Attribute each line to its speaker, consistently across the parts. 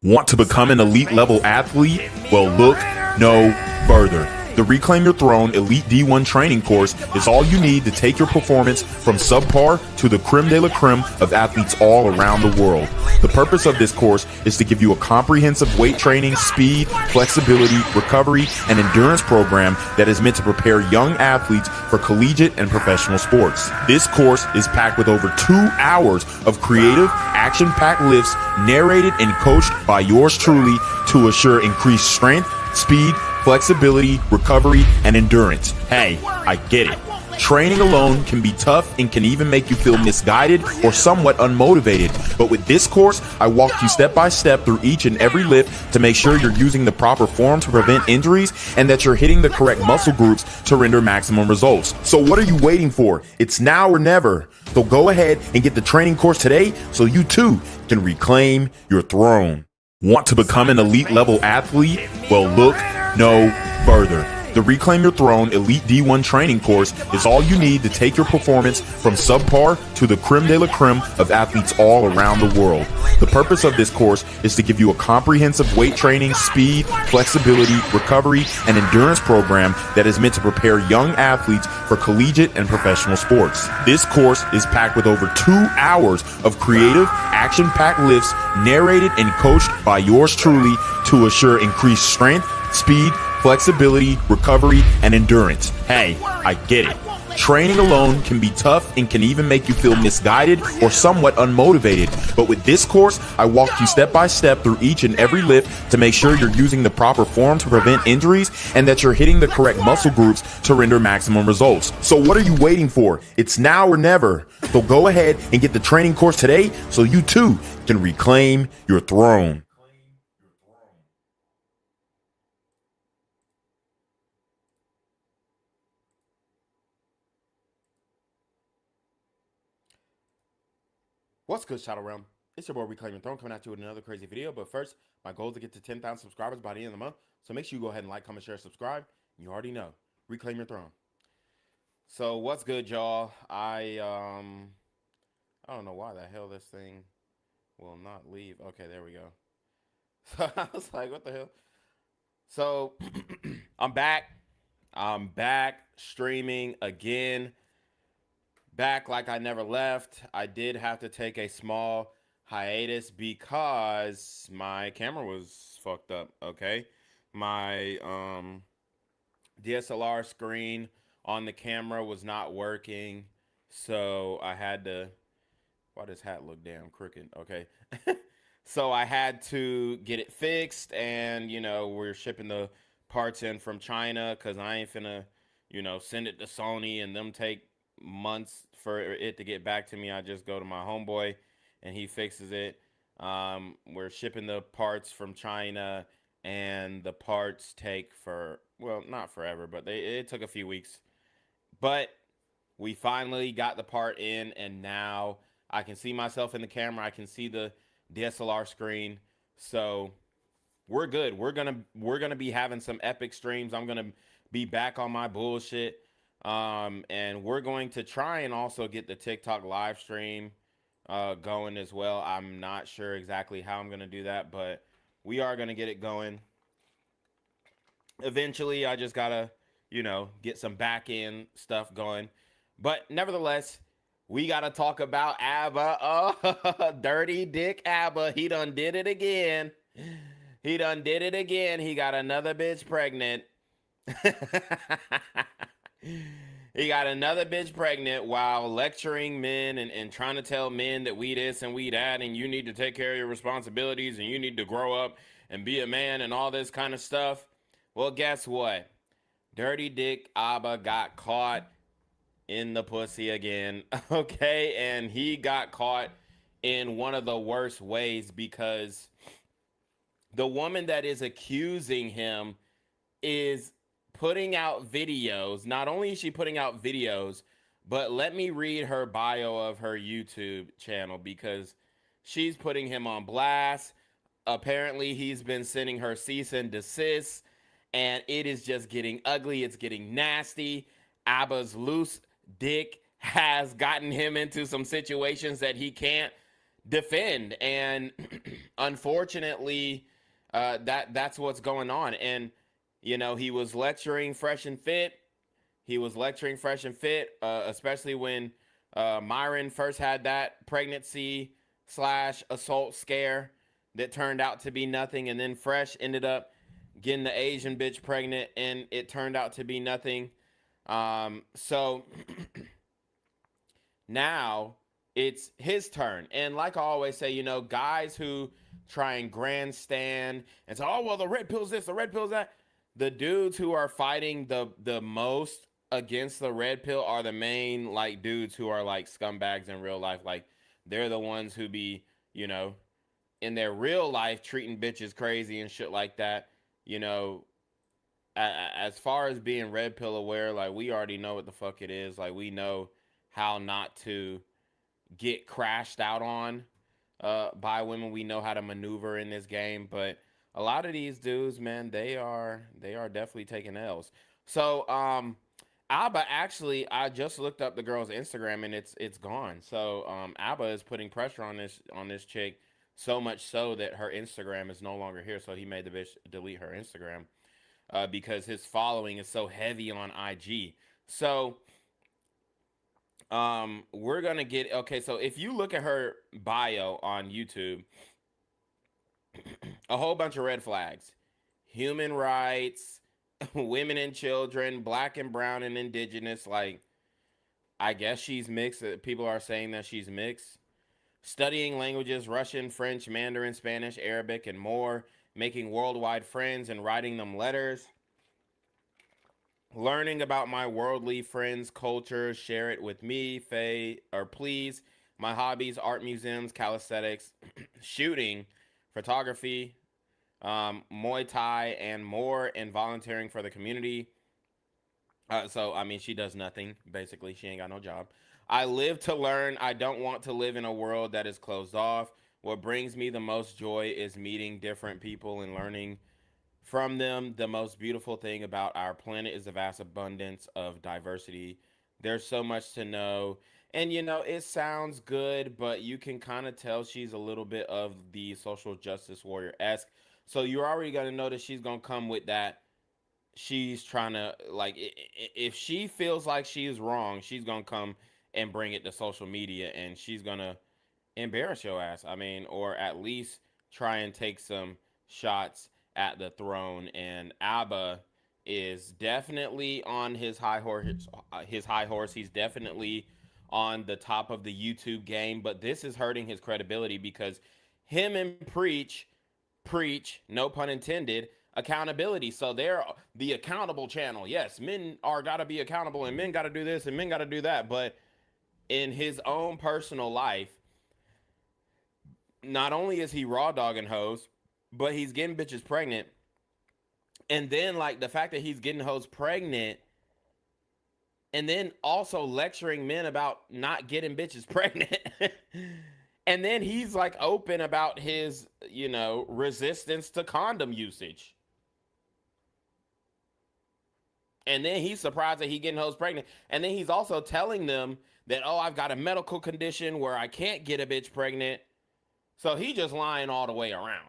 Speaker 1: Want to become an elite level athlete? Well, look no further. The Reclaim Your Throne Elite D1 training course is all you need to take your performance from subpar to the creme de la creme of athletes all around the world. The purpose of this course is to give you a comprehensive weight training, speed, flexibility, recovery, and endurance program that is meant to prepare young athletes for collegiate and professional sports. This course is packed with over 2 hours of creative, action-packed lifts narrated and coached by yours truly to assure increased strength, speed, flexibility, recovery, and endurance. Hey, I get it. Training alone can be tough and can even make you feel misguided or somewhat unmotivated. But with this course, I walk you step by step through each and every lift to make sure you're using the proper form to prevent injuries and that you're hitting the correct muscle groups to render maximum results. So what are you waiting for? It's now or never. So go ahead and get the training course today so you too can reclaim your throne. Want to become an elite level athlete? Well, look no further. The Reclaim Your Throne Elite D1 training course is all you need to take your performance from subpar to the creme de la creme of athletes all around the world. The purpose of this course is to give you a comprehensive weight training, speed, flexibility, recovery, and endurance program that is meant to prepare young athletes for collegiate and professional sports. This course is packed with over 2 hours of creative, action-packed lifts narrated and coached by yours truly to assure increased strength, speed, flexibility, recovery, and endurance. Hey, I get it. Training alone can be tough and can even make you feel misguided or somewhat unmotivated. But with this course, I walk you step by step through each and every lift to make sure you're using the proper form to prevent injuries and that you're hitting the correct muscle groups to render maximum results. So what are you waiting for? It's now or never. So go ahead and get the training course today so you too can reclaim your throne. What's good, Shadow Realm? It's your boy Reclaim Your Throne coming at you with another crazy video. But first, my goal is to get to 10,000 subscribers by the end of the month. So make sure you go ahead and like, comment, share, subscribe. You already know. Reclaim Your Throne. So what's good, y'all? I don't know why the hell this thing will not leave. Okay, there we go. So I was like, what the hell? So I'm back. I'm back streaming again. Back like I never left. I did have to take a small hiatus because my camera was fucked up, okay? My DSLR screen on the camera was not working, so I had to... Why does hat look damn crooked? Okay. So I had to get it fixed, and, you know, we're shipping the parts in from China because I ain't finna, you know, send it to Sony and them take months for it to get back to me. I just go to my homeboy and he fixes it. We're shipping the parts from China, and the parts take well, not forever, but it took a few weeks. But we finally got the part in, and now I can see myself in the camera. I can see the DSLR screen. So we're good. We're gonna be having some epic streams. I'm gonna be back on my bullshit. And we're going to try and also get the TikTok live stream going as well. I'm not sure exactly how I'm going to do that, but we are going to get it going. Eventually, I just got to, you know, get some back end stuff going. But nevertheless, we got to talk about ABBA. Oh, dirty dick ABBA. He done did it again. He done did it again. He got another bitch pregnant. He got another bitch pregnant while lecturing men and trying to tell men that we this and we that, and you need to take care of your responsibilities and you need to grow up and be a man and all this kind of stuff. Well, guess what? Dirty Dick ABBA got caught in the pussy again, okay? And he got caught in one of the worst ways because the woman that is accusing him is putting out videos. Not only is she putting out videos, but let me read her bio of her YouTube channel because she's putting him on blast. Apparently, he's been sending her cease and desist, and it is just getting ugly. It's getting nasty. ABBA's loose dick has gotten him into some situations that he can't defend. And
Speaker 2: unfortunately, that's what's going on. And he was lecturing Fresh and Fit. He was lecturing Fresh and Fit, especially when Myron first had that pregnancy slash assault scare that turned out to be nothing, and then Fresh ended up getting the Asian bitch pregnant, and it turned out to be nothing. So now it's his turn. And like I always say, guys who try and grandstand and say, oh, well, the red pill's this, the red pill's that. The dudes who are fighting the most against the red pill are the main, like, dudes who are like scumbags in real life. Like, they're the ones who be, in their real life treating bitches crazy and shit like that. You know, as far as being red pill aware, like, we already know what the fuck it is. Like, we know how not to get crashed out on by women. We know how to maneuver in this game, but a lot of these dudes, man, they are definitely taking L's. So Abba, actually, I just looked up the girl's Instagram and it's gone. So Abba is putting pressure on this chick, so much so that her Instagram is no longer here. So he made the bitch delete her Instagram because his following is so heavy on IG. So we're gonna get okay. So if you look at her bio on YouTube, a whole bunch of red flags: human rights, women and children, black and brown and indigenous. Like, I guess she's mixed. People are saying that she's mixed. Studying languages: Russian, French, Mandarin, Spanish, Arabic, and more. Making worldwide friends and writing them letters. Learning about my worldly friends' culture, share it with me, or please. My hobbies: art museums, calisthenics, shooting, photography, Muay Thai, and more, and volunteering for the community. So, I mean, she does nothing. Basically, she ain't got no job. I live to learn. I don't want to live in a world that is closed off. What brings me the most joy is meeting different people and learning from them. The most beautiful thing about our planet is the vast abundance of diversity. There's so much to know. And it sounds good, but you can kind of tell she's a little bit of the social justice warrior esque. So you're already going to know that she's going to come with that. She's trying to, like, if she feels like she is wrong, she's going to come and bring it to social media, and she's going to embarrass your ass. I mean, or at least try and take some shots at the throne. And Abba is definitely on his high horse. His high horse. He's definitely on the top of the YouTube game. But this is hurting his credibility because him and preach, no pun intended, accountability. So they're the accountable channel. Yes, men are gotta be accountable, and men gotta do this, and men gotta do that. But in his own personal life, not only is he raw dogging hoes, but he's getting bitches pregnant. And then, like, the fact that he's getting hoes pregnant and then also lecturing men about not getting bitches pregnant. And then he's like open about his, resistance to condom usage. And then he's surprised that he getting hoes pregnant. And then he's also telling them that, oh, I've got a medical condition where I can't get a bitch pregnant. So he just lying all the way around.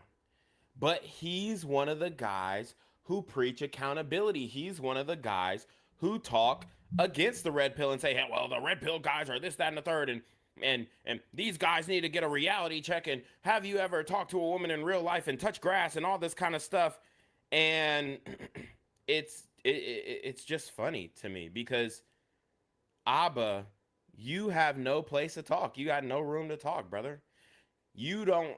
Speaker 2: But he's one of the guys who preach accountability. He's one of the guys who talk against the red pill and say, hey, well, the red pill guys are this, that, and the third, and these guys need to get a reality check, and have you ever talked to a woman in real life and touch grass and all this kind of stuff. And it's just funny to me because Abba, you have no place to talk. You got no room to talk, brother. You don't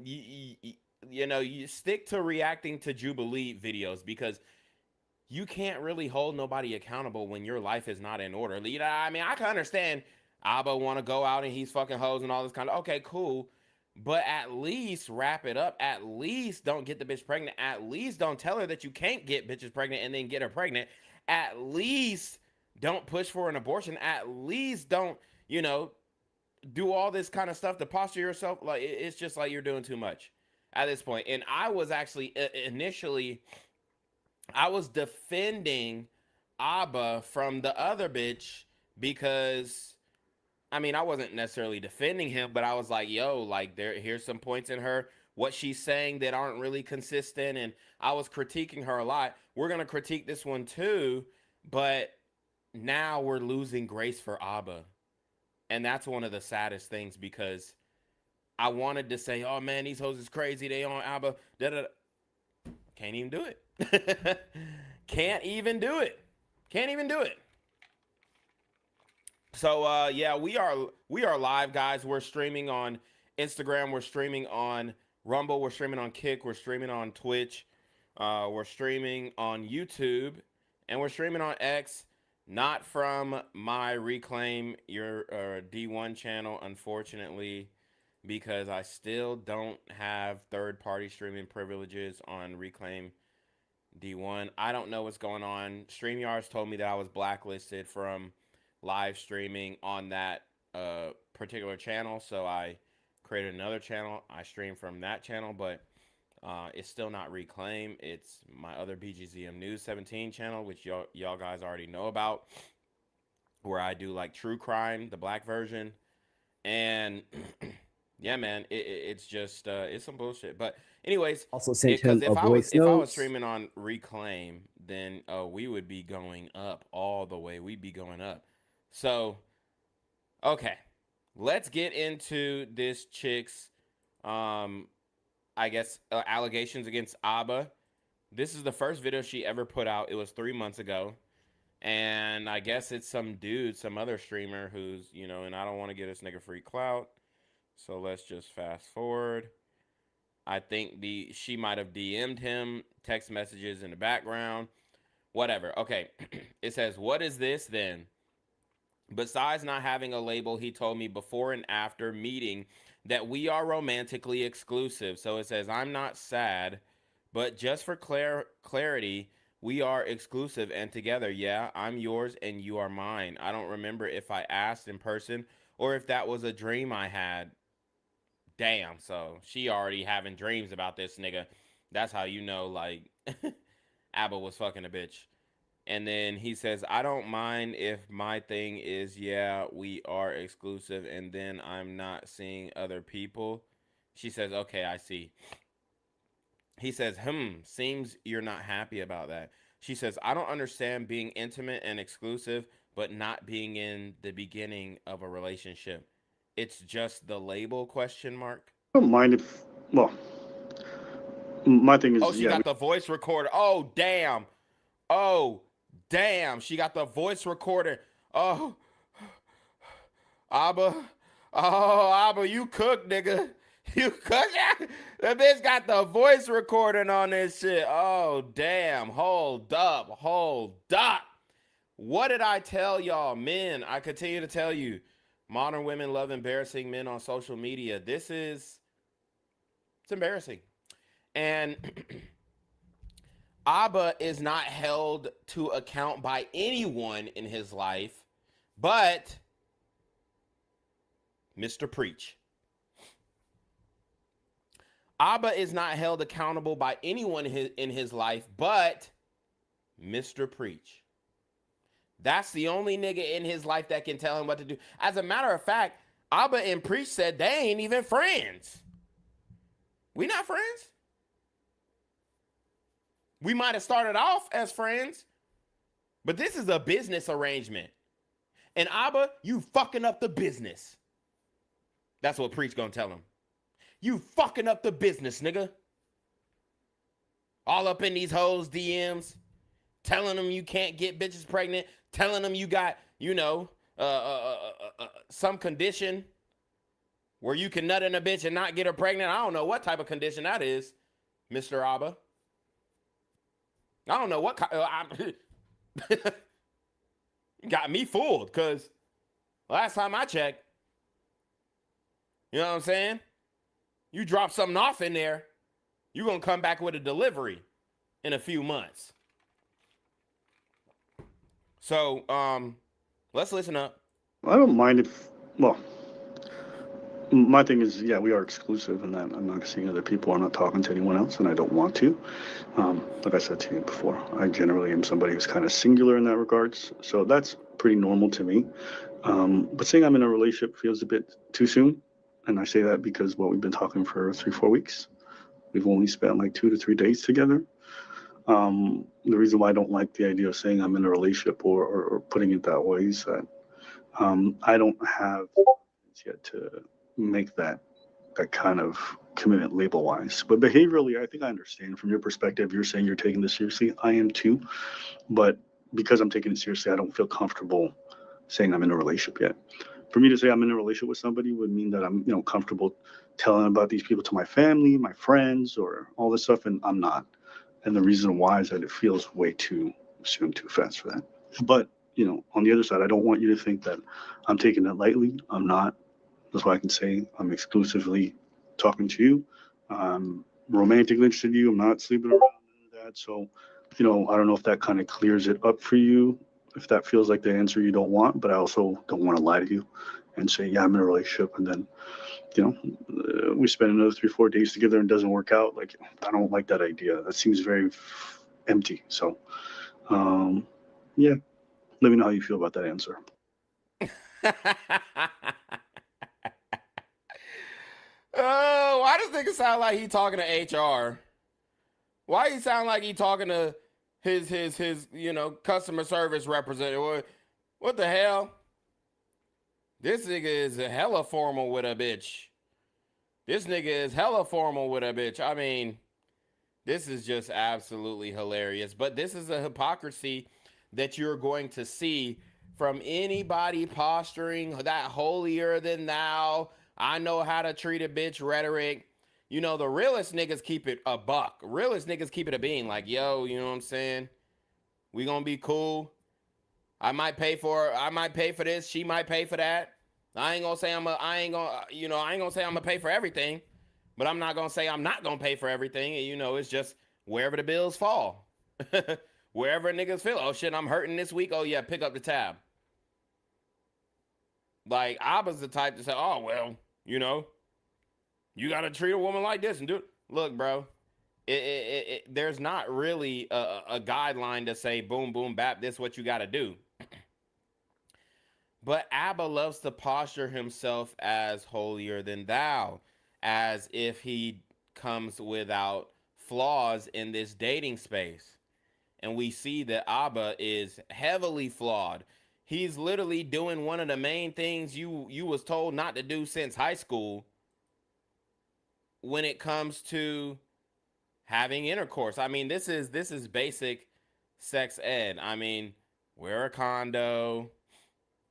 Speaker 2: you stick to reacting to Jubilee videos because you can't really hold nobody accountable when your life is not in order. I mean, I can understand Abba want to go out and he's fucking hoes and all this kind of, okay, cool. But at least wrap it up. At least don't get the bitch pregnant. At least don't tell her that you can't get bitches pregnant and then get her pregnant. At least don't push for an abortion. At least don't, do all this kind of stuff to posture yourself. Like, it's just like you're doing too much at this point. And I was actually initially, I was defending Abba from the other bitch because I mean, I wasn't necessarily defending him, but I was like, yo, like here's some points in her what she's saying that aren't really consistent, and I was critiquing her a lot. We're gonna critique this one too, but now we're losing grace for Abba, and that's one of the saddest things because I wanted to say, oh man, these hoes is crazy. They on Abba. Da, da, da. Can't even do it. Can't even do it. Can't even do it. So yeah, we are live, guys. We're streaming on Instagram. We're streaming on Rumble. We're streaming on Kick. We're streaming on Twitch. We're streaming on YouTube, and we're streaming on X. Not from my Reclaim Your D1 channel, unfortunately, because I still don't have third-party streaming privileges on Reclaim D1. I don't know what's going on. StreamYards told me that I was blacklisted from live streaming on that particular channel, so I created another channel. I stream from that channel, but it's still not Reclaim. It's my other BGZM News 17 channel, which y'all guys already know about, where I do like true crime, the black version. And yeah, man, it's just it's some bullshit. But anyways,
Speaker 3: Also sent him a voice note.
Speaker 2: If I was streaming on Reclaim, then we would be going up all the way. We'd be going up. So, okay, let's get into this chick's, I guess, allegations against Abba. This is the first video she ever put out. It was 3 months ago. And I guess it's some dude, some other streamer who's, you know, and I don't want to get this nigga free clout. So let's just fast forward. I think she might have DM'd him, text messages in the background, whatever. Okay, it says, what is this then? Besides not having a label, he told me before and after meeting that we are romantically exclusive. So it says, I'm not sad, but just for clarity, we are exclusive and together. Yeah, I'm yours and you are mine. I don't remember if I asked in person or if that was a dream I had. Damn, so she already having dreams about this nigga. That's how you know, like, Abba was fucking a bitch. And then he says, I don't mind if my thing is, yeah, we are exclusive, and then I'm not seeing other people. She says, okay, I see. He says, seems you're not happy about that. She says, I don't understand being intimate and exclusive, but not being in the beginning of a relationship. It's just the label, question mark.
Speaker 4: I don't mind if, well, my thing is,
Speaker 2: oh, she got the voice recorder. Oh, damn. Oh, damn. She got the voice recorder. Oh, Abba. Oh, Abba, you cook, nigga. You cook? The bitch got the voice recording on this shit. Oh, damn. Hold up. Hold up. What did I tell y'all? Men, I continue to tell you. Modern women love embarrassing men on social media. It's embarrassing. And Abba is not held to account by anyone in his life, but Mr. Preach. Abba is not held accountable by anyone in his life, but Mr. Preach. That's the only nigga in his life that can tell him what to do. As a matter of fact, Abba and Preach said they ain't even friends. We not friends. We might have started off as friends, but this is a business arrangement. And Abba, you fucking up the business. That's what Preach gonna tell him. You fucking up the business, nigga. All up in these hoes' DMs, telling them you can't get bitches pregnant, telling them you got, you know, some condition where you can nut in a bitch and not get her pregnant. I don't know what type of condition that is, Mr. Abba. I don't know what kind. Got me fooled, because last time I checked, you know what I'm saying? You drop something off in there, you're going to come back with a delivery in a few months. So, let's listen up.
Speaker 4: I don't mind if, well, my thing is, yeah, we are exclusive in that I'm not seeing other people. I'm not talking to anyone else, and I don't want to. Like I said to you before, I generally am somebody who's kind of singular in that regards. So that's pretty normal to me. But saying I'm in a relationship feels a bit too soon. And I say that because, well, we've been talking for 3-4 weeks. We've only spent like 2 to 3 days together. The reason why I don't like the idea of saying I'm in a relationship or putting it that way is that I don't have yet to make that kind of commitment label wise. But behaviorally, I think I understand from your perspective. You're saying you're taking this seriously. I am too. But because I'm taking it seriously, I don't feel comfortable saying I'm in a relationship yet. For me to say I'm in a relationship with somebody would mean that I'm, comfortable telling about these people to my family, my friends, or all this stuff, and I'm not. And the reason why is that it feels way too soon, too fast for that. But, on the other side, I don't want you to think that I'm taking it lightly. I'm not. That's why I can say I'm exclusively talking to you. I'm romantically interested in you. I'm not sleeping around and that. So, I don't know if that kind of clears it up for you, if that feels like the answer you don't want, but I also don't want to lie to you and say, yeah, I'm in a relationship. And then, we spend another 3-4 days together and it doesn't work out. Like, I don't like that idea. That seems very empty. So, yeah, let me know how you feel about that answer.
Speaker 2: Oh, why does nigga sound like he talking to HR? Why he sound like he talking to his customer service representative? What the hell? This nigga is hella formal with a bitch. This nigga is hella formal with a bitch. I mean, this is just absolutely hilarious. But this is a hypocrisy that you're going to see from anybody posturing that holier than thou, I know how to treat a bitch rhetoric. The realest niggas keep it a buck. Realest niggas keep it a bean. Like, yo, you know what I'm saying? We gonna be cool. I might pay for this. She might pay for that. I ain't gonna say I'm gonna pay for everything, but I'm not gonna say I'm not gonna pay for everything. It's just wherever the bills fall. Wherever niggas feel, oh shit, I'm hurting this week. Oh yeah, pick up the tab. Like, I was the type to say, oh well, you gotta treat a woman like this and do it. Look, bro, there's not really a guideline to say boom, boom, bap, this is what you gotta do. But Abba loves to posture himself as holier than thou, as if he comes without flaws in this dating space. And we see that Abba is heavily flawed. He's literally doing one of the main things you was told not to do since high school when it comes to having intercourse. I mean, this is basic sex ed. I mean, wear a condo,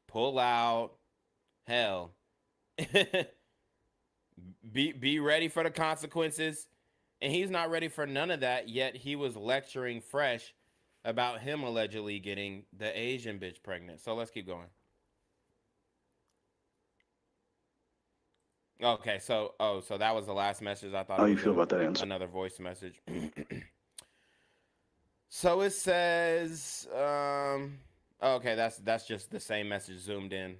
Speaker 2: pull out, hell. be ready for the consequences. And he's not ready for none of that, yet he was lecturing fresh about him allegedly getting the Asian bitch pregnant. So let's keep going. Okay, so that was the last message. I thought.
Speaker 4: How you feel about that answer?
Speaker 2: Another voice message. So it says, okay, that's just the same message zoomed in.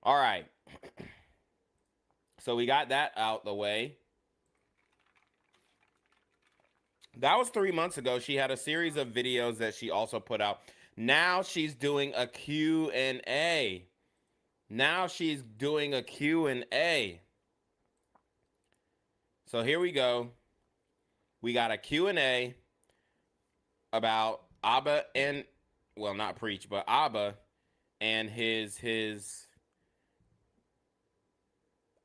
Speaker 2: All right. So we got that out the way. That was 3 months ago. She had a series of videos that she also put out. Now she's doing a Q&A. So here we go. We got a Q&A about Abba and, well, not preach, but Abba and his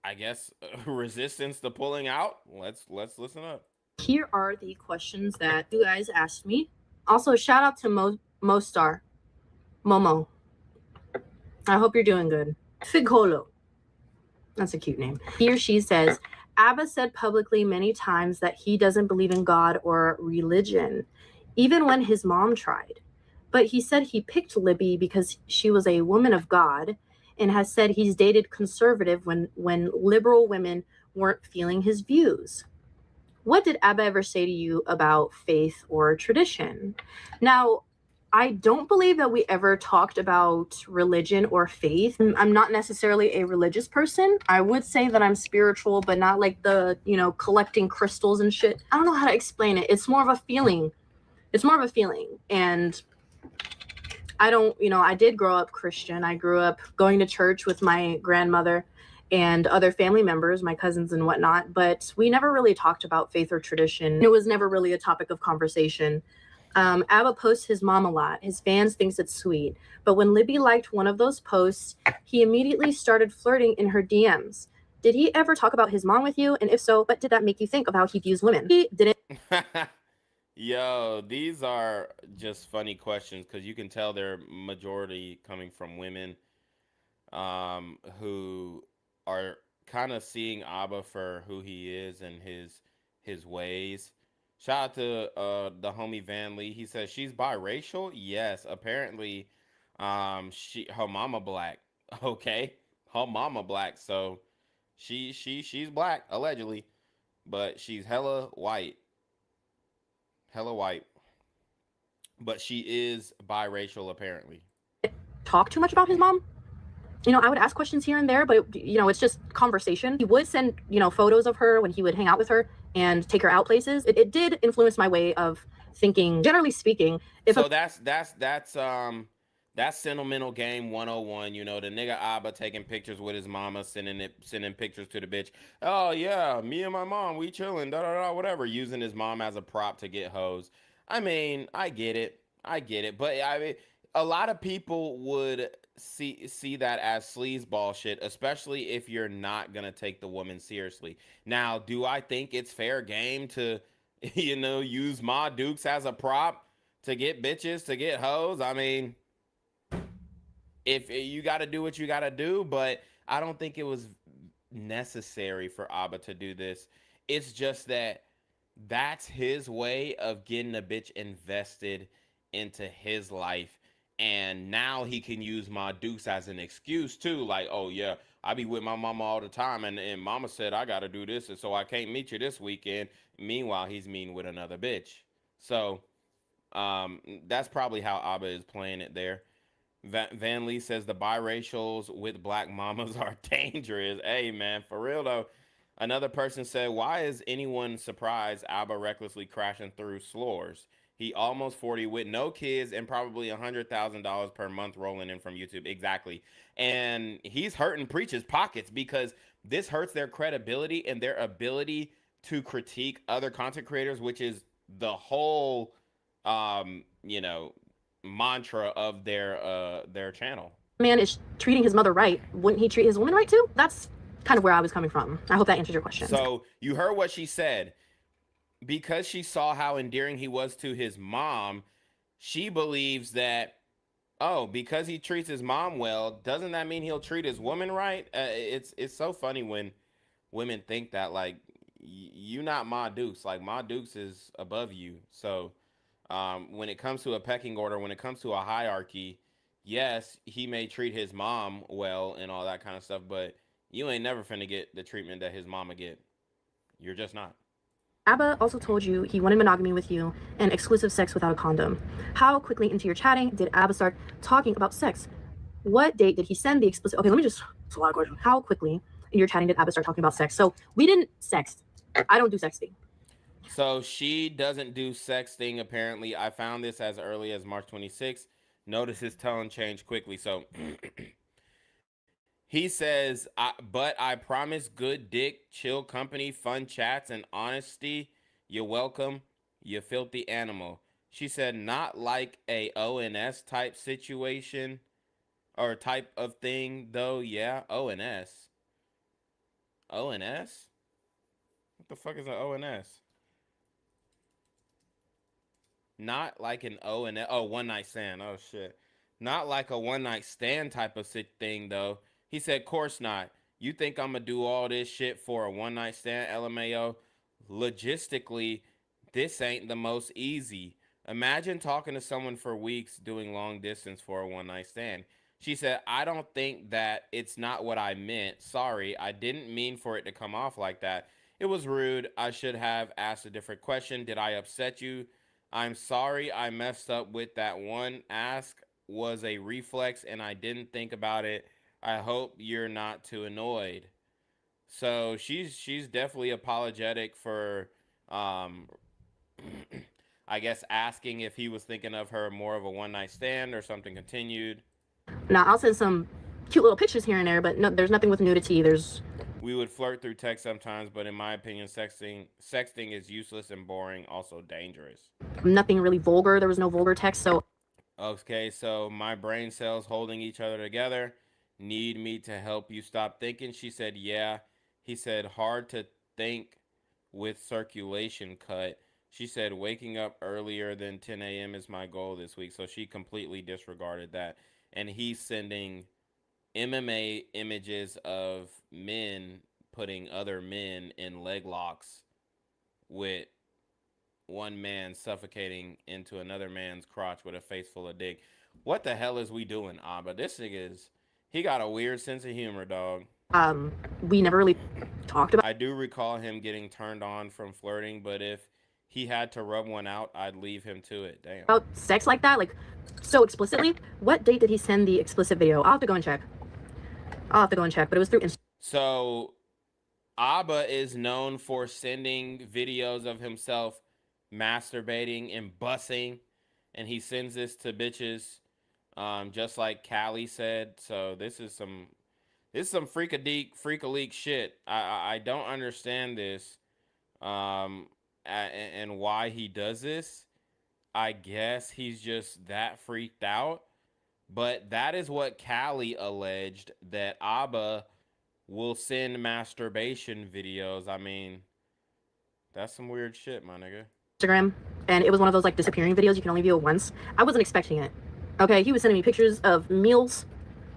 Speaker 2: I guess resistance to pulling out. Let's listen up.
Speaker 3: Here are the questions that you guys asked me. Also, shout out to Momo. I hope you're doing good. Figolo. That's a cute name. He or she says, Abba said publicly many times that he doesn't believe in God or religion, even when his mom tried. But he said he picked Libby because she was a woman of God, and has said he's dated conservative when liberal women weren't feeling his views. What did Abba ever say to you about faith or tradition? Now, I don't believe that we ever talked about religion or faith. I'm not necessarily a religious person. I would say that I'm spiritual, but not like the, collecting crystals and shit. I don't know how to explain it. It's more of a feeling. And I did grow up Christian. I grew up going to church with my grandmother and other family members, my cousins and whatnot, but we never really talked about faith or tradition. It was never really a topic of conversation. Abba posts his mom a lot. His fans thinks it's sweet. But when Libby liked one of those posts, he immediately started flirting in her DMs. Did he ever talk about his mom with you? And if so, what did that make you think of how he views women? He didn't.
Speaker 2: Yo, these are just funny questions because you can tell they're majority coming from women who are kind of seeing Abba for who he is and his ways. Shout out to the homie Van Lee. He says she's biracial. Yes, apparently, her mama black. Okay, her mama black. So she's black allegedly, but she's hella white. Hella white. But she is biracial apparently.
Speaker 3: Talk too much about his mom. I would ask questions here and there, but it's just conversation. He would send, photos of her when he would hang out with her and take her out places. It did influence my way of thinking, generally speaking.
Speaker 2: So that's sentimental game 101. The nigga Abba taking pictures with his mama, sending pictures to the bitch. Oh yeah, me and my mom, we chilling, da da da, whatever, using his mom as a prop to get hoes. I mean, I get it, but I mean, a lot of people would see that as sleazeball shit, especially if you're not gonna take the woman seriously. Now, do I think it's fair game to, use Ma Dukes as a prop to get bitches, to get hoes? I mean, if you got to do what you got to do, but I don't think it was necessary for Abba to do this. It's just that that's his way of getting a bitch invested into his life. And now he can use my Dukes as an excuse too. Like, oh yeah, I be with my mama all the time, and mama said I gotta do this, and so I can't meet you this weekend. Meanwhile, he's meeting with another bitch. So that's probably how Abba is playing it there. Van Lee says the biracials with black mamas are dangerous. Hey, man, for real though. Another person said, why is anyone surprised Abba recklessly crashing through floors? He almost 40 with no kids and probably $100,000 per month rolling in from YouTube. Exactly. And he's hurting Preach's pockets because this hurts their credibility and their ability to critique other content creators, which is the whole, you know, mantra of their channel.
Speaker 3: Man is treating his mother right. Wouldn't he treat his woman right too? That's kind of where I was coming from. I hope that answers your question.
Speaker 2: So you heard what she said. Because she saw how endearing he was to his mom, she believes that, oh, because he treats his mom well, doesn't that mean he'll treat his woman right? It's so funny when women think that, like, you not Ma Dukes. Like, Ma Dukes is above you. So when it comes to a pecking order, when it comes to a hierarchy, yes, he may treat his mom well and all that kind of stuff, but you ain't never finna get the treatment that his mama get. You're just not.
Speaker 3: Abba also told you he wanted monogamy with you and exclusive sex without a condom. How quickly into your chatting did Abba start talking about sex? What date did he send the explicit? Okay, let me just, it's a lot of questions. How quickly in your chatting did Abba start talking about sex? So we didn't sext. I don't do sexting.
Speaker 2: So she doesn't do sexting, apparently. I found this as early as March 26th. Notice his tone changed quickly. So he says, but I promise good dick, chill company, fun chats, and honesty. You're welcome, you filthy animal. She said, not like a ONS type situation or type of thing, though. Yeah, ONS. ONS? What the fuck is an ONS? Not like an ONS. Oh, one night stand. Oh, shit. Not like a one night stand type of thing, though. He said, course not. You think I'm going to do all this shit for a one night stand, LMAO? Logistically, this ain't the most easy. Imagine talking to someone for weeks doing long distance for a one night stand. She said, I don't think that it's not what I meant. Sorry, I didn't mean for it to come off like that. It was rude. I should have asked a different question. Did I upset you? I'm sorry I messed up with that one. Ask was a reflex and I didn't think about it. I hope you're not too annoyed. So she's definitely apologetic for I guess asking if he was thinking of her more of a one-night stand or something continued.
Speaker 3: Now, I'll send some cute little pictures here and there, but no, there's nothing with nudity.
Speaker 2: We would flirt through text sometimes, but in my opinion, sexting is useless and boring, also dangerous.
Speaker 3: Nothing really vulgar. There was no vulgar text, so...
Speaker 2: Okay, so my brain cells holding each other together. Need me to help you stop thinking? She said, yeah. He said, hard to think with circulation cut. She said, waking up earlier than 10 a.m. is my goal this week. So she completely disregarded that. And he's sending MMA images of men putting other men in leg locks with one man suffocating into another man's crotch with a face full of dick. What the hell is we doing, Abba? This nigga he got a weird sense of humor, dog.
Speaker 3: We never really talked about...
Speaker 2: I do recall him getting turned on from flirting, but if he had to rub one out, I'd leave him to it. Damn.
Speaker 3: About sex like that, like, so explicitly. What date did he send the explicit video? I'll have to go and check. But it was through Instagram.
Speaker 2: So, Abba is known for sending videos of himself masturbating and bussing, and he sends this to bitches, just like Callie said. So this is some freak-a-leak shit. I don't understand this, and why he does this. I guess he's just that freaked out. But that is what Callie alleged, that Abba will send masturbation videos. I mean, that's some weird shit, my nigga.
Speaker 3: Instagram, and it was one of those like disappearing videos you can only view it once. I wasn't expecting it. Okay, he was sending me pictures of meals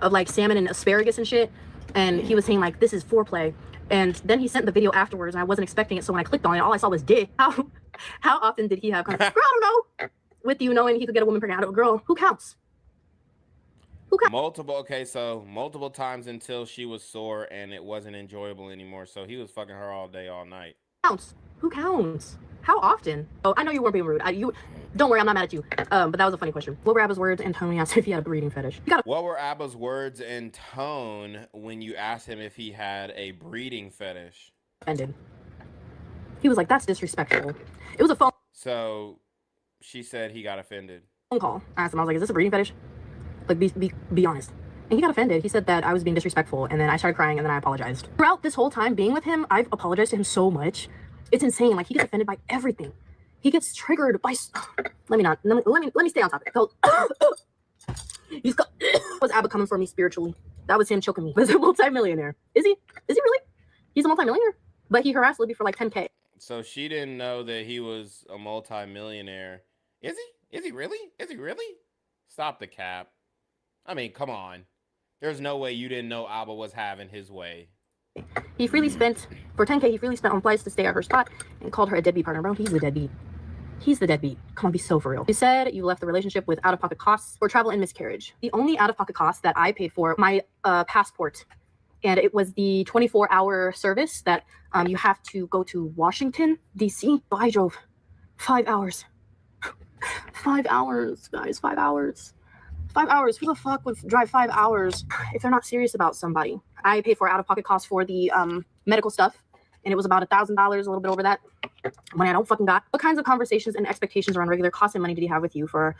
Speaker 3: of like salmon and asparagus and shit, and he was saying like, this is foreplay. And then he sent the video afterwards, and I wasn't expecting it, so when I clicked on it, all I saw was dick. How often did he have girl, I don't know, with you knowing he could get a woman pregnant out of a girl? Who counts?
Speaker 2: Multiple times until she was sore and it wasn't enjoyable anymore. So he was fucking her all day, all night.
Speaker 3: Who counts? How often? Oh, I know you weren't being rude. Don't worry, I'm not mad at you. But that was a funny question. What were Abba's words and tone when you asked if he had a breeding fetish?
Speaker 2: What were Abba's words and tone when you asked him if he had a breeding fetish?
Speaker 3: Offended. He was like, that's disrespectful. It was a phone.
Speaker 2: So she said he got offended.
Speaker 3: Phone call. I asked him, I was like, is this a breeding fetish? Like, be honest. And he got offended. He said that I was being disrespectful, and then I started crying, and then I apologized. Throughout this whole time being with him, I've apologized to him so much. It's insane. Like, he gets offended by everything. He gets triggered by... Let me stay on topic. Was Abba coming for me spiritually? That was him choking me. He's a multimillionaire. Is he really? He's a multimillionaire? But he harassed Libby for like 10K.
Speaker 2: So she didn't know that he was a multimillionaire. Is he? Is he really? Stop the cap. I mean, come on. There's no way you didn't know Abba was having his way.
Speaker 3: He freely spent, for 10K, he freely spent on flights to stay at her spot and called her a deadbeat partner. Bro, he's the deadbeat. He's the deadbeat. Come on, be so for real. You said you left the relationship with out-of-pocket costs for travel and miscarriage. The only out-of-pocket cost that I paid for, my passport, and it was the 24-hour service that you have to go to Washington, D.C. So I drove 5 hours. 5 hours, guys, 5 hours. 5 hours. Who the fuck would drive 5 hours if they're not serious about somebody? I paid for out-of-pocket costs for the medical stuff, and it was about $1,000, a little bit over that. Money I don't fucking got. What kinds of conversations and expectations around regular cost and money did he have with you for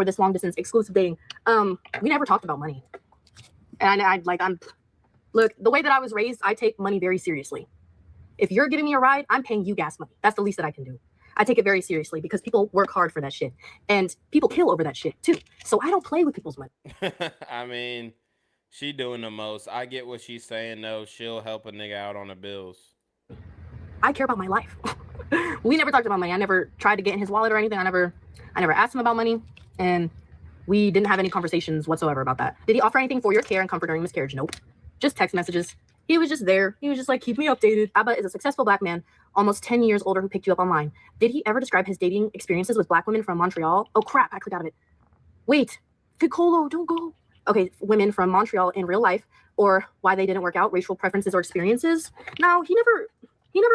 Speaker 3: this long distance exclusive dating? We never talked about money. And look, the way that I was raised, I take money very seriously. If you're giving me a ride, I'm paying you gas money. That's the least that I can do. I take it very seriously because people work hard for that shit, and people kill over that shit too. So I don't play with people's money.
Speaker 2: I mean, she doing the most. I get what she's saying though. She'll help a nigga out on the bills.
Speaker 3: I care about my life. We never talked about money. I never tried to get in his wallet or anything. I never asked him about money, and we didn't have any conversations whatsoever about that. Did he offer anything for your care and comfort during miscarriage? Nope. Just text messages. He was just there. He was just like, keep me updated. Abba is a successful black man, almost 10 years older, who picked you up online. Did he ever describe his dating experiences with black women from Montreal? Oh crap, I clicked out of it. Wait, Ficolo, don't go. Okay, women from Montreal in real life, or why they didn't work out, racial preferences or experiences. No, he never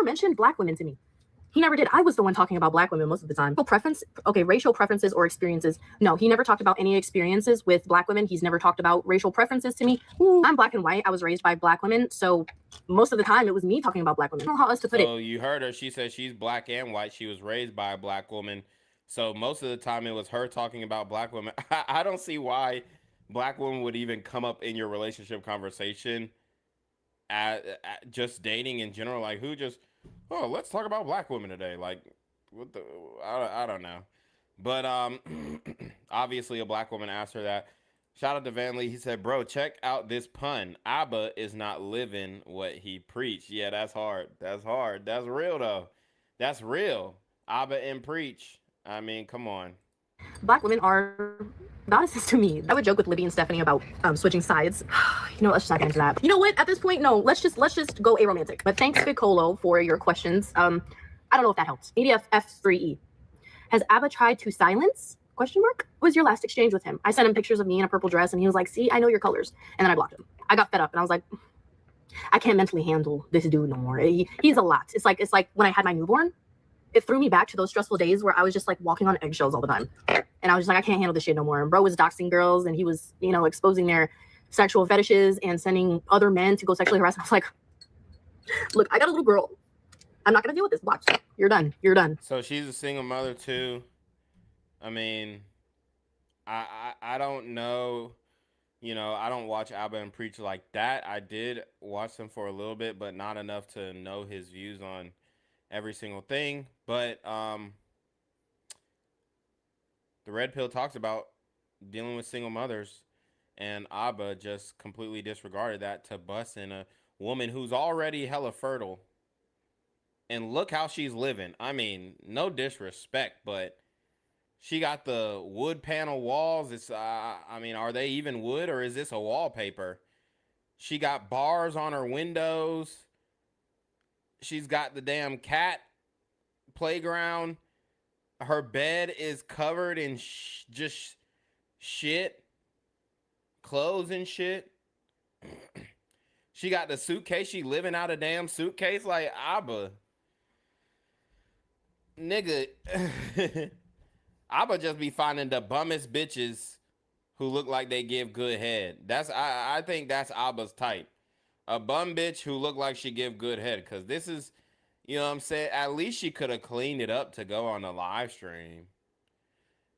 Speaker 3: mentioned black women to me. He never did. I was the one talking about black women most of the time. Racial preferences or experiences. No, he never talked about any experiences with black women. He's never talked about racial preferences to me. Ooh, I'm black and white. I was raised by black women. So most of the time it was me talking about black women. I don't know how else to put it.
Speaker 2: So you heard her. She said she's black and white. She was raised by a black woman. So most of the time it was her talking about black women. I don't see why black women would even come up in your relationship conversation at just dating in general. Like who just, oh, let's talk about black women today. Like what the, I don't know. But obviously a black woman asked her that. Shout out to Van Lee. He said, bro, check out this pun. Abba is not living what he preached. Yeah, that's hard. That's hard. That's real though. That's real. Abba and preach. I mean, come on.
Speaker 3: Black women are goddesses to me. I would joke with Libby and Stephanie about switching sides. You know, let's just not get into that. You know what? At this point, no. Let's just go aromantic. But thanks, Piccolo, for your questions. I don't know if that helps. Media F3E. Has Abba tried to silence? Question mark. What was your last exchange with him? I sent him pictures of me in a purple dress, and he was like, "See, I know your colors." And then I blocked him. I got fed up, and I was like, I can't mentally handle this dude no more. He's a lot. It's like when I had my newborn. It threw me back to those stressful days where I was just like walking on eggshells all the time. And I was just like, I can't handle this shit no more. And bro was doxing girls, and he was, you know, exposing their sexual fetishes and sending other men to go sexually harass them. I was like, look, I got a little girl. I'm not going to deal with this. Watch. You're done. You're done.
Speaker 2: So she's a single mother too. I mean, I don't know. You know, I don't watch Abba and Preach like that. I did watch them for a little bit, but not enough to know his views on every single thing. But the Red Pill talks about dealing with single mothers, and Abba just completely disregarded that to bust in a woman who's already hella fertile. And look how she's living. I mean, no disrespect, but she got the wood panel walls. It's I mean, are they even wood, or is this a wallpaper? She got bars on her windows. She's got the damn cat playground. Her bed is covered in just shit, clothes and shit. She got the suitcase. She living out a damn suitcase. Like, Abba, nigga, Abba just be finding the bummest bitches who look like they give good head. I think that's Abba's type. A bum bitch who look like she give good head. Because this is, you know what I'm saying? At least she could have cleaned it up to go on the live stream.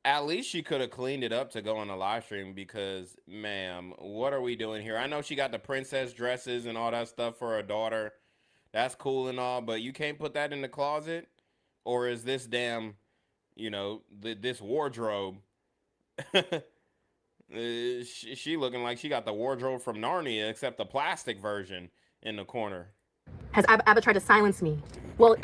Speaker 2: At least she could have cleaned it up to go on the live stream because, ma'am, what are we doing here? I know she got the princess dresses and all that stuff for her daughter. That's cool and all, but you can't put that in the closet? Or is this damn, you know, this wardrobe... she looking like she got the wardrobe from Narnia, except the plastic version in the corner.
Speaker 3: Has Abba tried to silence me? Well,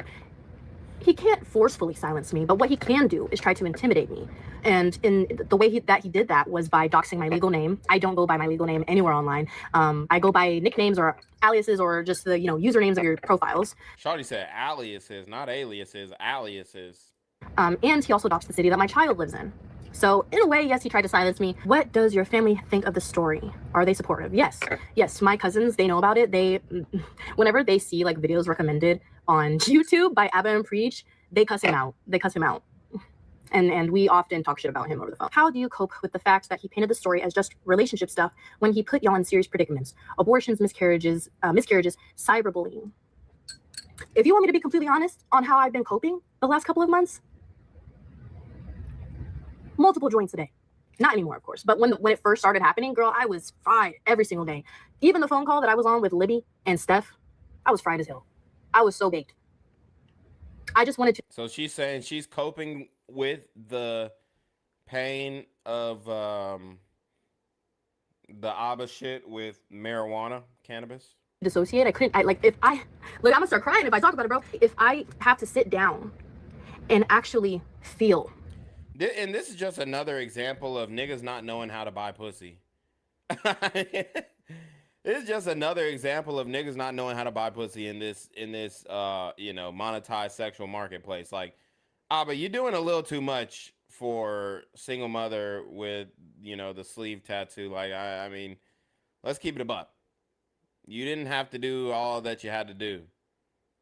Speaker 3: he can't forcefully silence me, but what he can do is try to intimidate me. And in the way that he did that was by doxing my legal name. I don't go by my legal name anywhere online. I go by nicknames or aliases or just the, you know, usernames of your profiles.
Speaker 2: Shawty said aliases, not aliases, aliases.
Speaker 3: And he also doxed the city that my child lives in. So in a way, yes, he tried to silence me. What does your family think of the story? Are they supportive? Yes. Yes, my cousins, they know about it. They, whenever they see like videos recommended on YouTube by Abba and Preach, they cuss him out. They cuss him out. And we often talk shit about him over the phone. How do you cope with the fact that he painted the story as just relationship stuff when he put y'all in serious predicaments? Abortions, miscarriages, cyberbullying. If you want me to be completely honest on how I've been coping the last couple of months, multiple joints a day. Not anymore, of course. But when it first started happening, girl, I was fried every single day. Even the phone call that I was on with Libby and Steph, I was fried as hell. I was so baked. I just wanted to.
Speaker 2: So she's saying she's coping with the pain of the Abba shit with marijuana, cannabis.
Speaker 3: Dissociate. I couldn't. Look, I'm gonna start crying if I talk about it, bro. If I have to sit down and actually feel.
Speaker 2: And this is just another example of niggas not knowing how to buy pussy. It's just another example of niggas not knowing how to buy pussy in this you know, monetized sexual marketplace. Like, but you're doing a little too much for single mother with, you know, the sleeve tattoo. Like, I mean, let's keep it a buck. You didn't have to do all that you had to do.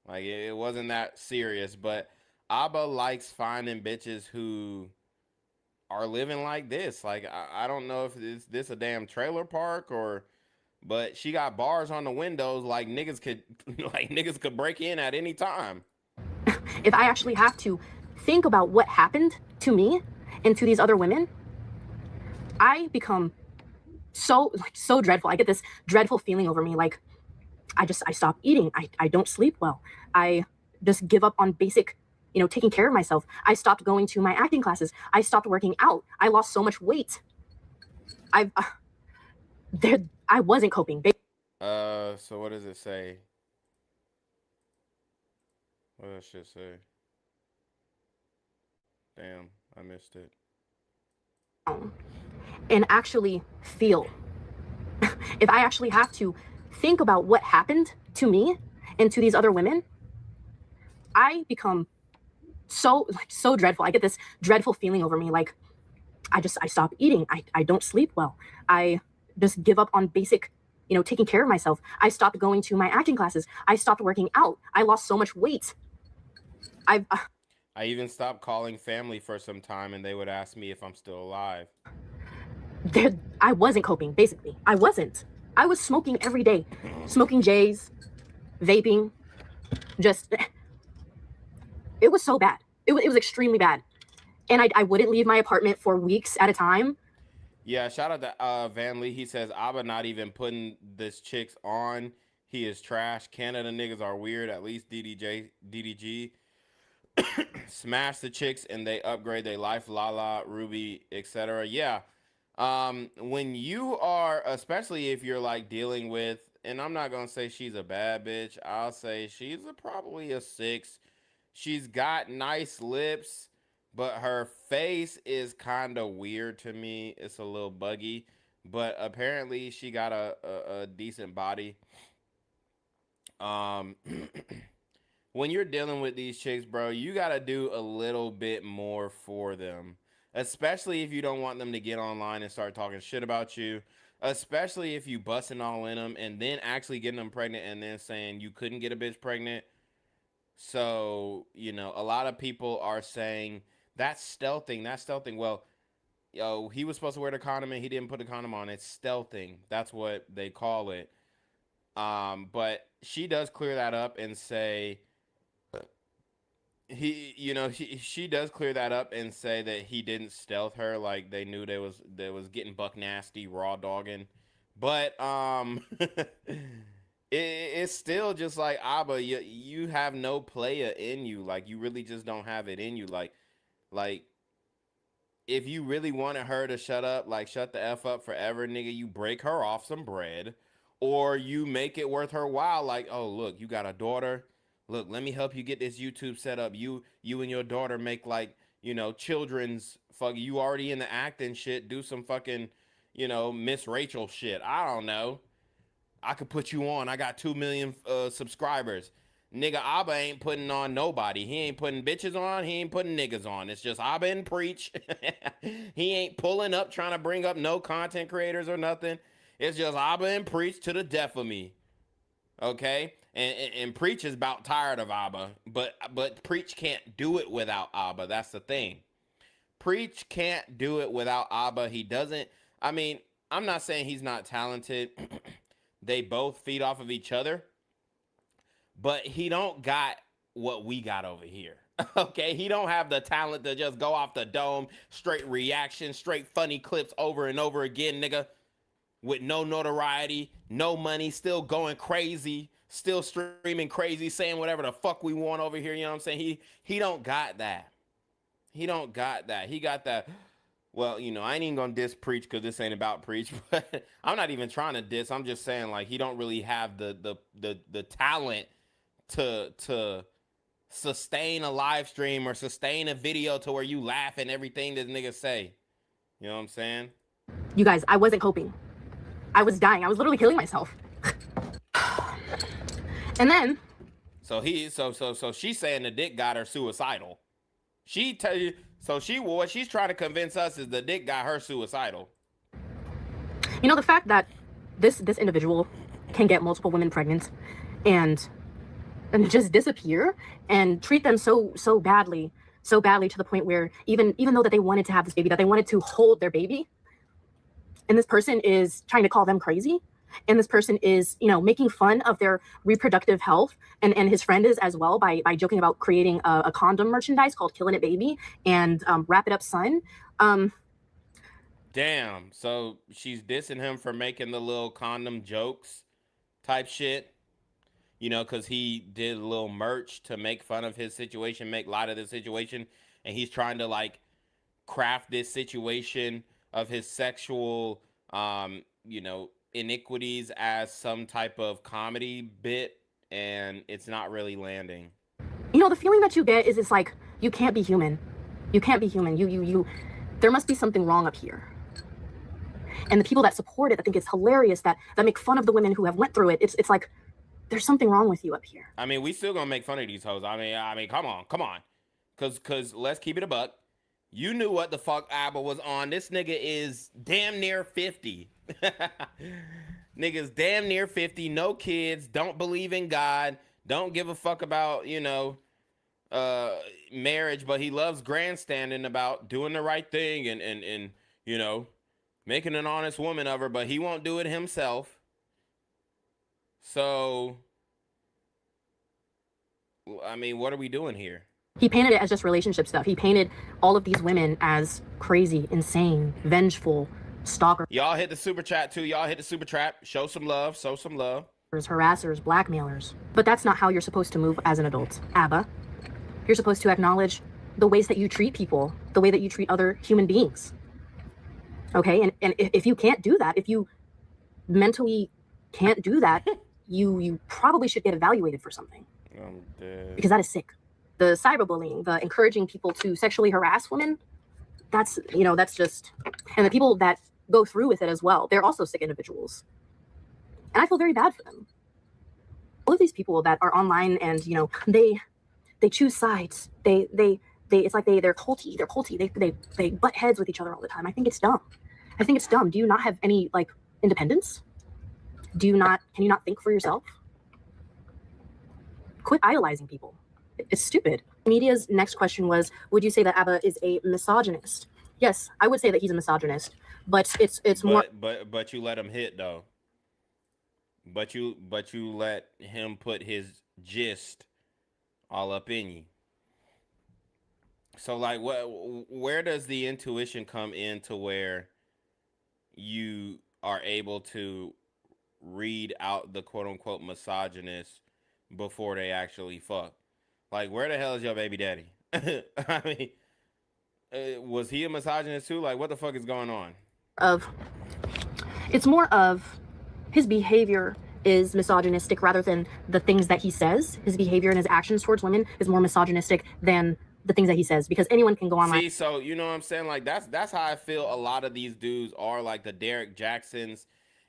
Speaker 2: Like, it wasn't that serious. But Abba likes finding bitches who are living like this. Like, I don't know if this a damn trailer park or, but she got bars on the windows like niggas could break in at any time.
Speaker 3: If I actually have to think about what happened to me and to these other women, I become so dreadful. I get this dreadful feeling over me. Like I stop eating. I don't sleep well. I just give up on basic, taking care of myself. I stopped going to my acting classes. I stopped working out. I lost so much weight. I wasn't coping.
Speaker 2: So what does it say? What does shit say? Damn, I missed it.
Speaker 3: And actually feel. If I actually have to think about what happened to me and to these other women, I become so dreadful. I get this dreadful feeling over me. Like I stop eating. I don't sleep well. I just give up on basic, taking care of myself. I stopped going to my acting classes. I stopped working out. I lost so much weight. I
Speaker 2: even stopped calling family for some time, and they would ask me if I'm still alive.
Speaker 3: I wasn't coping, basically. I wasn't. I was smoking every day. Smoking J's, vaping, it was so bad. It was extremely bad. And I wouldn't leave my apartment for weeks at a time.
Speaker 2: Yeah, shout out to Van Lee. He says, Abba not even putting this chicks on. He is trash. Canada niggas are weird. At least DDG. Smash the chicks and they upgrade their life. Lala, Ruby, etc. Yeah. When you are, especially if you're like dealing with, and I'm not going to say she's a bad bitch. I'll say she's probably a 6. She's got nice lips, but her face is kind of weird to me. It's a little buggy, but apparently she got a decent body. When you're dealing with these chicks, bro, you got to do a little bit more for them, especially if you don't want them to get online and start talking shit about you, especially if you busting all in them and then actually getting them pregnant and then saying you couldn't get a bitch pregnant. So, a lot of people are saying that's stealthing. Well, he was supposed to wear the condom and he didn't put the condom on. It's stealthing. That's what they call it. But she does clear that up and say she does clear that up and say that he didn't stealth her. Like they knew there was getting buck nasty, raw dogging. But it's still just like, Abba, you have no playa in you. Like you really just don't have it in you. Like if you really wanted her to shut up, like shut the F up forever, nigga, you break her off some bread, or you make it worth her while. Like, oh look, you got a daughter. Look, let me help you get this YouTube set up. You and your daughter make like, children's fuck. You already in the acting shit. Do some fucking, Miss Rachel shit. I don't know. I could put you on. I got 2 million subscribers. Nigga, Abba ain't putting on nobody. He ain't putting bitches on. He ain't putting niggas on. It's just Abba and Preach. He ain't pulling up, trying to bring up no content creators or nothing. It's just Abba and Preach to the death of me. Okay? And Preach is about tired of Abba. But Preach can't do it without Abba. That's the thing. Preach can't do it without Abba. He doesn't. I mean, I'm not saying he's not talented. They both feed off of each other. But he don't got what we got over here. Okay? He don't have the talent to just go off the dome, straight reaction, straight funny clips over and over again, nigga. With no notoriety, no money, still going crazy, still streaming crazy, saying whatever the fuck we want over here. You know what I'm saying? He don't got that. He don't got that. He got that. Well, I ain't even gonna diss Preach because this ain't about Preach, but I'm not even trying to diss. I'm just saying, like, he don't really have the talent to sustain a live stream or sustain a video to where you laugh at everything this nigga say. You know what I'm saying?
Speaker 3: You guys, I wasn't coping. I was dying. I was literally killing myself. And then
Speaker 2: so she's saying the dick got her suicidal. What she's trying to convince us is the dick got her suicidal.
Speaker 3: The fact that this individual can get multiple women pregnant and just disappear and treat them so badly to the point where even though that they wanted to have this baby, that they wanted to hold their baby, and this person is trying to call them crazy, and this person is, you know, making fun of their reproductive health, and his friend is as well, by joking about creating a condom merchandise called Killing It Baby and Wrap It Up Son.
Speaker 2: Damn. So she's dissing him for making the little condom jokes type shit. You know, because he did a little merch to make fun of his situation, make light of the situation, and he's trying to like craft this situation of his sexual, you know, iniquities as some type of comedy bit, and it's not really landing.
Speaker 3: You know, the feeling that you get is, it's like, you can't be human. You can't be human. You there must be something wrong up here. And the people that support it, I think it's hilarious, that make fun of the women who have went through it. It's like, there's something wrong with you up here.
Speaker 2: I mean, we still gonna make fun of these hoes. I mean, come on, cause let's keep it a buck. You knew what the fuck ABBA was on. This nigga is damn near 50. Nigga's damn near 50, no kids, don't believe in God, don't give a fuck about, you know, marriage, but he loves grandstanding about doing the right thing and you know, making an honest woman of her, but he won't do it himself. So, I mean, what are we doing here?
Speaker 3: He painted it as just relationship stuff. He painted all of these women as crazy, insane, vengeful, stalkers.
Speaker 2: Y'all hit the super chat too. Y'all hit the super chat. Show some love. Show some love.
Speaker 3: Harassers, blackmailers. But that's not how you're supposed to move as an adult, ABBA. You're supposed to acknowledge the ways that you treat people, the way that you treat other human beings. Okay? And if you can't do that, if you mentally can't do that, you probably should get evaluated for something.
Speaker 2: I'm dead.
Speaker 3: Because that is sick. The cyberbullying, the encouraging people to sexually harass women, that's, you know, that's just, and the people that go through with it as well, they're also sick individuals. And I feel very bad for them. All of these people that are online and, you know, they choose sides. They it's like they're culty. They butt heads with each other all the time. I think it's dumb. Do you not have any, like, independence? Can you not think for yourself? Quit idolizing people. It's stupid. Media's next question was, would you say that ABBA is a misogynist? Yes, I would say that he's a misogynist, but it's more.
Speaker 2: But you let him hit though. But you let him put his gist all up in you. So like, where does the intuition come in to where you are able to read out the quote unquote misogynist before they actually fuck? Like, where the hell is your baby daddy? I mean, was he a misogynist too? Like, what the fuck is going on?
Speaker 3: It's more of his behavior is misogynistic rather than the things that he says. His behavior and his actions towards women is more misogynistic than the things that he says, because anyone can go online.
Speaker 2: See, so you know what I'm saying? Like, that's how I feel a lot of these dudes are, like the Derek Jacksons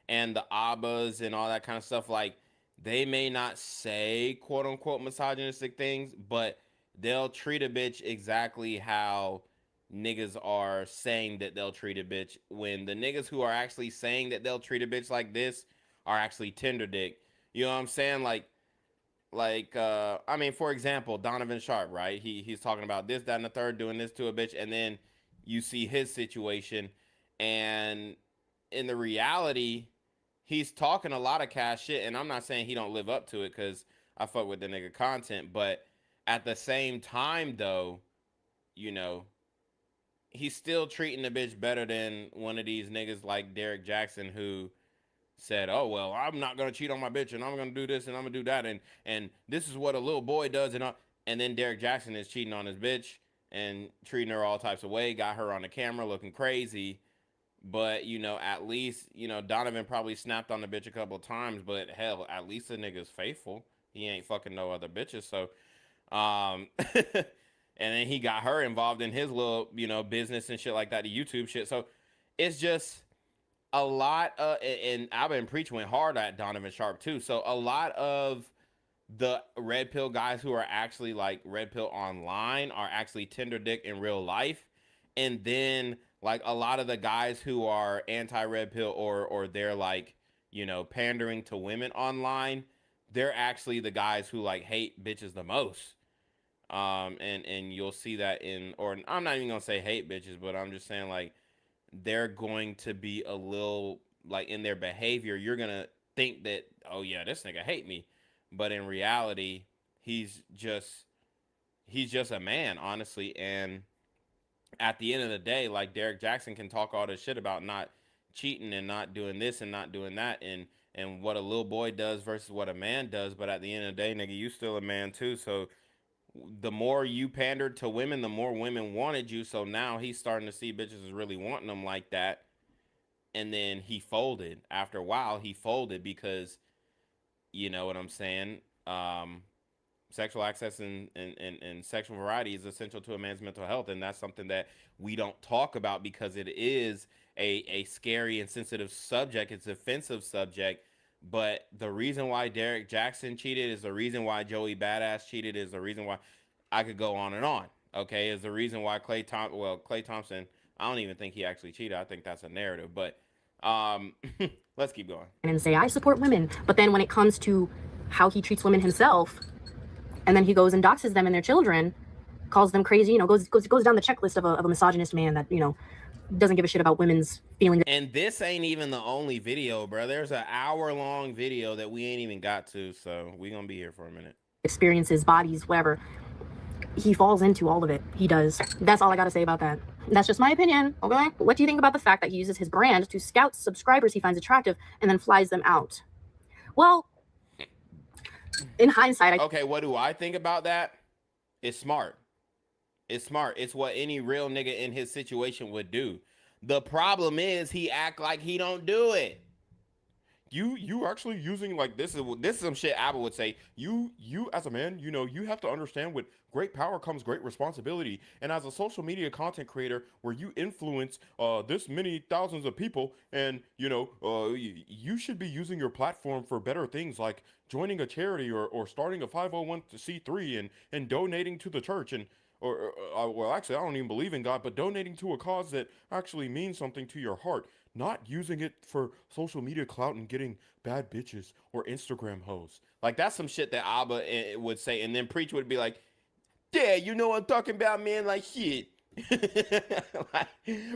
Speaker 2: and the Abbas and all that kind of stuff. Like, they may not say quote unquote misogynistic things, but they'll treat a bitch exactly how niggas are saying that they'll treat a bitch, when the niggas who are actually saying that they'll treat a bitch like this are actually tender dick. You know what I'm saying? Like I mean, for example, Donovan Sharp, right? He's talking about this, that, and the third, doing this to a bitch, and then you see his situation, and in the reality, he's talking a lot of cash shit, and I'm not saying he don't live up to it, because I fuck with the nigga content, but at the same time, though, you know, he's still treating the bitch better than one of these niggas like Derek Jackson, who said, oh, well, I'm not going to cheat on my bitch, and I'm going to do this, and I'm going to do that, and this is what a little boy does, and then Derek Jackson is cheating on his bitch and treating her all types of way, got her on the camera looking crazy. But, you know, at least, you know, Donovan probably snapped on the bitch a couple of times, but hell, at least the nigga's faithful. He ain't fucking no other bitches. So, and then he got her involved in his little, you know, business and shit like that, the YouTube shit. So it's just a lot of, and I've been preaching went hard at Donovan Sharp too. So a lot of the red pill guys who are actually like red pill online are actually tender dick in real life. And then like a lot of the guys who are anti-red pill or they're like, you know, pandering to women online, they're actually the guys who like hate bitches the most. And you'll see that in, or I'm not even gonna say hate bitches, but I'm just saying like they're going to be a little like in their behavior, you're gonna think that, oh yeah, this nigga hate me, but in reality, he's just a man, honestly. And at the end of the day, like Derek Jackson can talk all this shit about not cheating and not doing this and not doing that, and what a little boy does versus what a man does. But at the end of the day, nigga, you still a man too. So the more you pandered to women, the more women wanted you. So now he's starting to see bitches is really wanting him like that. And then he folded. After a while, he folded because, you know what I'm saying? Sexual access and sexual variety is essential to a man's mental health. And that's something that we don't talk about because it is a scary and sensitive subject. It's an offensive subject. But the reason why Derek Jackson cheated is the reason why Joey Badass cheated, is the reason why I could go on and on. Okay, is the reason why Klay Thompson, I don't even think he actually cheated. I think that's a narrative. But let's keep going.
Speaker 3: And say, I support women. But then when it comes to how he treats women himself, and then he goes and doxes them and their children, calls them crazy, you know, goes down the checklist of a misogynist man that, you know, doesn't give a shit about women's feelings.
Speaker 2: And this ain't even the only video, bro. There's an hour-long video that we ain't even got to, so we gonna be here for a minute.
Speaker 3: Experiences, bodies, whatever. He falls into all of it. He does. That's all I gotta say about that. That's just my opinion, okay? What do you think about the fact that he uses his brand to scout subscribers he finds attractive and then flies them out? Well, in hindsight,
Speaker 2: okay, what do I think about that? It's smart. It's smart. It's what any real nigga in his situation would do. The problem is he act like he don't do it. You actually using, like, this is some shit Abba would say. You as a man, you know, you have to understand with great power comes great responsibility. And as a social media content creator where you influence this many thousands of people, and you know, you should be using your platform for better things like joining a charity or starting a 501c3 and donating to the church, and well, actually, I don't even believe in God, but donating to a cause that actually means something to your heart, not using it for social media clout and getting bad bitches or Instagram hoes. Like, that's some shit that Abba would say, and then Preach would be like, yeah, you know I'm talking about, man, like shit. Like,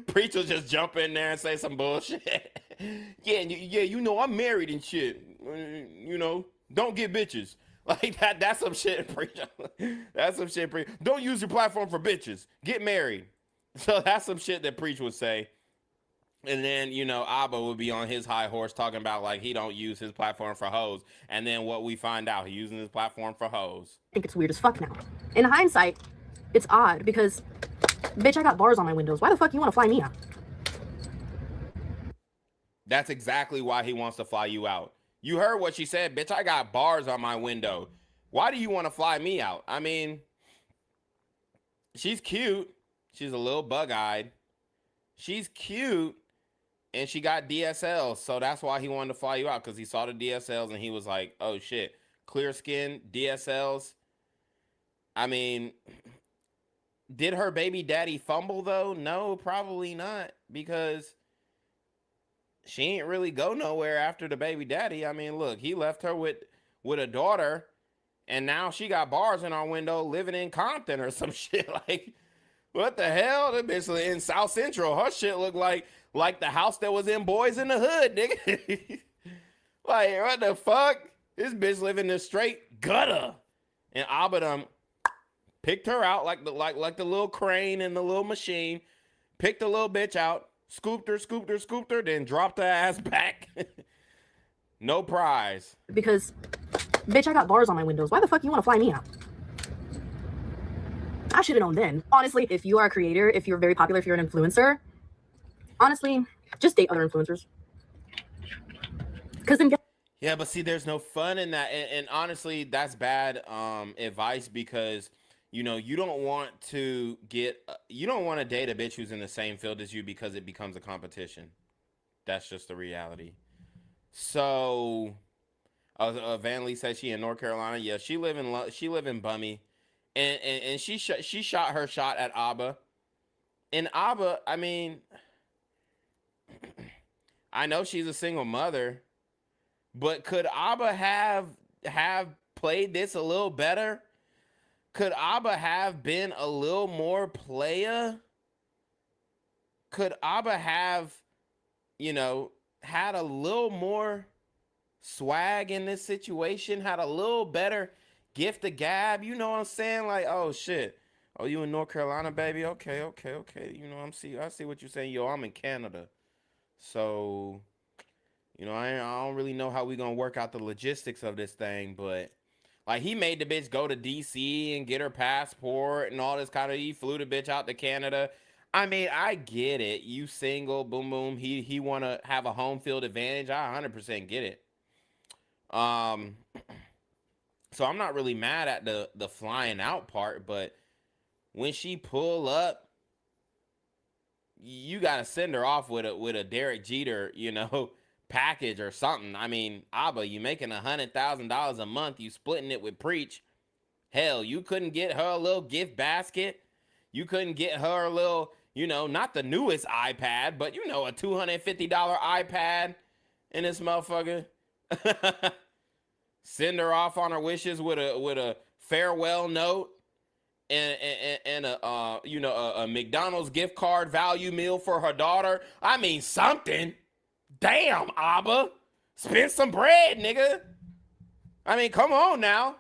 Speaker 2: Preach will just jump in there and say some bullshit. yeah, you know I'm married and shit. You know, don't get bitches. Like that's some shit, Preach. That's some shit, Preach. Don't use your platform for bitches. Get married. So that's some shit that Preach would say. And then, you know, Abba would be on his high horse talking about, like, he don't use his platform for hoes. And then what we find out, he using his platform for hoes.
Speaker 3: I think it's weird as fuck now. In hindsight, it's odd because, bitch, I got bars on my windows. Why the fuck you want to fly me out?
Speaker 2: That's exactly why he wants to fly you out. You heard what she said, bitch, I got bars on my window. Why do you want to fly me out? I mean, she's cute. She's a little bug-eyed. She's cute. And she got DSLs, so that's why he wanted to fly you out, because he saw the DSLs and he was like, oh shit, clear skin, DSLs. I mean, did her baby daddy fumble though? No, probably not, because she ain't really go nowhere after the baby daddy. I mean, look, he left her with a daughter, and now she got bars in our window living in Compton or some shit. Like, what the hell? That bitch in South Central. Her shit looked like the house that was in Boys in the Hood, nigga. Like, what the fuck? This bitch living in the straight gutter. And Abba picked her out like the little crane and the little machine. Picked the little bitch out, scooped her, then dropped her ass back. No prize.
Speaker 3: Because, bitch, I got bars on my windows. Why the fuck you want to fly me out? I should have known then. Honestly, if you are a creator, if you're very popular, if you're an influencer, honestly, just date other influencers. Because then
Speaker 2: yeah, but see, there's no fun in that. And honestly, that's bad advice, because, you know, you don't want to date a bitch who's in the same field as you, because it becomes a competition. That's just the reality. So, Van Lee says she in North Carolina. Yeah, she live in Bummy. And she shot her shot at Abba. And Abba, I mean, I know she's a single mother, but could Abba have played this a little better? Could Abba have been a little more playa? Could Abba have, you know, had a little more swag in this situation, had a little better gift of gab, you know what I'm saying? Like, oh shit. Oh, you in North Carolina, baby? Okay. You know, I see what you're saying. Yo, I'm in Canada. So, you know, I don't really know how we gonna work out the logistics of this thing, but like he made the bitch go to DC and get her passport and all this kind of. He flew the bitch out to Canada. I mean, I get it. You single, boom, boom. He want to have a home field advantage. I 100% get it. So I'm not really mad at the flying out part, but when she pull up, you gotta send her off with a Derek Jeter, you know, package or something. I mean, Abba, you making $100,000 a month, you splitting it with Preach. Hell, you couldn't get her a little gift basket. You couldn't get her a little, you know, not the newest iPad, but you know, a $250 iPad in this motherfucker. Send her off on her wishes with a farewell note and a you know, a McDonald's gift card value meal for her daughter. I mean, something. Damn, Abba. Spend some bread, nigga. I mean, come on now.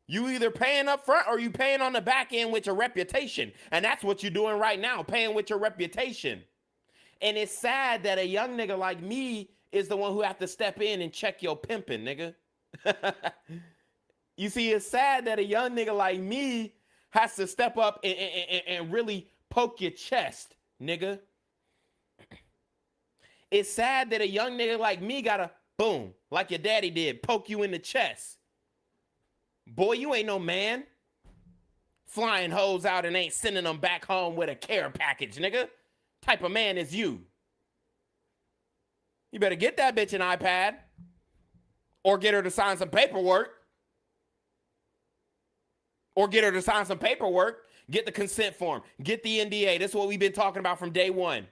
Speaker 2: You either paying up front or you paying on the back end with your reputation. And that's what you're doing right now, paying with your reputation. And it's sad that a young nigga like me is the one who have to step in and check your pimping, nigga. You see, it's sad that a young nigga like me has to step up and really poke your chest, nigga. It's sad that a young nigga like me gotta, boom, like your daddy did, poke you in the chest. Boy, you ain't no man. Flying hoes out and ain't sending them back home with a care package, nigga. Type of man is you. You better get that bitch an iPad. Or get her to sign some paperwork. Get the consent form. Get the NDA. That's what we've been talking about from day one.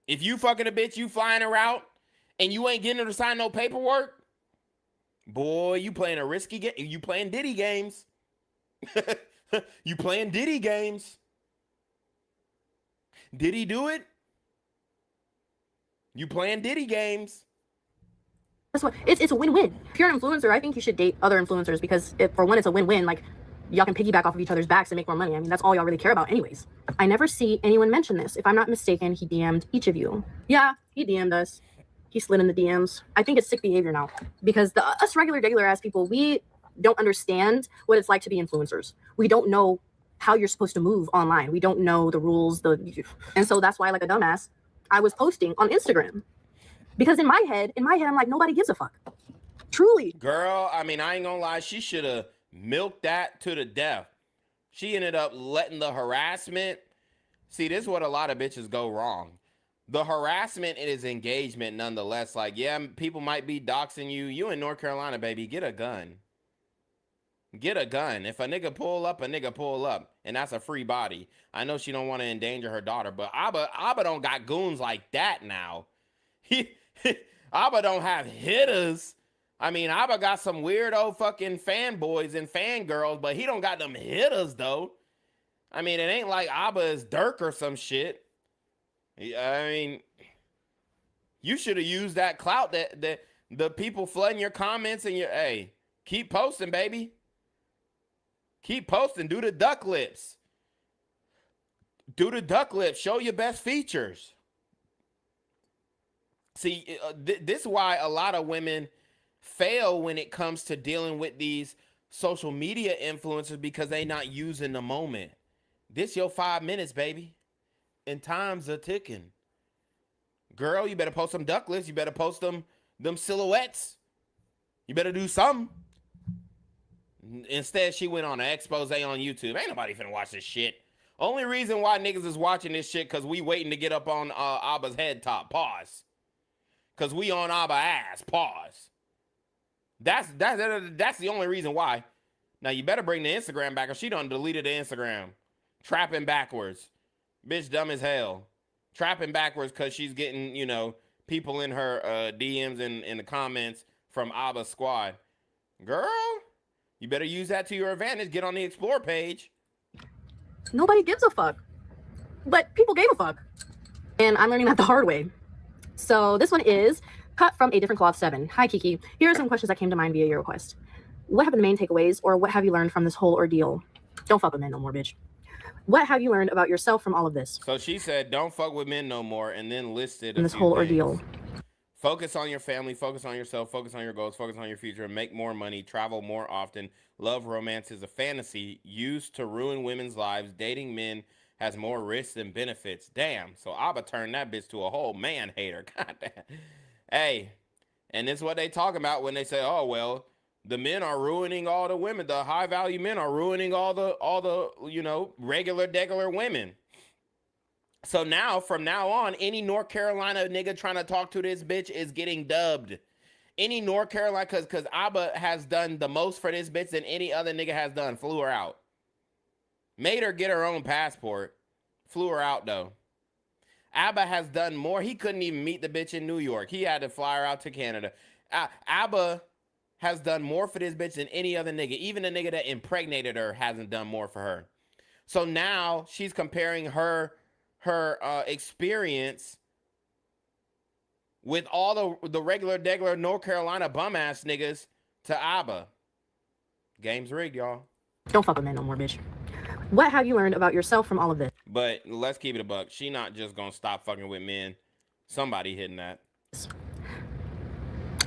Speaker 2: If you fucking a bitch, you flying her out, and you ain't getting her to sign no paperwork, boy, you playing a risky game. You playing Diddy games. You playing Diddy games. Did he do it? You playing Diddy games.
Speaker 3: That's what it's a win-win. If you're an influencer, I think you should date other influencers because for one, it's a win-win. Like y'all can piggyback off of each other's backs and make more money. I mean, that's all y'all really care about anyways. I never see anyone mention this. If I'm not mistaken, he DM'd each of you. Yeah, he DM'd us. He slid in the DMs. I think it's sick behavior now because us regular ass people, we don't understand what it's like to be influencers. We don't know how you're supposed to move online. We don't know the rules, and so that's why, like a dumbass, I was posting on Instagram. Because in my head, I'm like, nobody gives a fuck. Truly.
Speaker 2: Girl, I mean, I ain't gonna lie. She should have milked that to the death. She ended up letting the harassment. See, this is what a lot of bitches go wrong. The harassment is engagement nonetheless. Like, yeah, people might be doxing you. You in North Carolina, baby, get a gun. Get a gun. If a nigga pull up, a nigga pull up. And that's a free body. I know she don't want to endanger her daughter, but Abba don't got goons like that now. Abba don't have hitters. I mean, Abba got some weirdo fucking fanboys and fangirls, but he don't got them hitters though. I mean, it ain't like Abba is Dirk or some shit. I mean, you should have used that clout that the people flooding your comments and your, hey, keep posting, baby. Keep posting. Do the duck lips. Show your best features. See, this is why a lot of women fail when it comes to dealing with these social media influencers because they not using the moment. This your 5 minutes, baby. And time's a ticking. Girl, you better post some duck lists. You better post them silhouettes. You better do something. Instead, she went on an expose on YouTube. Ain't nobody finna watch this shit. Only reason why niggas is watching this shit because we waiting to get up on Abba's head top. Pause. Because we on Abba ass. Pause. That's the only reason why. Now, you better bring the Instagram back or she done deleted the Instagram. Trapping backwards. Bitch dumb as hell. Trapping backwards because she's getting, you know, people in her DMs and in the comments from Abba's squad. Girl, you better use that to your advantage. Get on the explore page.
Speaker 3: Nobody gives a fuck. But people gave a fuck. And I'm learning that the hard way. So this one is cut from a different cloth 7. Hi, Kiki. Here are some questions that came to mind via your request. What have been the main takeaways, or what have you learned from this whole ordeal? Don't fuck with men no more, bitch. What have you learned about yourself from all of this?
Speaker 2: So she said, "Don't fuck with men no more," and then listed
Speaker 3: In
Speaker 2: a
Speaker 3: this
Speaker 2: few
Speaker 3: whole
Speaker 2: things.
Speaker 3: ordeal.
Speaker 2: Focus on your family, focus on yourself, focus on your goals, focus on your future, make more money, travel more often. Love romance is a fantasy used to ruin women's lives. Dating men has more risks than benefits. Damn. So Abba turned that bitch to a whole man hater. God damn. Hey, and this is what they talk about when they say, "Oh well, the men are ruining all the women. The high value men are ruining all the regular women." So now, from now on, any North Carolina nigga trying to talk to this bitch is getting dubbed. Any North Carolina, because Abba has done the most for this bitch than any other nigga has done. Flew her out. Made her get her own passport. Flew her out, though. Abba has done more. He couldn't even meet the bitch in New York. He had to fly her out to Canada. Abba has done more for this bitch than any other nigga. Even the nigga that impregnated her hasn't done more for her. So now she's comparing her experience with all the regular North Carolina bum ass niggas to Abba. Game's rigged, y'all.
Speaker 3: Don't fuck with men no more, bitch. What have you learned about yourself from all of this?
Speaker 2: But let's keep it a buck. She not just gonna stop fucking with men. Somebody hitting that.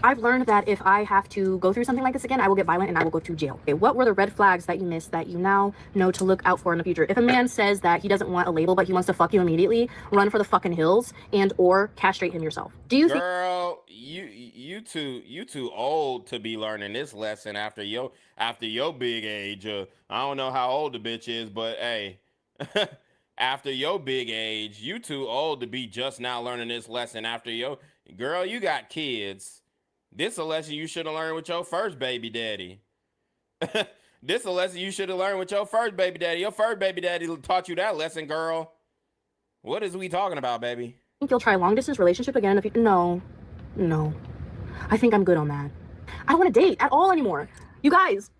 Speaker 3: I've learned that if I have to go through something like this again, I will get violent and I will go to jail. Okay, what were the red flags that you missed that you now know to look out for in the future? If a man says that he doesn't want a label but he wants to fuck you immediately, run for the fucking hills and or castrate him yourself. Do you think?
Speaker 2: Girl, you too old to be learning this lesson after your big age. I don't know how old the bitch is, but hey, after your big age, you too old to be just now learning this lesson after your girl. You got kids. This a lesson you should have learned with your first baby daddy. This a lesson you should have learned with your first baby daddy. Your first baby daddy taught you that lesson, girl. What is we talking about, baby?
Speaker 3: Think you'll try a long distance relationship again if you no. I think I'm good on that. I don't want to date at all anymore. You guys,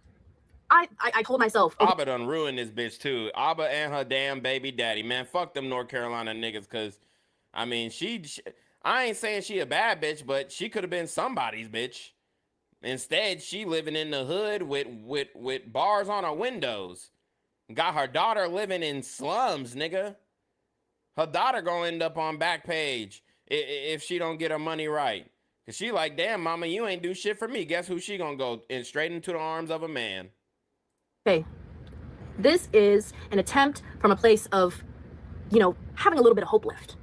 Speaker 3: I told myself.
Speaker 2: Okay. Abba done ruined this bitch too. Abba and her damn baby daddy. Man, fuck them North Carolina niggas, cause I mean I ain't saying she a bad bitch, but she could have been somebody's bitch. Instead, she living in the hood with bars on her windows. Got her daughter living in slums, nigga. Her daughter gonna end up on Backpage if she don't get her money right. Cause she like, damn, mama, you ain't do shit for me. Guess who she gonna go in straight into the arms of a man.
Speaker 3: Okay, this is an attempt from a place of, having a little bit of hope left.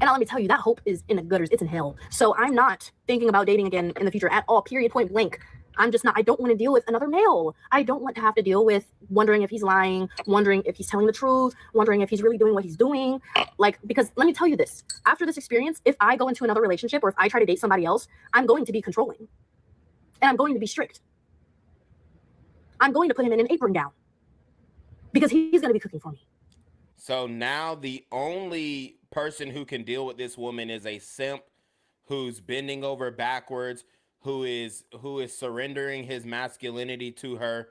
Speaker 3: And let me tell you, that hope is in the gutters. It's in hell. So I'm not thinking about dating again in the future at all, period, point blank. I'm just not. I don't want to deal with another male. I don't want to have to deal with wondering if he's lying, wondering if he's telling the truth, wondering if he's really doing what he's doing. Because let me tell you this. After this experience, if I go into another relationship or if I try to date somebody else, I'm going to be controlling. And I'm going to be strict. I'm going to put him in an apron gown. Because he's going to be cooking for me.
Speaker 2: So now the only person who can deal with this woman is a simp who's bending over backwards, who is surrendering his masculinity to her.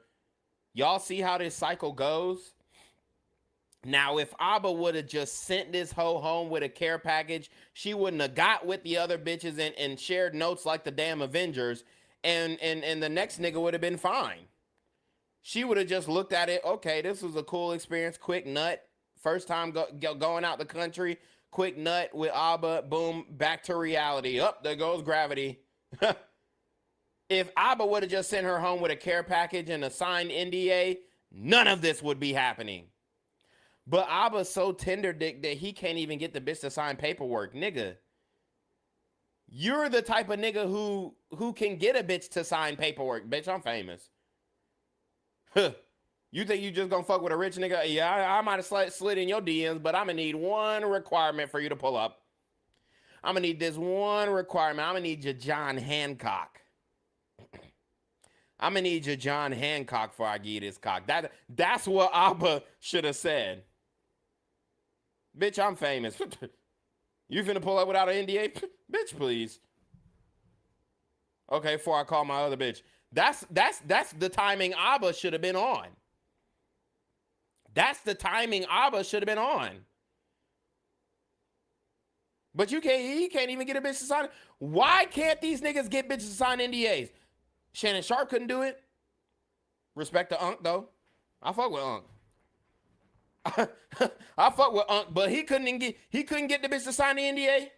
Speaker 2: Y'all see how this cycle goes? Now, if Abba would have just sent this hoe home with a care package, she wouldn't have got with the other bitches and shared notes like the damn Avengers, and the next nigga would have been fine. She would have just looked at it, okay, this was a cool experience, quick nut. First time going out the country, quick nut with Abba, boom, back to reality. Up, there goes gravity. If Abba would have just sent her home with a care package and a signed NDA, none of this would be happening. But Abba's so tender dick that he can't even get the bitch to sign paperwork. Nigga, you're the type of nigga who can get a bitch to sign paperwork. Bitch, I'm famous. Huh. You think you just gonna fuck with a rich nigga? Yeah, I might have slid in your DMs, but I'm gonna need one requirement for you to pull up. I'm gonna need this one requirement. I'm gonna need your John Hancock. I'm gonna need your John Hancock before I give you this cock. That's what Abba should have said. Bitch, I'm famous. You finna pull up without an NDA? Bitch, please. Okay, before I call my other bitch. That's the timing Abba should have been on. That's the timing Abba should have been on. But he can't even get a bitch to sign it. Why can't these niggas get bitches to sign NDAs? Shannon Sharp couldn't do it. Respect to Unc, though. I fuck with Unc. I fuck with Unc, but he couldn't get the bitch to sign the NDA.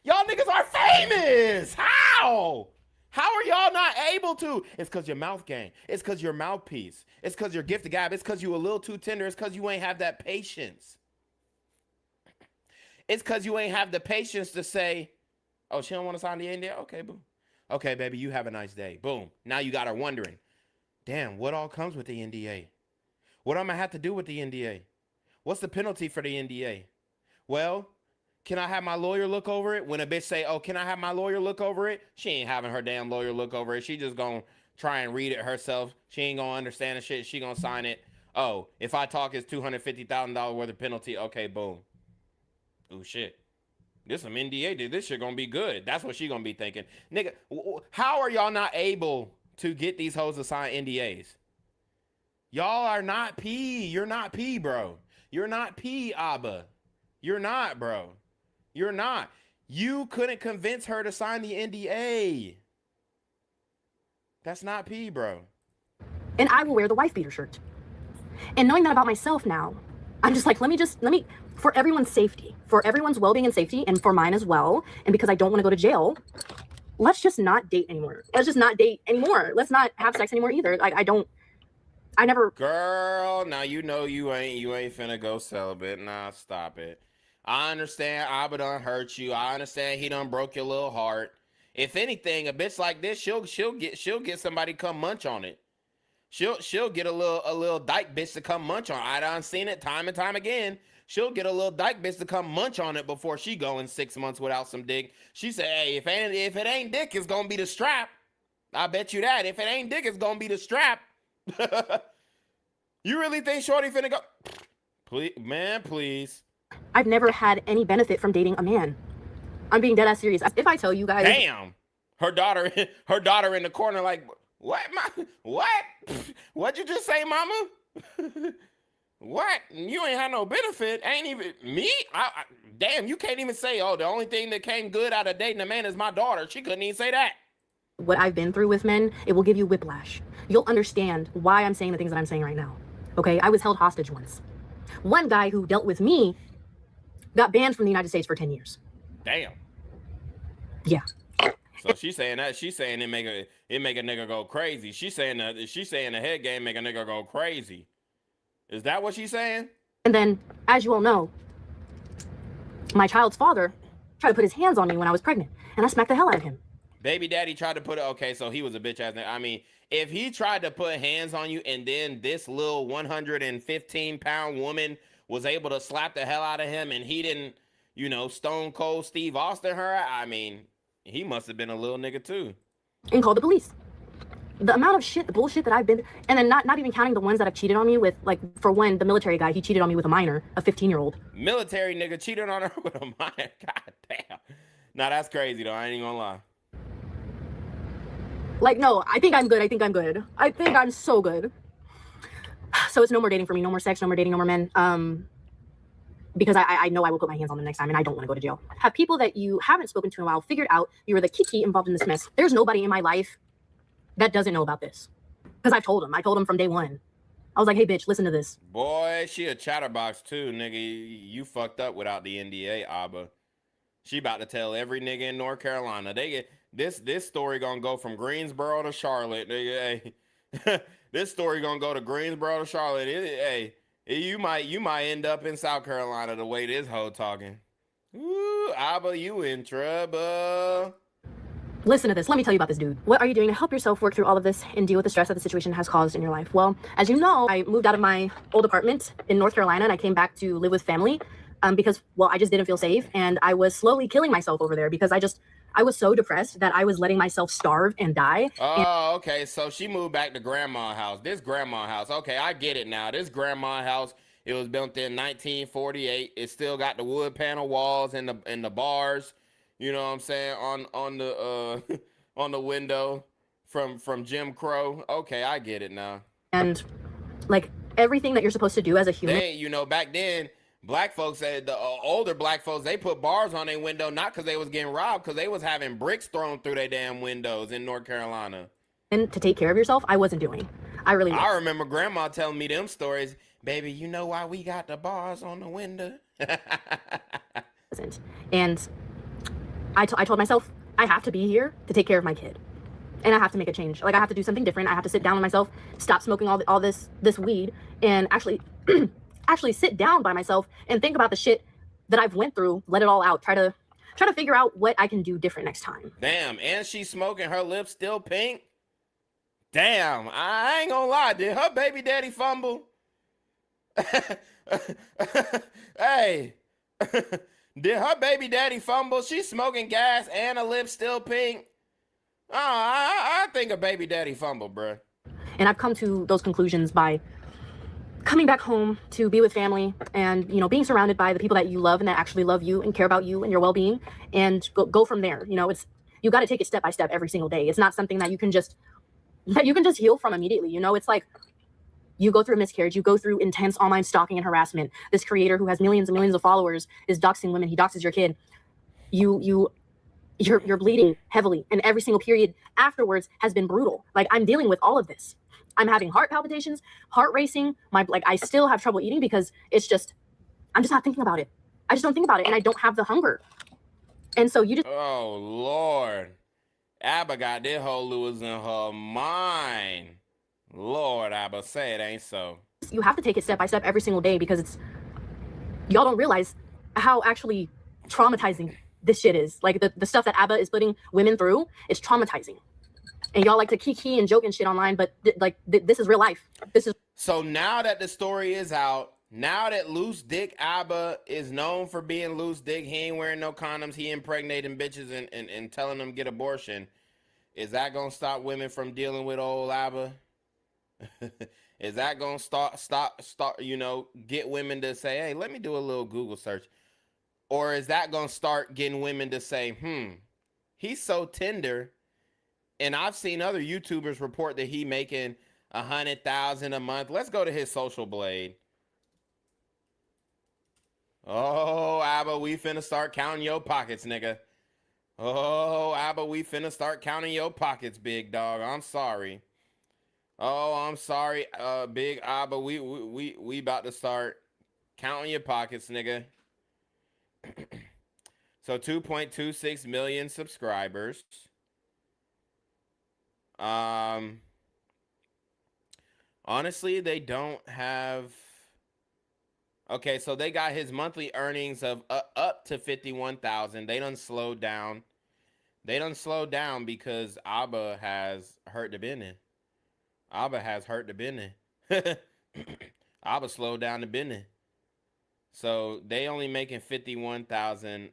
Speaker 2: Y'all niggas are famous. How? How are y'all not able to? It's because your mouth game. It's because your mouthpiece. It's because your gift of gab. It's because you a little too tender. It's because you ain't have that patience. It's because you ain't have the patience to say, oh, she don't want to sign the NDA? Okay, boom. Okay, baby, you have a nice day. Boom. Now you got her wondering, damn, what all comes with the NDA? What am I have to do with the NDA? What's the penalty for the NDA? Well, can I have my lawyer look over it? When a bitch say, oh, can I have my lawyer look over it? She ain't having her damn lawyer look over it. She just gonna try and read it herself. She ain't gonna understand the shit. She gonna sign it. Oh, if I talk, it's $250,000 worth of penalty. Okay, boom. Oh, shit. This some NDA, dude. This shit gonna be good. That's what she gonna be thinking. Nigga, how are y'all not able to get these hoes to sign NDAs? Y'all are not P. You're not P, bro. You're not P, Abba. You're not, bro. You're not. You couldn't convince her to sign the NDA. That's not P, bro.
Speaker 3: And I will wear the wife beater shirt. And knowing that about myself now, I'm just like, let me, for everyone's safety, for everyone's well-being and safety, and for mine as well, and because I don't want to go to jail, let's just not date anymore. Let's just not date anymore. Let's not have sex anymore either. Like, I never.
Speaker 2: Girl, now you know you ain't finna go celibate. Nah, stop it. I understand Abba done hurt you. I understand he done broke your little heart. If anything, a bitch like this, she'll get somebody come munch on it. She'll get a little dyke bitch to come munch on it. I done seen it time and time again. She'll get a little dyke bitch to come munch on it before she go in 6 months without some dick. She said, hey, if it ain't dick, it's gonna be the strap. I bet you that. If it ain't dick, it's gonna be the strap. You really think Shorty finna go? Please, man, please.
Speaker 3: I've never had any benefit from dating a man. I'm being dead ass serious. If I tell you guys,
Speaker 2: damn, her daughter in the corner, like, what, what'd you just say, mama? What? You ain't had no benefit. Ain't even me. Damn, you can't even say, oh, the only thing that came good out of dating a man is my daughter. She couldn't even say that.
Speaker 3: What I've been through with men, it will give you whiplash. You'll understand why I'm saying the things that I'm saying right now. Okay, I was held hostage once. One guy who dealt with me got banned from the United States for 10 years.
Speaker 2: Damn.
Speaker 3: Yeah.
Speaker 2: So she's saying that. She's saying it make a nigga go crazy. She's saying the head game make a nigga go crazy. Is that what she's saying?
Speaker 3: And then, as you all know, my child's father tried to put his hands on me when I was pregnant, and I smacked the hell out of him.
Speaker 2: Baby daddy tried to put it. Okay, so he was a bitch ass nigga. I mean, if he tried to put hands on you and then this little 115-pound woman was able to slap the hell out of him and he didn't, Stone Cold Steve Austin her, I mean, he must have been a little nigga too.
Speaker 3: And called the police. The amount of shit, the bullshit that I've been, and then not even counting the ones that have cheated on me with, like, for one, the military guy, he cheated on me with a minor, a 15-year-old.
Speaker 2: Military nigga cheated on her with a minor. God damn. Nah, that's crazy though. I ain't gonna lie.
Speaker 3: Like, no, I think I'm good. I think I'm so good. So it's no more dating for me. No more sex, no more dating, no more men. Because I know I will put my hands on them next time and I don't want to go to jail. Have people that you haven't spoken to in a while figured out you were the kiki involved in this mess. There's nobody in my life that doesn't know about this. Because I told him from day one. I was like, hey, bitch, listen to this.
Speaker 2: Boy, she a chatterbox too, nigga. You fucked up without the NDA, Abba. She about to tell every nigga in North Carolina. They get this story gonna go from Greensboro to Charlotte. Nigga, hey. This story gonna go to Greensboro to Charlotte. You might end up in South Carolina the way this hoe talking. Ooh, Abba, you in trouble.
Speaker 3: Listen to this. Let me tell you about this dude. What are you doing to help yourself work through all of this and deal with the stress that the situation has caused in your life? Well, as you know, I moved out of my old apartment in North Carolina and I came back to live with family because, well, I just didn't feel safe. And I was slowly killing myself over there because I was so depressed that I was letting myself starve and die.
Speaker 2: Oh, okay. So she moved back to grandma's house. This grandma's house. Okay, I get it now. This grandma's house, it was built in 1948. It still got the wood panel walls and the bars. You know what I'm saying? On the on the window from Jim Crow. Okay, I get it now.
Speaker 3: And like everything that you're supposed to do as a human.
Speaker 2: Back then Black folks said the older black folks, they put bars on their window not because they was getting robbed, because they was having bricks thrown through their damn windows in North Carolina.
Speaker 3: And to take care of yourself, I wasn't doing. I really was.
Speaker 2: I remember grandma telling me them stories. Baby, you know why we got the bars on the window?
Speaker 3: Wasn't. And I told myself, I have to be here to take care of my kid. And I have to make a change. Like, I have to do something different. I have to sit down with myself, stop smoking all this weed, and actually actually sit down by myself and think about the shit that I've went through, let it all out, try to figure out what I can do different next time.
Speaker 2: Damn, and she's smoking, her lips still pink? Damn, I ain't gonna lie, did her baby daddy fumble? Hey, did her baby daddy fumble? She's smoking gas and her lips still pink. Oh, I think a baby daddy fumble, bruh.
Speaker 3: And I've come to those conclusions by coming back home to be with family and, you know, being surrounded by the people that you love and that actually love you and care about you and your well-being, and go from there. You know, you got to take it step by step every single day. It's not something that you can just heal from immediately. You know, it's like you go through a miscarriage, you go through intense online stalking and harassment. This creator who has millions and millions of followers is doxing women. He doxes your kid. You're bleeding heavily, and every single period afterwards has been brutal. Like, I'm dealing with all of this. I'm having heart palpitations, heart racing. I still have trouble eating because I'm just not thinking about it. I just don't think about it, and I don't have the hunger. And so you just...
Speaker 2: Oh, Lord. Abba got this whole Lewis in her mind. Lord, Abba, say it ain't so.
Speaker 3: You have to take it step by step every single day, because y'all don't realize how actually traumatizing this shit is. Like, the stuff that Abba is putting women through, it's traumatizing. And y'all like to kiki and joke and shit online, but this is real life. This is...
Speaker 2: So now that the story is out, now that Loose Dick Abba is known for being loose dick, he ain't wearing no condoms, he impregnating bitches and telling them get abortion, is that gonna stop women from dealing with old Abba? Is that gonna start, you know, get women to say, hey, let me do a little Google search? Or is that gonna start getting women to say, he's so tender? And I've seen other YouTubers report that he making $100,000 a month. Let's go to his social blade. Oh, Abba, we finna start counting your pockets, nigga. Oh, Abba, we finna start counting your pockets, big dog. I'm sorry. Oh, I'm sorry, big Abba. We about to start counting your pockets, nigga. So 2.26 million subscribers. Honestly, they don't have... Okay, so they got his monthly earnings of up to 51,000. They done slowed down. They done slowed down because Abba has hurt the business. Abba has hurt the business. Abba slowed down the business. So they only making 51,000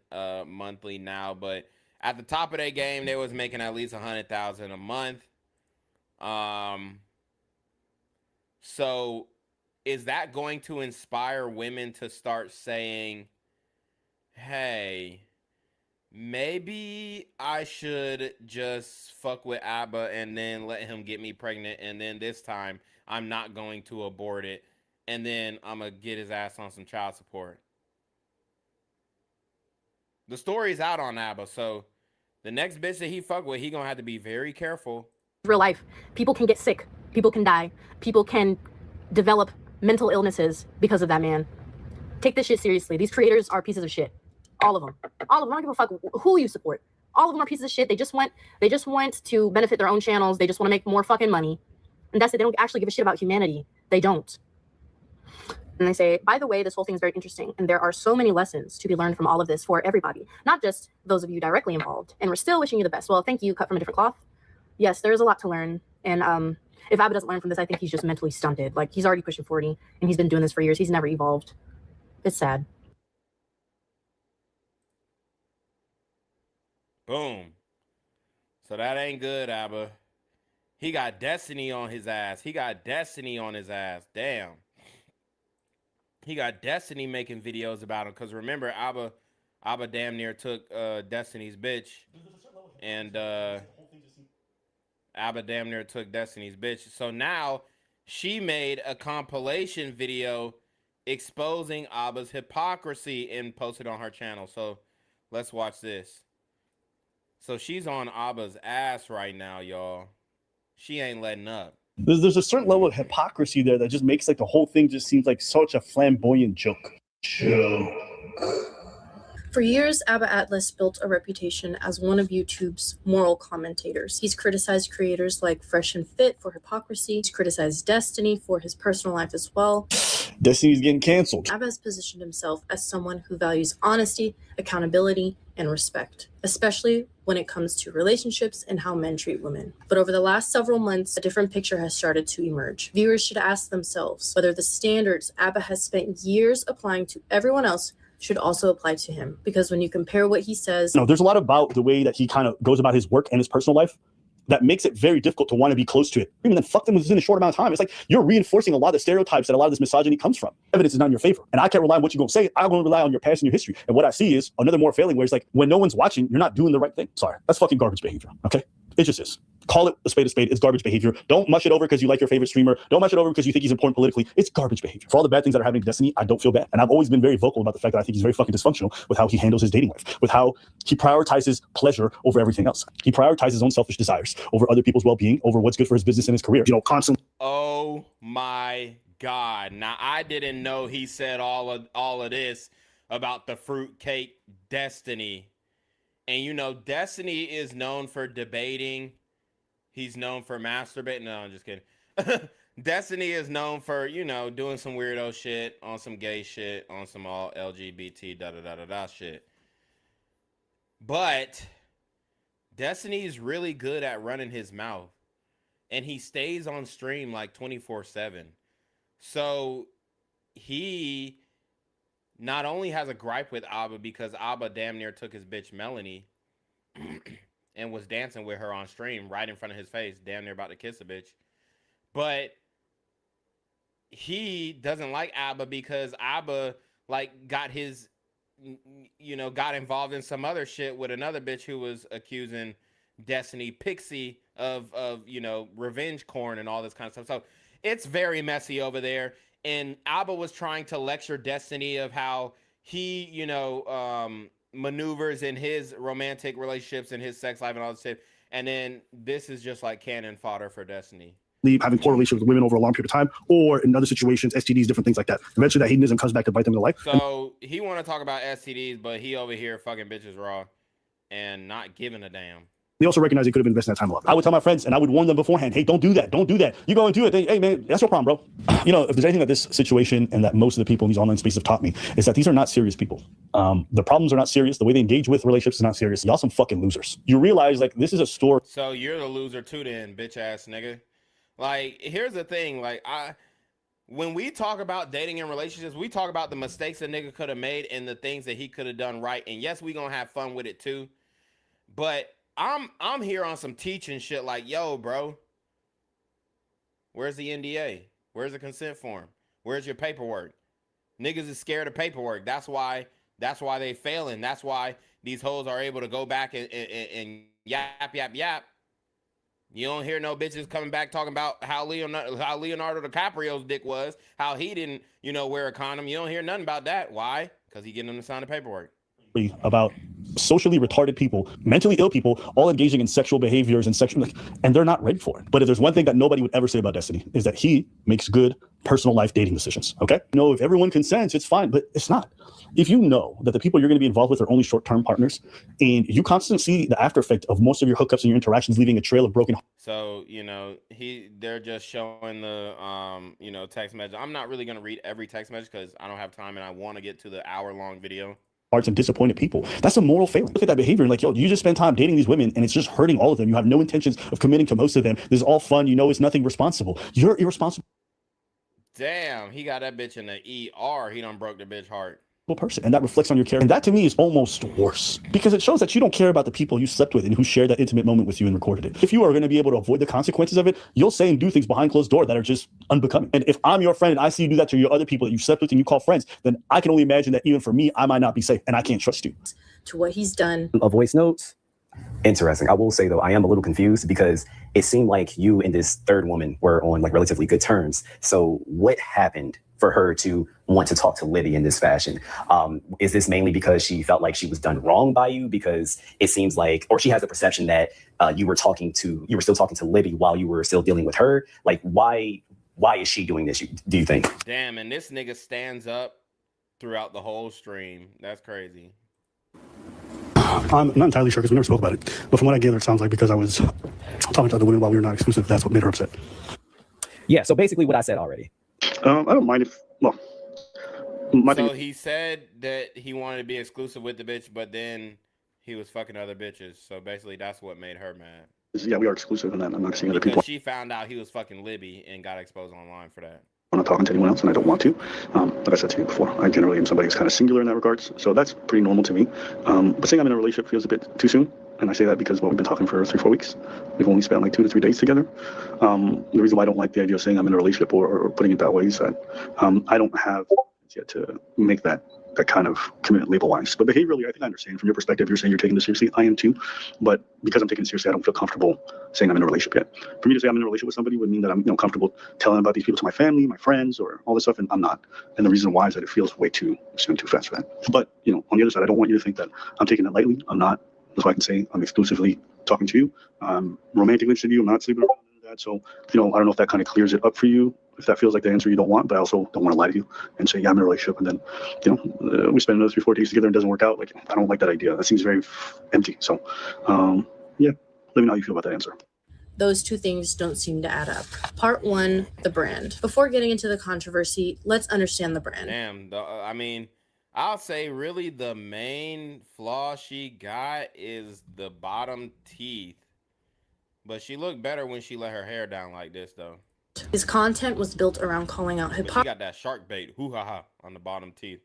Speaker 2: monthly now, but at the top of their game, they was making at least 100,000 a month. So is that going to inspire women to start saying, hey, maybe I should just fuck with Abba and then let him get me pregnant, and then this time I'm not going to abort it, and then I'm going to get his ass on some child support? The story's out on Abba, so the next bitch that he fuck with, he going to have to be very careful.
Speaker 3: Real life. People can get sick. People can die. People can develop mental illnesses because of that man. Take this shit seriously. These creators are pieces of shit. All of them. All of them. I don't give a fuck who you support. All of them are pieces of shit. They just want to benefit their own channels. They just want to make more fucking money. And that's it. They don't actually give a shit about humanity. They don't. And they say, by the way, this whole thing is very interesting, and there are so many lessons to be learned from all of this for everybody, not just those of you directly involved. And we're still wishing you the best. Well, thank you, cut from a different cloth. Yes, there is a lot to learn. And if Abba doesn't learn from this, I think he's just mentally stunted. Like, he's already pushing 40, and he's been doing this for years. He's never evolved. It's sad.
Speaker 2: Boom. So that ain't good, Abba. He got destiny on his ass. He got destiny on his ass. Damn. He got Destiny making videos about him. Because remember, Abba damn near took Destiny's bitch. And Abba damn near took Destiny's bitch. So now she made a compilation video exposing Abba's hypocrisy and posted on her channel. So let's watch this. So she's on Abba's ass right now, y'all. She ain't letting up.
Speaker 5: There's a certain level of hypocrisy there that just makes like the whole thing just seems like such a flamboyant joke.
Speaker 3: For years, Abba Atlas built a reputation as one of YouTube's moral commentators. He's criticized creators like Fresh and Fit for hypocrisy. He's criticized Destiny for his personal life as well.
Speaker 5: Destiny's getting canceled.
Speaker 3: Abba has positioned himself as someone who values honesty, accountability, and respect, especially when it comes to relationships and how men treat women. But over the last several months, a different picture has started to emerge. Viewers should ask themselves whether the standards Abba has spent years applying to everyone else should also apply to him. Because when you compare what he says...
Speaker 5: No, there's a lot about the way that he kind of goes about his work and his personal life that makes it very difficult to want to be close to it. Even then fuck them within a short amount of time. It's like you're reinforcing a lot of the stereotypes that a lot of this misogyny comes from. Evidence is not in your favor. And I can't rely on what you're going to say. I'm going to rely on your past and your history. And what I see is another more failing where it's like, when no one's watching, you're not doing the right thing. Sorry, that's fucking garbage behavior, okay? It just is. Call it a spade. It's garbage behavior. Don't mush it over because you like your favorite streamer. Don't mush it over because you think he's important politically. It's garbage behavior. For all the bad things that are happening to Destiny, I don't feel bad. And I've always been very vocal about the fact that I think he's very fucking dysfunctional with how he handles his dating life, with how he prioritizes pleasure over everything else. He prioritizes his own selfish desires over other people's well-being, over what's good for his business and his career. You know, constantly.
Speaker 2: Oh my God. Now, I didn't know he said all of this about the fruitcake Destiny. And, you know, Destiny is known for debating. He's known for masturbating. No, I'm just kidding. Destiny is known for, you know, doing some weirdo shit, on some gay shit, on some all LGBT da-da-da-da-da shit. But Destiny is really good at running his mouth. And he stays on stream like 24/7. So he not only has a gripe with Abba because Abba damn near took his bitch Melanie and was dancing with her on stream right in front of his face, damn near about to kiss a bitch. But he doesn't like Abba because Abba like got his, you know, got involved in some other shit with another bitch who was accusing Destiny Pixie of you know, revenge corn and all this kind of stuff. So it's very messy over there. And Abba was trying to lecture Destiny of how he, you know, maneuvers in his romantic relationships and his sex life and all this shit. And then this is just like cannon fodder for Destiny.
Speaker 5: Having poor relationships with women over a long period of time, or in other situations, STDs, different things like that. Eventually that hedonism comes back to bite them in the life.
Speaker 2: So he want to talk about STDs, but he over here fucking bitches raw and not giving a damn.
Speaker 5: They also recognize they could have invested that time a lot. I would tell my friends and I would warn them beforehand, hey, don't do that. Don't do that. You go and do it. Hey, man, that's your problem, bro. You know, if there's anything that this situation and that most of the people in these online spaces have taught me is that these are not serious people. The problems are not serious. The way they engage with relationships is not serious. Y'all some fucking losers. You realize like this is a story.
Speaker 2: So you're the loser too then, bitch ass nigga. Like, here's the thing. Like, when we talk about dating and relationships, we talk about the mistakes a nigga could have made and the things that he could have done right. And yes, we gonna have fun with it too. But I'm here on some teaching shit like, yo, bro, where's the NDA? Where's the consent form? Where's your paperwork? Niggas is scared of paperwork. That's why they failing. That's why these hoes are able to go back and yap. You don't hear no bitches coming back talking about how Leonardo DiCaprio's dick was, how he didn't, you know, wear a condom. You don't hear nothing about that. Why? Because he getting them to sign the paperwork.
Speaker 5: About socially retarded people, mentally ill people, all engaging in sexual behaviors and sexual, and they're not ready for it. But if there's one thing that nobody would ever say about Destiny is that he makes good personal life dating decisions. Okay, no, if everyone consents, it's fine, but it's not. If you know that the people you're going to be involved with are only short-term partners, and you constantly see the after effect of most of your hookups and your interactions leaving a trail of broken.
Speaker 2: So you know they're just showing the you know, text message. I'm not really going to read every text message because I don't have time and I want to get to the hour-long video.
Speaker 5: Hearts and disappointed people. That's a moral failing. Look at that behavior and like, yo, you just spend time dating these women and it's just hurting all of them. You have no intentions of committing to most of them. This is all fun. You know, it's nothing responsible. You're irresponsible.
Speaker 2: Damn, he got that bitch in the ER. He done broke the bitch heart.
Speaker 5: Person, and that reflects on your character. And that to me is almost worse because it shows that you don't care about the people you slept with and who shared that intimate moment with you and recorded it. If you are going to be able to avoid the consequences of it, you'll say and do things behind closed door that are just unbecoming. And if I'm your friend and I see you do that to your other people that you slept with and you call friends, then I can only imagine that even for me, I might not be safe and I can't trust you.
Speaker 3: To what he's done.
Speaker 6: A voice notes. Interesting. I will say though, I am a little confused because it seemed like you and this third woman were on like relatively good terms. So what happened for her to want to talk to Libby in this fashion? Is this mainly because she felt like she was done wrong by you? Because it seems like, or she has the perception that you were still talking to Libby while you were still dealing with her. Like, why is she doing this, do you think?
Speaker 2: Damn, and this nigga stands up throughout the whole stream. That's crazy.
Speaker 5: I'm not entirely sure because we never spoke about it. But from what I gather, it sounds like because I was talking to other women while we were not exclusive, that's what made her upset.
Speaker 6: Yeah, so basically what I said already.
Speaker 4: I don't mind if, well,
Speaker 2: so he said that he wanted to be exclusive with the bitch, but then he was fucking other bitches. So basically that's what made her mad.
Speaker 4: Yeah, we are exclusive in that. I'm not seeing other
Speaker 2: Because
Speaker 4: people.
Speaker 2: she found out he was fucking Libby and got exposed online for that.
Speaker 4: I'm not talking to anyone else, and I don't want to. Like I said to you before, I generally am somebody who's kind of singular in that regards, so that's pretty normal to me. But saying I'm in a relationship feels a bit too soon, and I say that because, well, we've been talking for 3-4 weeks. We've only spent like 2 to 3 days together. The reason why I don't like the idea of saying I'm in a relationship or putting it that way is that I don't have yet to make that kind of commitment label-wise. But behaviorally, I think I understand from your perspective. You're saying you're taking this seriously. I am too. But because I'm taking it seriously, I don't feel comfortable saying I'm in a relationship yet. For me to say I'm in a relationship with somebody would mean that I'm comfortable telling about these people to my family, my friends, or all this stuff, and I'm not. And the reason why is that it feels way too soon, too fast for that. But, on the other side, I don't want you to think that I'm taking it lightly. I'm not. That's why I can say I'm exclusively talking to you. I'm romantically interested in you. I'm not sleeping around with that. So, I don't know if that kind of clears it up for you, if that feels like the answer you don't want, but I also don't want to lie to you and say, yeah, I'm in a relationship. And then, we spend another 3-4 days together and it doesn't work out. Like, I don't like that idea. That seems very empty. So, yeah, let me know how you feel about that answer.
Speaker 3: Those two things don't seem to add up. Part 1, the brand. Before getting into the controversy, let's understand the brand.
Speaker 2: Damn, I'll say really the main flaw she got is the bottom teeth. But she looked better when she let her hair down like this, though.
Speaker 3: His content was built around calling out
Speaker 2: She got that shark bait, hoo-ha-ha, on the bottom teeth.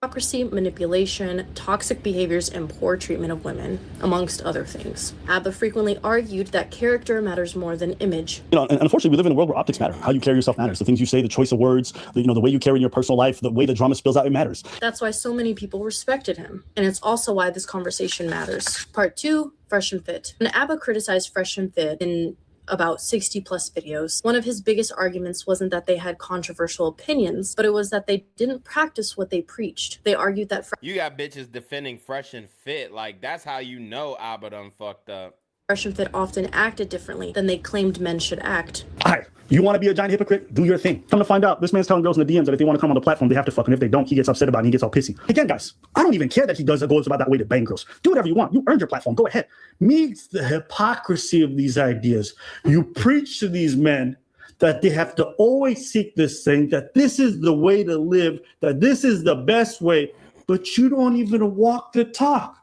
Speaker 3: hypocrisy, manipulation, toxic behaviors, and poor treatment of women, amongst other things. Abba frequently argued that character matters more than image.
Speaker 5: And unfortunately, we live in a world where optics matter. How you carry yourself matters. The things you say, the choice of words, the way you carry in your personal life, the way the drama spills out, it matters.
Speaker 3: That's why so many people respected him. And it's also why this conversation matters. Part 2, Fresh and Fit. When Abba criticized Fresh and Fit in about 60 plus videos, one of his biggest arguments wasn't that they had controversial opinions, but it was that they didn't practice what they preached. They argued that
Speaker 2: you got bitches defending Fresh and Fit. Like, that's how you know Abba done fucked up.
Speaker 3: Fresh and Fit often acted differently than they claimed men should act.
Speaker 5: All right, you want to be a giant hypocrite? Do your thing. Come to find out, this man's telling girls in the DMs that if they want to come on the platform, they have to fuck, and if they don't, he gets upset about it and he gets all pissy. Again, guys, I don't even care that he goes about that way to bang girls. Do whatever you want. You earned your platform. Go ahead. Meets the hypocrisy of these ideas. You preach to these men that they have to always seek this thing, that this is the way to live, that this is the best way, but you don't even walk the talk.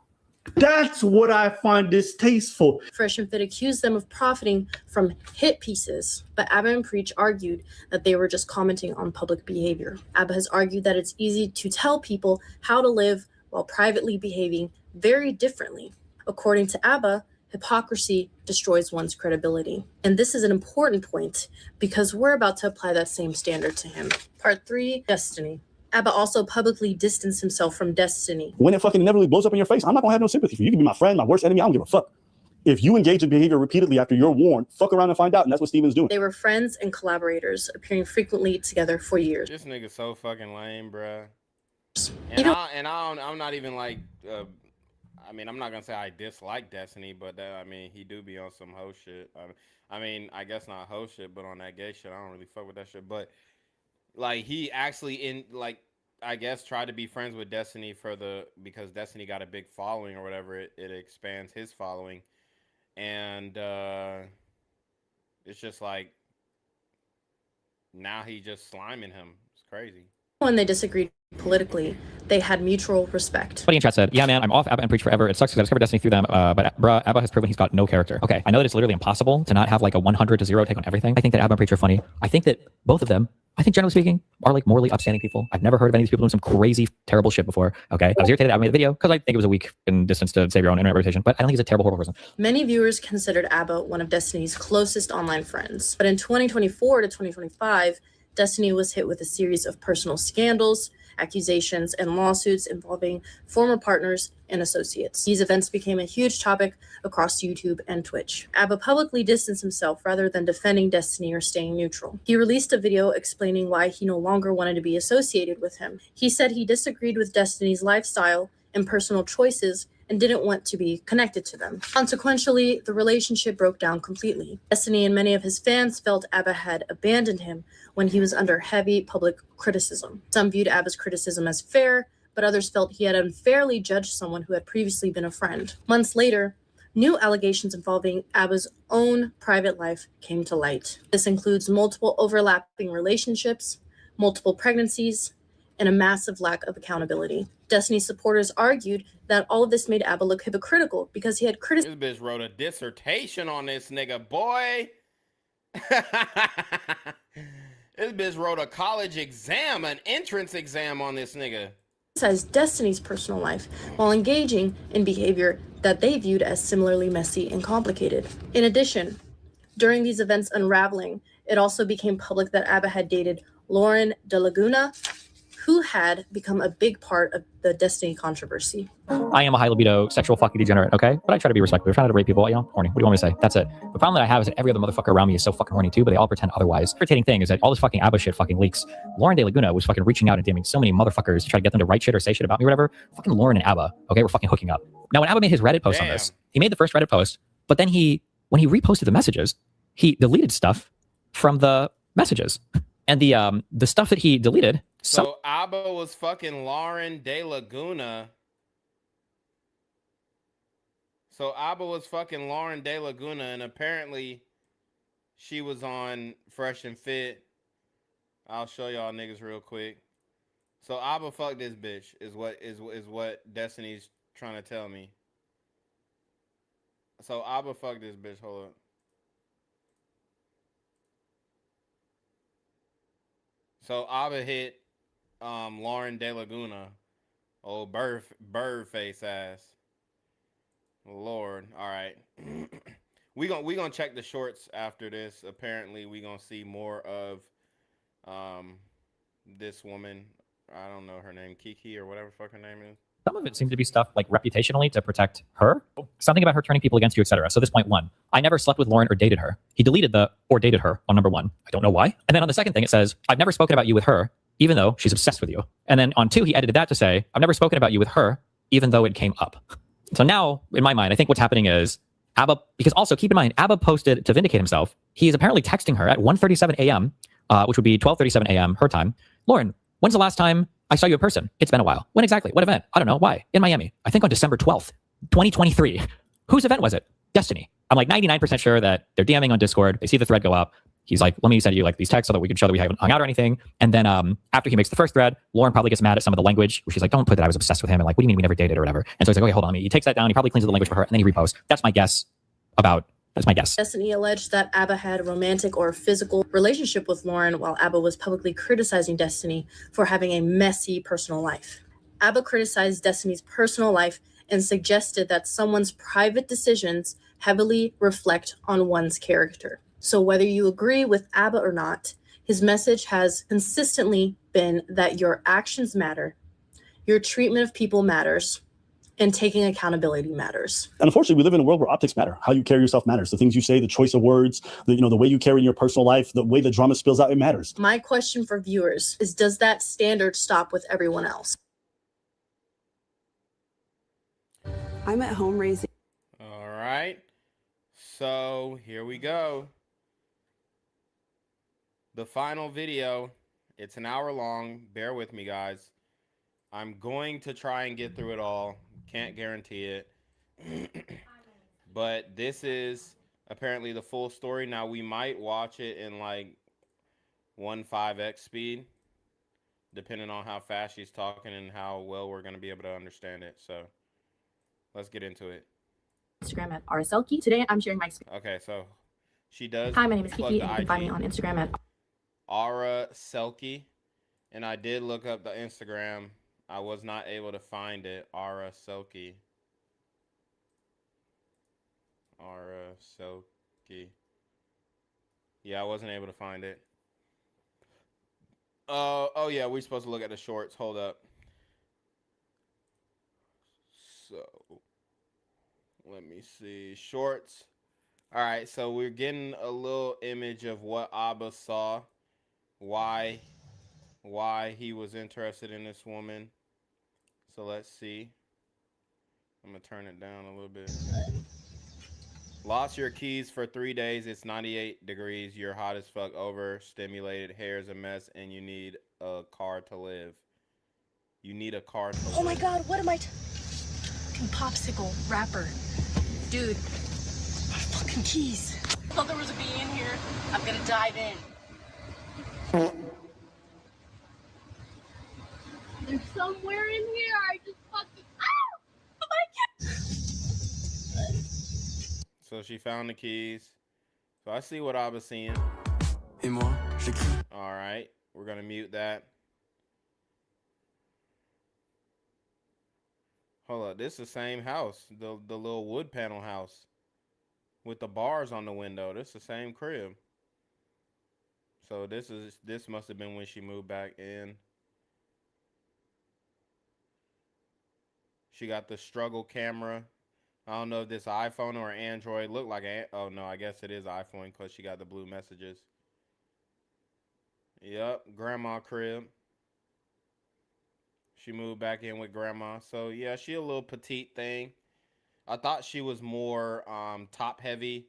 Speaker 5: That's what I find distasteful.
Speaker 3: Fresh and Fit accused them of profiting from hit pieces, but Abba and Preach argued that they were just commenting on public behavior. Abba has argued that it's easy to tell people how to live while privately behaving very differently. According to Abba, hypocrisy destroys one's credibility. And this is an important point because we're about to apply that same standard to him. Part 3, Destiny. Abba also publicly distanced himself from Destiny.
Speaker 5: When it fucking inevitably blows up in your face, I'm not gonna have no sympathy for you. You can be my friend, my worst enemy, I don't give a fuck. If you engage in behavior repeatedly after you're warned, fuck around and find out, and that's what Steven's doing.
Speaker 3: They were friends and collaborators, appearing frequently together for years.
Speaker 2: This nigga's so fucking lame, bruh. I'm not even like, I'm not gonna say I dislike Destiny, but he do be on some hoe shit. I guess not hoe shit, but on that gay shit, I don't really fuck with that shit. But like, he actually I guess tried to be friends with Destiny because Destiny got a big following or whatever. It expands his following, and it's just like now he just sliming him. It's crazy.
Speaker 3: When they disagreed politically, they had mutual respect.
Speaker 7: Somebody in chat said, yeah, man, I'm off Abba and Preach forever. It sucks because I discovered Destiny through them, but bruh, Abba has proven he's got no character. Okay, I know that it's literally impossible to not have like a 100 to 0 take on everything. I think that Abba and Preach are funny. I think that both of them, generally speaking, are like morally upstanding people. I've never heard of any of these people doing some crazy, terrible shit before. Okay, I was irritated. I made a video because I think it was a week in distance to save your own internet reputation, but I don't think he's a terrible, horrible person.
Speaker 3: Many viewers considered Abba one of Destiny's closest online friends. But in 2024 to 2025, Destiny was hit with a series of personal scandals, accusations, and lawsuits involving former partners and associates. These events became a huge topic across YouTube and Twitch. ABBA publicly distanced himself rather than defending Destiny or staying neutral. He released a video explaining why he no longer wanted to be associated with him. He said he disagreed with Destiny's lifestyle and personal choices and didn't want to be connected to them. Consequently, the relationship broke down completely. Destiny and many of his fans felt ABBA had abandoned him when he was under heavy public criticism. Some viewed ABBA's criticism as fair, but others felt he had unfairly judged someone who had previously been a friend. Months later, new allegations involving ABBA's own private life came to light. This includes multiple overlapping relationships, multiple pregnancies, and a massive lack of accountability. Destiny's supporters argued that all of this made ABBA look hypocritical because he had criticized.
Speaker 2: This bitch wrote a dissertation on this nigga, boy. This bitch wrote a college exam, an entrance exam on this nigga.
Speaker 3: Destiny's personal life while engaging in behavior that they viewed as similarly messy and complicated. In addition, during these events unraveling, it also became public that ABBA had dated Lauren De Laguna, who had become a big part of the Destiny controversy.
Speaker 7: I am a high libido sexual fucking degenerate, okay? But I try to be respectful. I'm trying to rape people, you know, horny. What do you want me to say? That's it. The problem that I have is that every other motherfucker around me is so fucking horny too, but they all pretend otherwise. The irritating thing is that all this fucking ABBA shit fucking leaks. Lauren De Laguna was fucking reaching out and DMing so many motherfuckers to try to get them to write shit or say shit about me or whatever. Fucking Lauren and ABBA, okay, we're fucking hooking up. Now, when ABBA made his Reddit post on this, he made the first Reddit post, but then when he reposted the messages, he deleted stuff from the messages. And the stuff that he deleted.
Speaker 2: So ABBA was fucking Lauren De Laguna. So ABBA was fucking Lauren De Laguna, and apparently she was on Fresh and Fit. I'll show y'all niggas real quick. So ABBA fucked this bitch is what Destiny's trying to tell me. So ABBA fucked this bitch. Hold up. So ABBA hit Lauren De Laguna, old bird face ass. Lord, all right. we gonna check the shorts after this. Apparently, we gonna see more of this woman. I don't know her name, Kiki or whatever fuck her name is.
Speaker 7: Some of it seemed to be stuff like reputationally to protect her. Something about her turning people against you, etc. So this point one, I never slept with Lauren or dated her. He deleted the or dated her on number one. I don't know why. And then on the second thing, it says, I've never spoken about you with her, even though she's obsessed with you. And then on two, he edited that to say, I've never spoken about you with her, even though it came up. So now, in my mind, I think what's happening is ABBA, because also keep in mind, ABBA posted to vindicate himself. He is apparently texting her at 1:37 a.m., which would be 12:37 a.m. her time. Lauren, when's the last time I saw you in person? It's been a while. When exactly? What event? I don't know. Why? In Miami. I think on December 12th, 2023. Whose event was it? Destiny. I'm like 99% sure that they're DMing on Discord. They see the thread go up. He's like, let me send you like these texts so that we can show that we haven't hung out or anything. And then after he makes the first thread, Lauren probably gets mad at some of the language, where she's like, don't put that I was obsessed with him. And like, what do you mean we never dated or whatever? And so he's like, okay, hold on. He takes that down. He probably cleans up the language for her and then he reposts. That's my guess.
Speaker 3: Destiny alleged that ABBA had a romantic or physical relationship with Lauren while ABBA was publicly criticizing Destiny for having a messy personal life. ABBA criticized Destiny's personal life and suggested that someone's private decisions heavily reflect on one's character. So whether you agree with ABBA or not, his message has consistently been that your actions matter, your treatment of people matters, and taking accountability matters.
Speaker 5: And unfortunately, we live in a world where optics matter. How you carry yourself matters. The things you say, the choice of words, the way you carry in your personal life, the way the drama spills out, it matters.
Speaker 3: My question for viewers is, does that standard stop with everyone else?
Speaker 8: I'm at home raising.
Speaker 2: All right. So here we go. The final video. It's an hour long. Bear with me, guys. I'm going to try and get through it all. Can't guarantee it. But this is apparently the full story. Now, we might watch it in like 1.5x speed, depending on how fast she's talking and how well we're going to be able to understand it. So let's get into it.
Speaker 3: Instagram at RSLKey. Today, I'm sharing my experience.
Speaker 2: Okay, so she does.
Speaker 3: Hi, my name is
Speaker 2: plug
Speaker 3: Kiki,
Speaker 2: the
Speaker 3: and you can find me
Speaker 2: IG.
Speaker 3: on Instagram at
Speaker 2: Ara Selkie. And I did look up the Instagram. I was not able to find it. Ara Selkie. Ara Selkie. Yeah, I wasn't able to find it. Oh yeah, we're supposed to look at the shorts. Hold up. So let me see shorts. All right, so we're getting a little image of what Abba saw, why he was interested in this woman. So let's see. I'm gonna turn it down a little bit. Lost your keys for 3 days. It's 98 degrees. You're hot as fuck, overstimulated. Hair's a mess, and you need a car to live. You need a car to live.
Speaker 3: Oh my god, what am I fucking popsicle wrapper. Dude, my fucking keys. I thought there was a bee in here. I'm gonna dive in. There's somewhere in here. I just fucking oh my god.
Speaker 2: So she found the keys. So I see what I was seeing. All right, we're gonna mute that. Hold up, this is the same house, the little wood panel house with the bars on the window. This is the same crib. So this must have been when she moved back in. She got the struggle camera. I don't know if this iPhone or Android. Look like oh no, I guess it is iPhone because she got the blue messages. Yep, grandma crib. She moved back in with grandma. So yeah, she a little petite thing. I thought she was more top heavy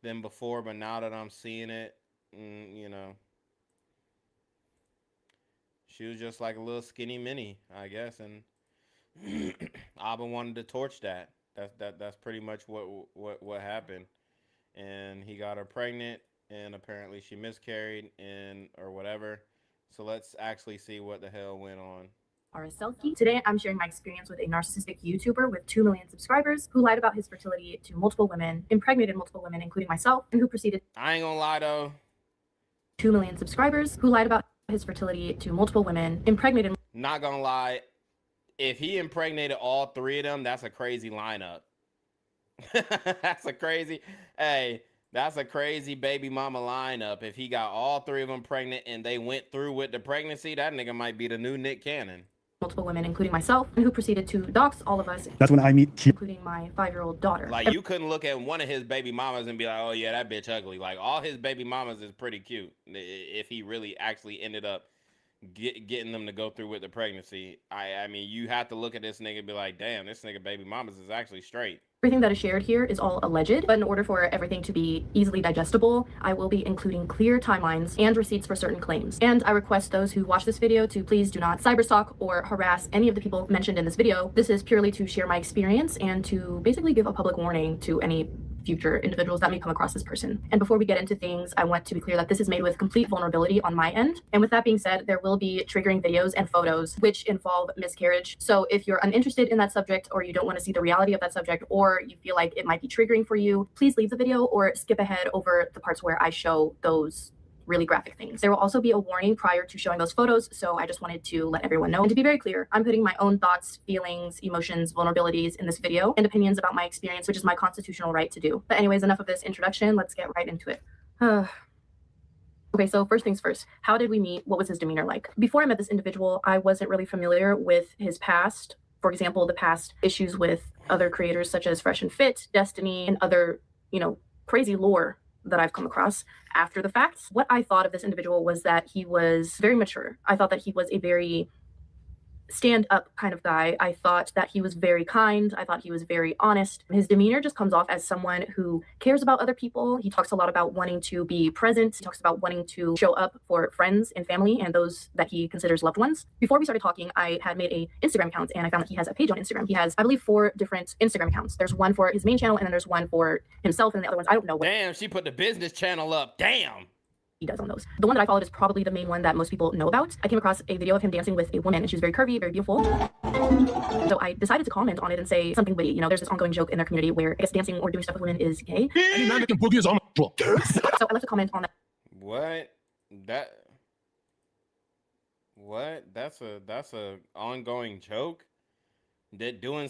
Speaker 2: than before, but now that I'm seeing it, you know, she was just like a little skinny mini, I guess, and Abba wanted to torch that. That's pretty much what happened, and he got her pregnant, and apparently she miscarried, and or whatever. So let's actually see what the hell went on.
Speaker 3: Selkie. Today, I'm sharing my experience with a narcissistic YouTuber with 2 million subscribers who lied about his fertility to multiple women, impregnated multiple women, including myself, and who proceeded.
Speaker 2: I ain't gonna lie though.
Speaker 3: 2 million subscribers who lied about his fertility to multiple women, impregnated.
Speaker 2: Not gonna lie, if he impregnated all 3 of them, that's a crazy lineup. That's a crazy baby mama lineup. If he got all 3 of them pregnant and they went through with the pregnancy, that nigga might be the new Nick Cannon.
Speaker 3: Multiple women, including myself, and who proceeded to dox all of us.
Speaker 5: That's when I meet Q.
Speaker 3: Including my 5-year-old daughter.
Speaker 2: Like, you couldn't look at one of his baby mamas and be like, oh yeah, that bitch ugly. Like, all his baby mamas is pretty cute. If he really actually ended up getting them to go through with the pregnancy. I mean, you have to look at this nigga and be like, damn, this nigga baby mamas is actually straight.
Speaker 3: Everything that is shared here is all alleged, but in order for everything to be easily digestible, I will be including clear timelines and receipts for certain claims. And I request those who watch this video to please do not cyberstalk or harass any of the people mentioned in this video. This is purely to share my experience and to basically give a public warning to any future individuals that may come across this person. And before we get into things, I want to be clear that this is made with complete vulnerability on my end. And with that being said, there will be triggering videos and photos which involve miscarriage. So if you're uninterested in that subject, or you don't want to see the reality of that subject, or you feel like it might be triggering for you, please leave the video or skip ahead over the parts where I show those really graphic things. There will also be a warning prior to showing those photos, so I just wanted to let everyone know. And to be very clear, I'm putting my own thoughts, feelings, emotions, vulnerabilities in this video, and opinions about my experience, which is my constitutional right to do. But anyways, enough of this introduction. Let's get right into it. Okay, so first things first, how did we meet? What was his demeanor like? Before I met this individual, I wasn't really familiar with his past. For example, the past issues with other creators such as Fresh and Fit, Destiny, and other, crazy lore that I've come across after the fact. What I thought of this individual was that he was very mature. I thought that he was a very stand-up kind of guy. I thought that he was very kind. I thought he was very honest. His demeanor just comes off as someone who cares about other people. He talks a lot about wanting to be present. He talks about wanting to show up for friends and family and those that he considers loved ones. Before we started talking, I had made a Instagram account, and I found that he has a page on Instagram. He has, I believe, 4 different Instagram accounts. There's one for his main channel, and then there's one for himself, and the other ones I don't know what.
Speaker 2: Damn, she put the business channel up. Damn.
Speaker 3: He does on those. The one that I followed is probably the main one that most people know about. I came across a video of him dancing with a woman, and she was very curvy, very beautiful. So I decided to comment on it and say something witty. There's this ongoing joke in their community where I guess dancing or doing stuff with women is gay. So I left a comment on that.
Speaker 2: That's a ongoing joke? That doing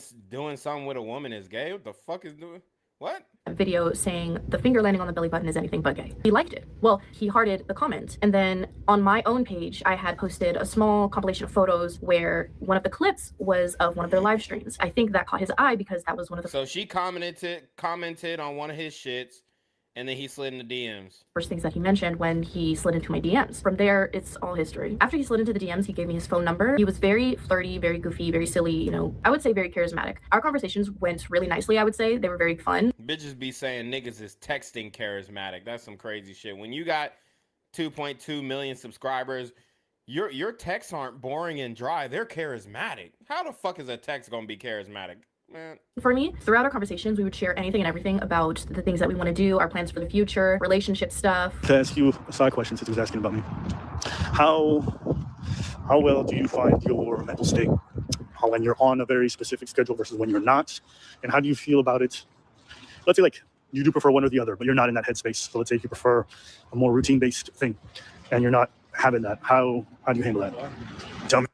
Speaker 2: something with a woman is gay? What the fuck is doing? What?
Speaker 3: video saying the finger landing on the belly button is anything but gay. He liked it. Well, he hearted the comment. And then on my own page, I had posted a small compilation of photos where one of the clips was of one of their live streams. I think that caught his eye because that was one of the
Speaker 2: So she commented on one of his shits, and then he slid in the DMs.
Speaker 3: First things that he mentioned when he slid into my DMs. From there, it's all history. After he slid into the DMs, he gave me his phone number. He was very flirty, very goofy, very silly, you know, I would say very charismatic. Our conversations went really nicely, I would say. They were very fun.
Speaker 2: Bitches be saying niggas is texting charismatic. That's some crazy shit. When you got 2.2 million subscribers, your texts aren't boring and dry. They're charismatic. How the fuck is a text gonna be charismatic? Man.
Speaker 3: For me, throughout our conversations, we would share anything and everything about the things that we want to do, our plans for the future, relationship stuff.
Speaker 5: To ask you a side question, since he was asking about me, how well do you find your mental state when you're on a very specific schedule versus when you're not, and how do you feel about it? Let's say like you do prefer one or the other, but you're not in that headspace. So let's say if you prefer a more routine-based thing, and you're not having that. How do you handle that? Tell me.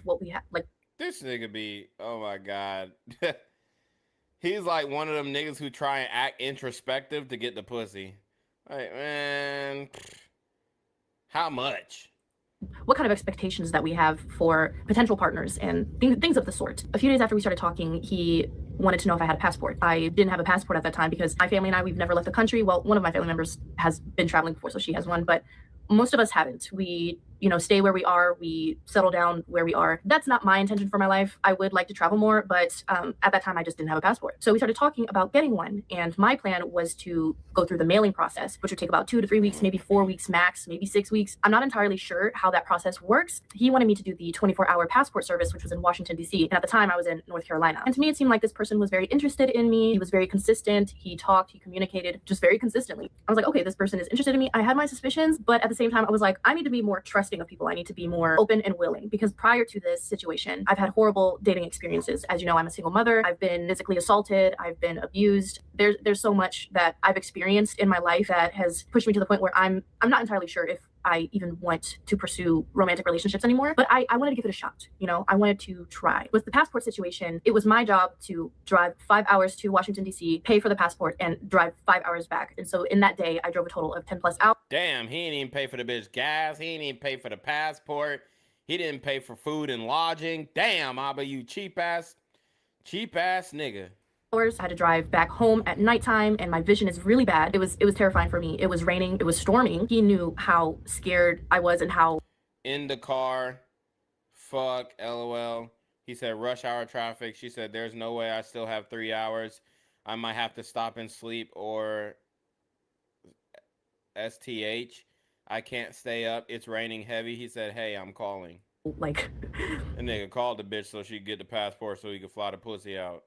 Speaker 3: What we have, like.
Speaker 2: This nigga be, oh my God. He's like one of them niggas who try and act introspective to get the pussy. Like, man, how much?
Speaker 3: What kind of expectations that we have for potential partners and things of the sort. A few days after we started talking, he wanted to know if I had a passport. I didn't have a passport at that time because my family and I, we've never left the country. Well, one of my family members has been traveling before, so she has one, but most of us haven't. We, stay where we are. We settle down where we are. That's not my intention for my life. I would like to travel more, but at that time, I just didn't have a passport. So we started talking about getting one. And my plan was to go through the mailing process, which would take about 2 to 3 weeks, maybe 4 weeks max, maybe 6 weeks. I'm not entirely sure how that process works. He wanted me to do the 24-hour passport service, which was in Washington, D.C. And at the time, I was in North Carolina. And to me, it seemed like this person was very interested in me. He was very consistent. He talked, he communicated just very consistently. I was like, okay, this person is interested in me. I had my suspicions, but at the same time, I was like, I need to be more trusting of people. I need to be more open and willing, because prior to this situation, I've had horrible dating experiences. As you know, I'm a single mother. I've been physically assaulted. I've been abused. There's so much that I've experienced in my life that has pushed me to the point where I'm not entirely sure if I even want to pursue romantic relationships anymore, but I wanted to give it a shot. I wanted to try. With the passport situation, it was my job to drive 5 hours to Washington, D.C., pay for the passport, and drive 5 hours back. And so in that day, I drove a total of 10 plus hours.
Speaker 2: Damn, he ain't even pay for the bitch gas. He ain't even pay for the passport. He didn't pay for food and lodging. Damn, Abba, you cheap ass nigga.
Speaker 3: I had to drive back home at nighttime, and my vision is really bad. It was terrifying for me. It was raining. It was storming. He knew how scared I was and how.
Speaker 2: In the car. Fuck, LOL. He said rush hour traffic. She said there's no way I still have 3 hours. I might have to stop and sleep, or STH. I can't stay up. It's raining heavy. He said, hey, I'm calling.
Speaker 3: Like.
Speaker 2: The nigga called the bitch so she could get the passport so he could fly the pussy out.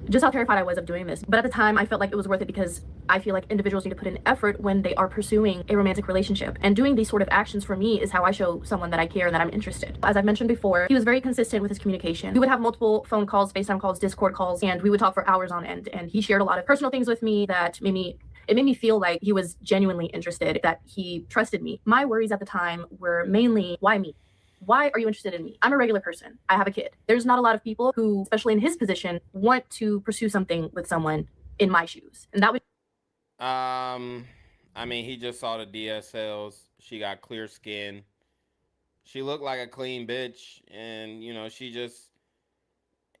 Speaker 3: Just how terrified I was of doing this. But at the time, I felt like it was worth it because I feel like individuals need to put in effort when they are pursuing a romantic relationship. And doing these sort of actions for me is how I show someone that I care and that I'm interested. As I've mentioned before, he was very consistent with his communication. We would have multiple phone calls, FaceTime calls, Discord calls, and we would talk for hours on end. And he shared a lot of personal things with me that made me feel like he was genuinely interested, that he trusted me. My worries at the time were mainly, why me? Why are you interested in me? I'm a regular person. I have a kid. There's not a lot of people who, especially in his position, want to pursue something with someone in my shoes. And that was...
Speaker 2: I mean, he just saw the DSLs. She got clear skin. She looked like a clean bitch. And,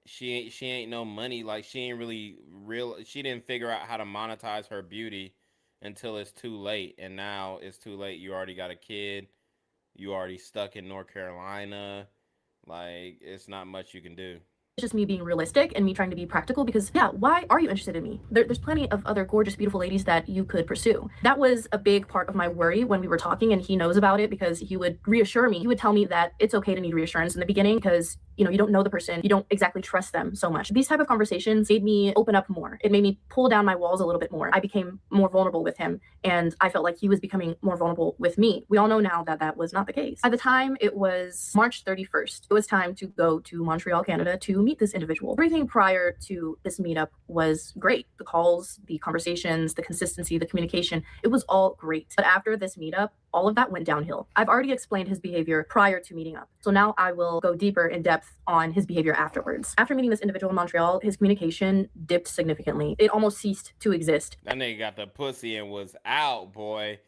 Speaker 2: she ain't no money. Like, she ain't really real. She didn't figure out how to monetize her beauty until it's too late. And now it's too late. You already got a kid. You already stuck in North Carolina. Like, it's not much you can do.
Speaker 3: It's just me being realistic and me trying to be practical because, yeah, why are you interested in me? There's plenty of other gorgeous, beautiful ladies that you could pursue. That was a big part of my worry when we were talking, and he knows about it because he would reassure me. He would tell me that it's okay to need reassurance in the beginning because, you don't know the person. You don't exactly trust them so much. These type of conversations made me open up more. It made me pull down my walls a little bit more. I became more vulnerable with him, and I felt like he was becoming more vulnerable with me. We all know now that that was not the case. At the time, it was March 31st. It was time to go to Montreal, Canada to meet this individual. Everything prior to this meetup was great. The calls, the conversations, the consistency, the communication, it was all great. But after this meetup, all of that went downhill. I've already explained his behavior prior to meeting up. So now I will go deeper in depth on his behavior afterwards. After meeting this individual in Montreal, his communication dipped significantly. It almost ceased to exist.
Speaker 2: That nigga got the pussy and was out, boy.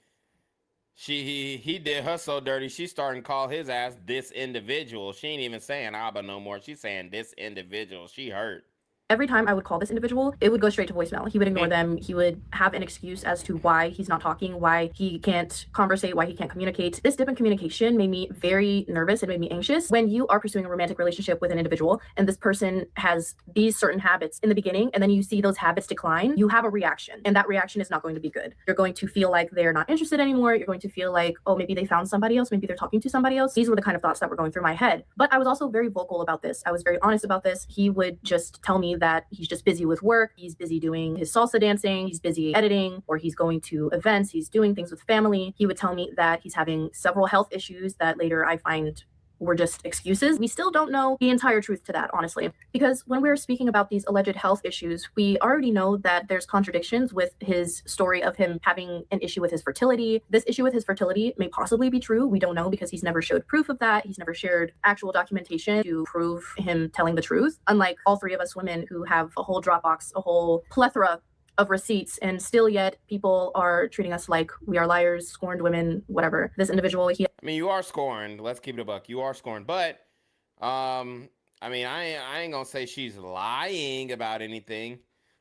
Speaker 2: He did her so dirty, she starting to call his ass this individual. She ain't even saying Abba no more. She's saying this individual. She hurt.
Speaker 3: Every time I would call this individual, it would go straight to voicemail. He would ignore them. He would have an excuse as to why he's not talking, why he can't conversate, why he can't communicate. This dip in communication made me very nervous. It made me anxious. When you are pursuing a romantic relationship with an individual and this person has these certain habits in the beginning, and then you see those habits decline, you have a reaction, and that reaction is not going to be good. You're going to feel like they're not interested anymore. You're going to feel like, oh, maybe they found somebody else. Maybe they're talking to somebody else. These were the kind of thoughts that were going through my head. But I was also very vocal about this. I was very honest about this. He would just tell me that he's just busy with work, he's busy doing his salsa dancing, he's busy editing, or he's going to events, he's doing things with family. He would tell me that he's having several health issues that later I find were just excuses. We still don't know the entire truth to that, honestly, because when we're speaking about these alleged health issues, we already know that there's contradictions with his story of him having an issue with his fertility. This issue with his fertility may possibly be true. We don't know because he's never showed proof of that. He's never shared actual documentation to prove him telling the truth, unlike all three of us women who have a whole Dropbox, a whole plethora of receipts, and still yet people are treating us like we are liars, scorned women, whatever. This individual, I
Speaker 2: mean, you are scorned. Let's keep it a buck. You are scorned. But, I mean, I ain't gonna say she's lying about anything.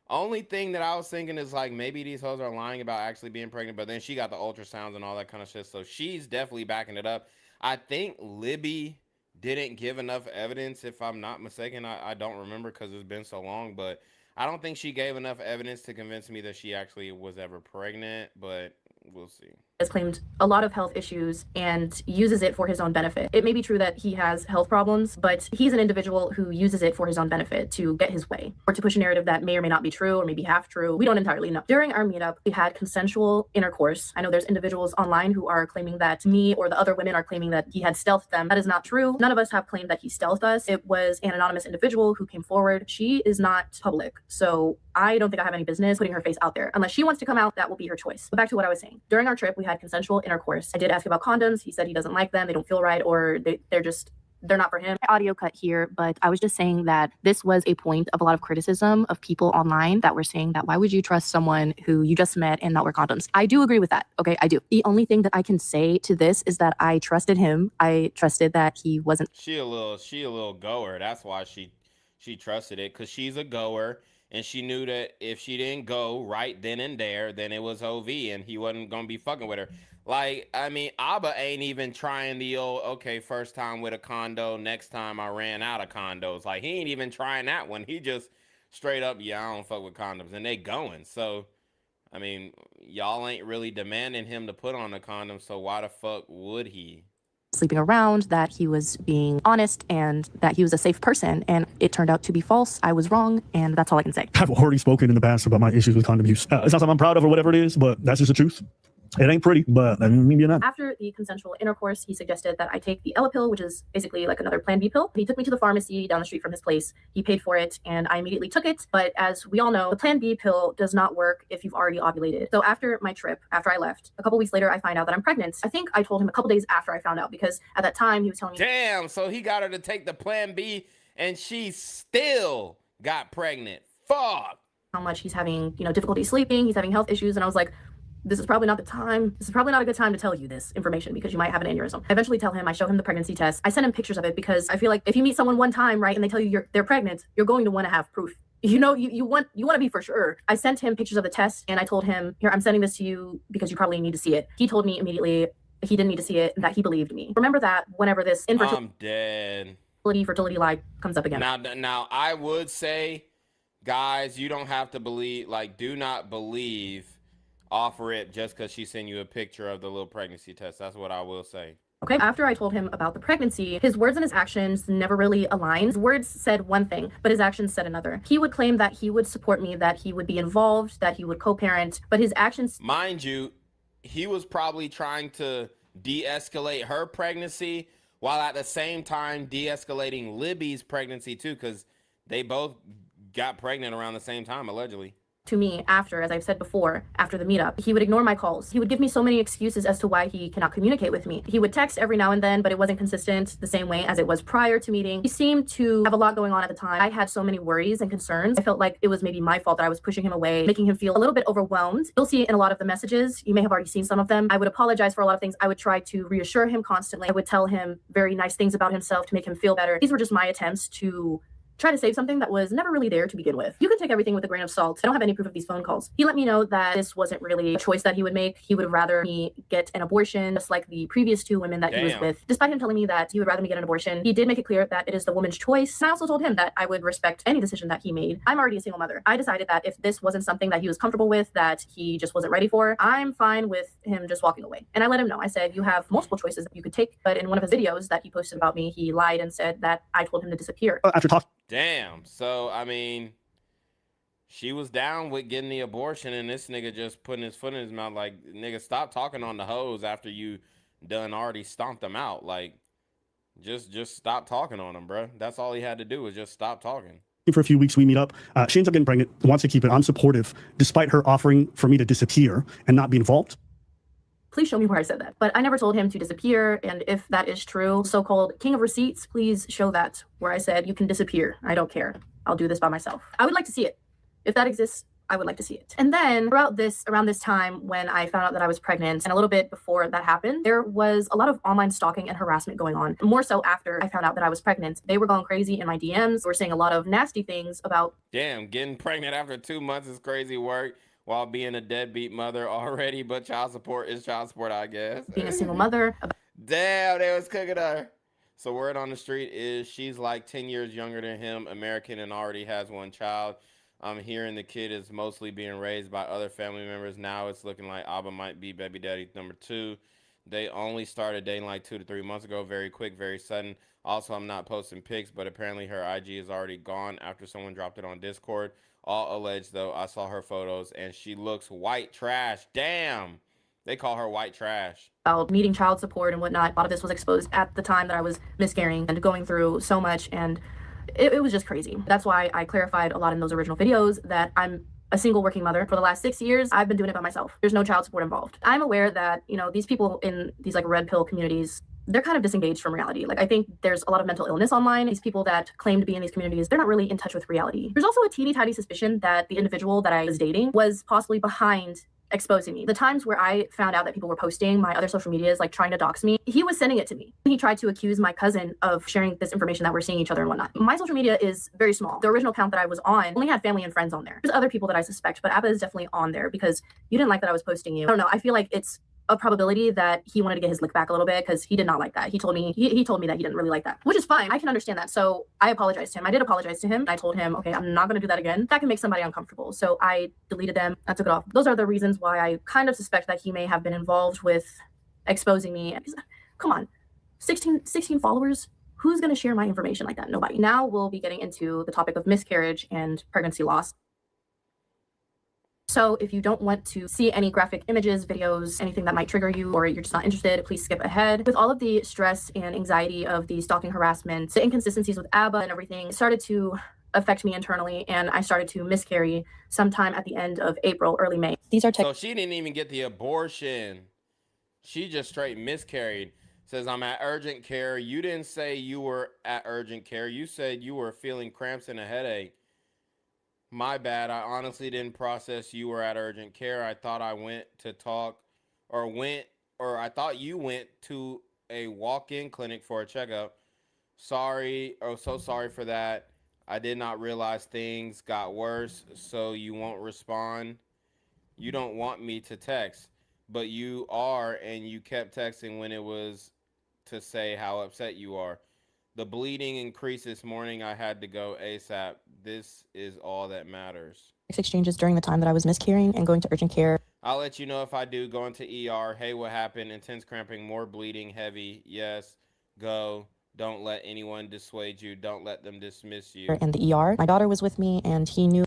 Speaker 2: Only thing that I was thinking is, like, maybe these hoes are lying about actually being pregnant, but then she got the ultrasounds and all that kind of shit, so she's definitely backing it up. I think Libby didn't give enough evidence, if I'm not mistaken. I don't remember because it's been so long, but I don't think she gave enough evidence to convince me that she actually was ever pregnant, but we'll see.
Speaker 3: Has claimed a lot of health issues and uses it for his own benefit. It may be true that he has health problems, but he's an individual who uses it for his own benefit to get his way or to push a narrative that may or may not be true or maybe half true. We don't entirely know. During our meetup, we had consensual intercourse. I know there's individuals online who are claiming that me or the other women are claiming that he had stealthed them. That is not true. None of us have claimed that he stealthed us. It was an anonymous individual who came forward. She is not public, so I don't think I have any business putting her face out there. Unless she wants to come out, that will be her choice. But back to what I was saying. During our trip, we had consensual intercourse. I did ask about condoms. He said he doesn't like them. They don't feel right, or they're not for him. Audio cut here, but I was just saying that this was a point of a lot of criticism of people online that were saying that why would you trust someone who you just met and not wear condoms? I do agree with that. Okay, I do. The only thing that I can say to this is that I trusted him. I trusted that he wasn't.
Speaker 2: She a little goer. That's why she trusted it, because she's a goer. And she knew that if she didn't go right then and there, then it was OV and he wasn't going to be fucking with her. Like, I mean, Abba ain't even trying the old, okay, first time with a condo, next time I ran out of condos. Like, he ain't even trying that one. He just straight up, yeah, I don't fuck with condoms. And they going. So, I mean, y'all ain't really demanding him to put on a condom, so why the fuck would he?
Speaker 3: Sleeping around, that he was being honest, and that he was a safe person, and it turned out to be false. I was wrong, and that's all I can say.
Speaker 5: I've already spoken in the past about my issues with condom use. It's not something I'm proud of or whatever it is, but that's just the truth. It ain't pretty, but I mean, you're not.
Speaker 3: After the consensual intercourse, he suggested that I take the Ella pill, which is basically like another Plan B pill. He took me to the pharmacy down the street from his place. He paid for it, and I immediately took it. But as we all know, the Plan B pill does not work if you've already ovulated. So after my trip, after I left, a couple weeks later, I find out that I'm pregnant. I think I told him a couple days after I found out, because at that time he was telling me,
Speaker 2: damn, so he got her to take the Plan B and she still got pregnant. Fuck.
Speaker 3: How much he's having, difficulty sleeping, he's having health issues, and I was like, this is probably not the time. This is probably not a good time to tell you this information because you might have an aneurysm. I eventually tell him, I show him the pregnancy test. I send him pictures of it because I feel like if you meet someone one time, right, and they tell you they're pregnant, you're going to want to have proof. You want to be for sure. I sent him pictures of the test and I told him, here, I'm sending this to you because you probably need to see it. He told me immediately he didn't need to see it and that he believed me. Remember that whenever this
Speaker 2: I'm dead.
Speaker 3: Fertility lie comes up again.
Speaker 2: Now I would say, guys, you don't have to believe, like, do not believe offer it just because she sent you a picture of the little pregnancy test. That's what I will say.
Speaker 3: Okay, after I told him about the pregnancy, his words and his actions never really aligned. His words said one thing, but his actions said another. He would claim that he would support me, that he would be involved, that he would co-parent, but his actions...
Speaker 2: Mind you, he was probably trying to de-escalate her pregnancy while at the same time de-escalating Libby's pregnancy too, because they both got pregnant around the same time, allegedly.
Speaker 3: to me after, as I've said before, after the meetup. He would ignore my calls. He would give me so many excuses as to why he cannot communicate with me. He would text every now and then, but it wasn't consistent the same way as it was prior to meeting. He seemed to have a lot going on at the time. I had so many worries and concerns. I felt like it was maybe my fault that I was pushing him away, making him feel a little bit overwhelmed. You'll see in a lot of the messages, you may have already seen some of them. I would apologize for a lot of things. I would try to reassure him constantly. I would tell him very nice things about himself to make him feel better. These were just my attempts to try to save something that was never really there to begin with. You can take everything with a grain of salt. I don't have any proof of these phone calls. He let me know that this wasn't really a choice that he would make. He would rather me get an abortion, just like the previous 2 women that he was with. Despite him telling me that he would rather me get an abortion, he did make it clear that it is the woman's choice. And I also told him that I would respect any decision that he made. I'm already a single mother. I decided that if this wasn't something that he was comfortable with, that he just wasn't ready for, I'm fine with him just walking away. And I let him know. I said, you have multiple choices that you could take. But in one of his videos that he posted about me, he lied and said that I told him to disappear.
Speaker 5: After talking.
Speaker 2: Damn. So, I mean, she was down with getting the abortion, and this nigga just putting his foot in his mouth like, nigga, stop talking on the hoes after you done already stomped them out. Like, just stop talking on them, bro. That's all he had to do was just stop talking.
Speaker 5: For a few weeks, we meet up. She ends up getting pregnant, wants to keep it. I'm supportive, despite her offering for me to disappear and not be involved.
Speaker 3: Please show me where I said that. But I never told him to disappear. And if that is true, so-called king of receipts, please show that where I said you can disappear. I don't care. I'll do this by myself. I would like to see it. If that exists, I would like to see it. And then around this time when I found out that I was pregnant and a little bit before that happened, there was a lot of online stalking and harassment going on. More so after I found out that I was pregnant. They were going crazy in my DMs. They were saying a lot of nasty things about,
Speaker 2: damn, getting pregnant after 2 months is crazy work while being a deadbeat mother already, but child support is child support, I guess.
Speaker 3: being a single mother.
Speaker 2: Damn, they was cooking her. So word on the street is she's like 10 years younger than him, American, and already has 1 child. I'm hearing the kid is mostly being raised by other family members. Now it's looking like Abba might be baby daddy number 2. They only started dating like 2 to 3 months ago. Very quick, very sudden. Also, I'm not posting pics, but apparently her IG is already gone after someone dropped it on Discord. All alleged, though. I saw her photos, and she looks white trash. Damn. They call her white trash.
Speaker 3: About needing child support and whatnot. A lot of this was exposed at the time that I was miscarrying and going through so much, and it was just crazy. That's why I clarified a lot in those original videos that I'm a single working mother. For the last 6 years, I've been doing it by myself. There's no child support involved. I'm aware that, these people in these like red pill communities, they're kind of disengaged from reality. Like, I think there's a lot of mental illness online. These people that claim to be in these communities, they're not really in touch with reality. There's also a teeny tiny suspicion that the individual that I was dating was possibly behind exposing me. The times where I found out that people were posting my other social medias, like trying to dox me, he was sending it to me. He tried to accuse my cousin of sharing this information that we're seeing each other and whatnot. My social media is very small. The original account that I was on only had family and friends on there. There's other people that I suspect, but Abba is definitely on there because you didn't like that I was posting you. I don't know. I feel like it's a probability that he wanted to get his lick back a little bit because he did not like that. He told me he told me that he didn't really like that, which is fine. I can understand that. So I apologized to him. I did apologize to him. I told him, okay, I'm not going to do that again. That can make somebody uncomfortable. So I deleted them. I took it off. Those are the reasons why I kind of suspect that he may have been involved with exposing me. Come on, 16 followers. Who's going to share my information like that? Nobody. Now we'll be getting into the topic of miscarriage and pregnancy loss. So if you don't want to see any graphic images, videos, anything that might trigger you, or you're just not interested, please skip ahead. With all of the stress and anxiety of the stalking harassment, the inconsistencies with Abba and everything started to affect me internally, and I started to miscarry sometime at the end of April, early May. These are
Speaker 2: So she didn't even get the abortion. She just straight miscarried. Says, I'm at urgent care. You didn't say you were at urgent care. You said you were feeling cramps and a headache. My bad. I honestly didn't process you were at urgent care. I thought I went to talk or I thought you went to a walk-in clinic for a checkup. Sorry. Oh, so sorry for that. I did not realize things got worse, so you won't respond. You don't want me to text, but you are, and you kept texting when it was to say how upset you are. The bleeding increased this morning. I had to go ASAP. This is all that matters.
Speaker 9: Exchanges during the time that I was miscarrying and going to urgent care.
Speaker 2: I'll let you know if I do go into ER. Hey, what happened? Intense cramping, more bleeding, heavy. Yes, go. Don't let anyone dissuade you. Don't let them dismiss you.
Speaker 9: In the ER, my daughter was with me, and he knew.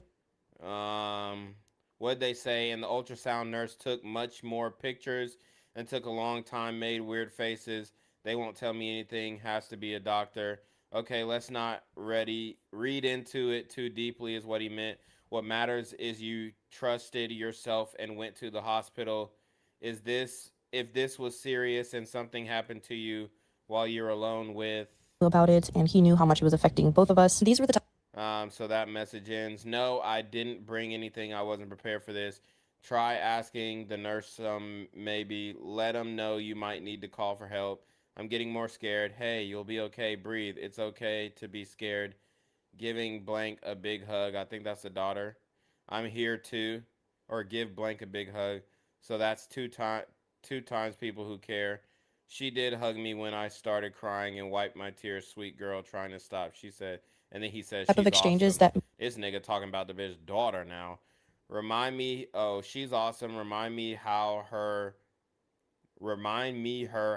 Speaker 2: What'd they say? And the ultrasound nurse took much more pictures and took a long time, made weird faces. They won't tell me anything. Has to be a doctor. Okay, let's not read into it too deeply is what he meant. What matters is you trusted yourself and went to the hospital. If this was serious and something happened to you while you're alone with
Speaker 9: about it, and he knew how much it was affecting both of us. These were the
Speaker 2: so that message ends. No, I didn't bring anything. I wasn't prepared for this. Try asking the nurse some, maybe. Let them know you might need to call for help. I'm getting more scared. Hey, you'll be okay. Breathe. It's okay to be scared. Giving blank a big hug. I think that's the daughter. I'm here too. Or give blank a big hug. So that's two times people who care. She did hug me when I started crying and wiped my tears. Sweet girl trying to stop. She said, and then he says,
Speaker 9: type
Speaker 2: she's
Speaker 9: of exchanges
Speaker 2: awesome.
Speaker 9: that
Speaker 2: This nigga talking about the bitch daughter now. Remind me, oh, she's awesome. Remind me her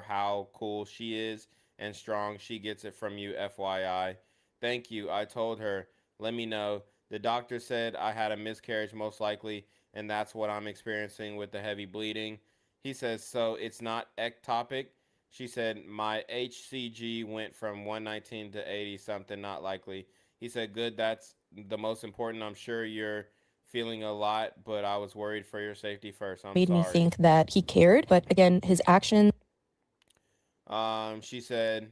Speaker 2: how cool she is and strong. She gets it from you, FYI. Thank you. I told her, let me know. The doctor said I had a miscarriage most likely, and that's what I'm experiencing with the heavy bleeding. He says, so it's not ectopic. She said, my HCG went from 119 to 80 something, not likely. He said, good, that's the most important. I'm sure you're feeling a lot, but I was worried for your safety first. I'm
Speaker 9: made
Speaker 2: sorry.
Speaker 9: me think that he cared, but again, his actions
Speaker 2: She said,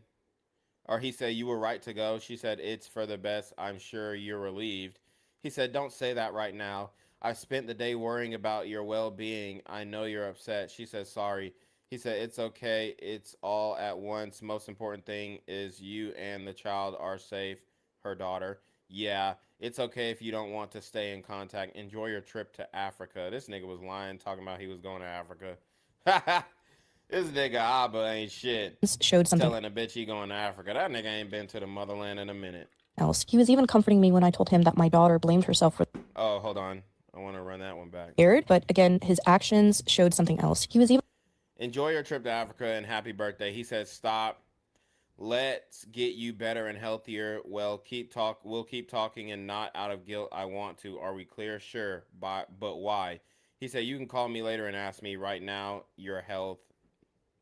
Speaker 2: or he said, you were right to go. She said, it's for the best. I'm sure you're relieved. He said, don't say that right now. I spent the day worrying about your well-being. I know you're upset. She said, sorry. He said, it's okay. It's all at once. Most important thing is you and the child are safe. Her daughter. Yeah, it's okay if you don't want to stay in contact. Enjoy your trip to Africa. This nigga was lying, talking about he was going to Africa. This nigga Abba ain't shit.
Speaker 9: showed something
Speaker 2: Telling a bitch he going to Africa. That nigga ain't been to the motherland in a minute.
Speaker 9: else. He was even comforting me when I told him that my daughter blamed herself for
Speaker 2: Oh, hold on. I want to run that one back.
Speaker 9: scared, but again, his actions showed something else. He was even
Speaker 2: Enjoy your trip to Africa and happy birthday. He says, stop. Let's get you better and healthier. Well, we'll keep talking and not out of guilt. I want to. Are we clear? Sure. But why? He said, you can call me later and ask me right now your health.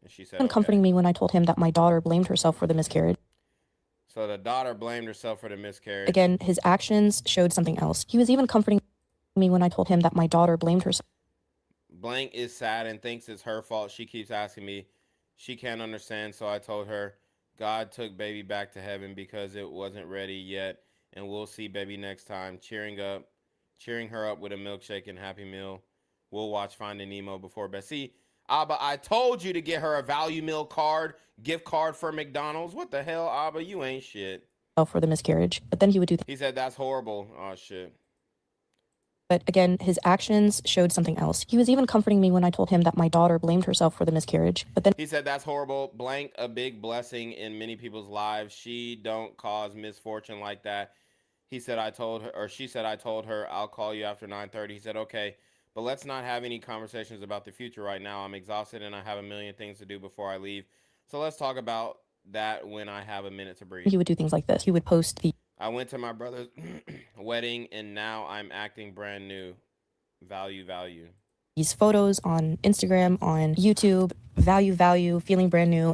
Speaker 2: And she said, okay.
Speaker 9: comforting me when I told him that my daughter blamed herself for the miscarriage.
Speaker 2: So the daughter blamed herself for the miscarriage.
Speaker 9: Again, his actions showed something else. He was even comforting me when I told him that my daughter blamed herself.
Speaker 2: Blank is sad and thinks it's her fault. She keeps asking me. She can't understand, so I told her, God took baby back to heaven because it wasn't ready yet, and we'll see baby next time. Cheering her up with a milkshake and Happy Meal. We'll watch Finding Nemo before bed. See, Abba, I told you to get her a value meal card, gift card for McDonald's. What the hell, Abba? You ain't shit.
Speaker 9: For the miscarriage, but then he would do
Speaker 2: He said, that's horrible. Oh, shit.
Speaker 9: But again, his actions showed something else. He was even comforting me when I told him that my daughter blamed herself for the miscarriage. But then
Speaker 2: he said, that's horrible. Blank a big blessing in many people's lives. She don't cause misfortune like that. He said, I told her, or she said, I told her, I'll call you after 9:30. He said, okay, but let's not have any conversations about the future right now. I'm exhausted and I have a million things to do before I leave. So let's talk about that when I have a minute to breathe.
Speaker 9: he would do things like this. He would post
Speaker 2: I went to my brother's wedding and now I'm acting brand new. Value.
Speaker 9: these photos on Instagram, on YouTube, value, feeling brand new.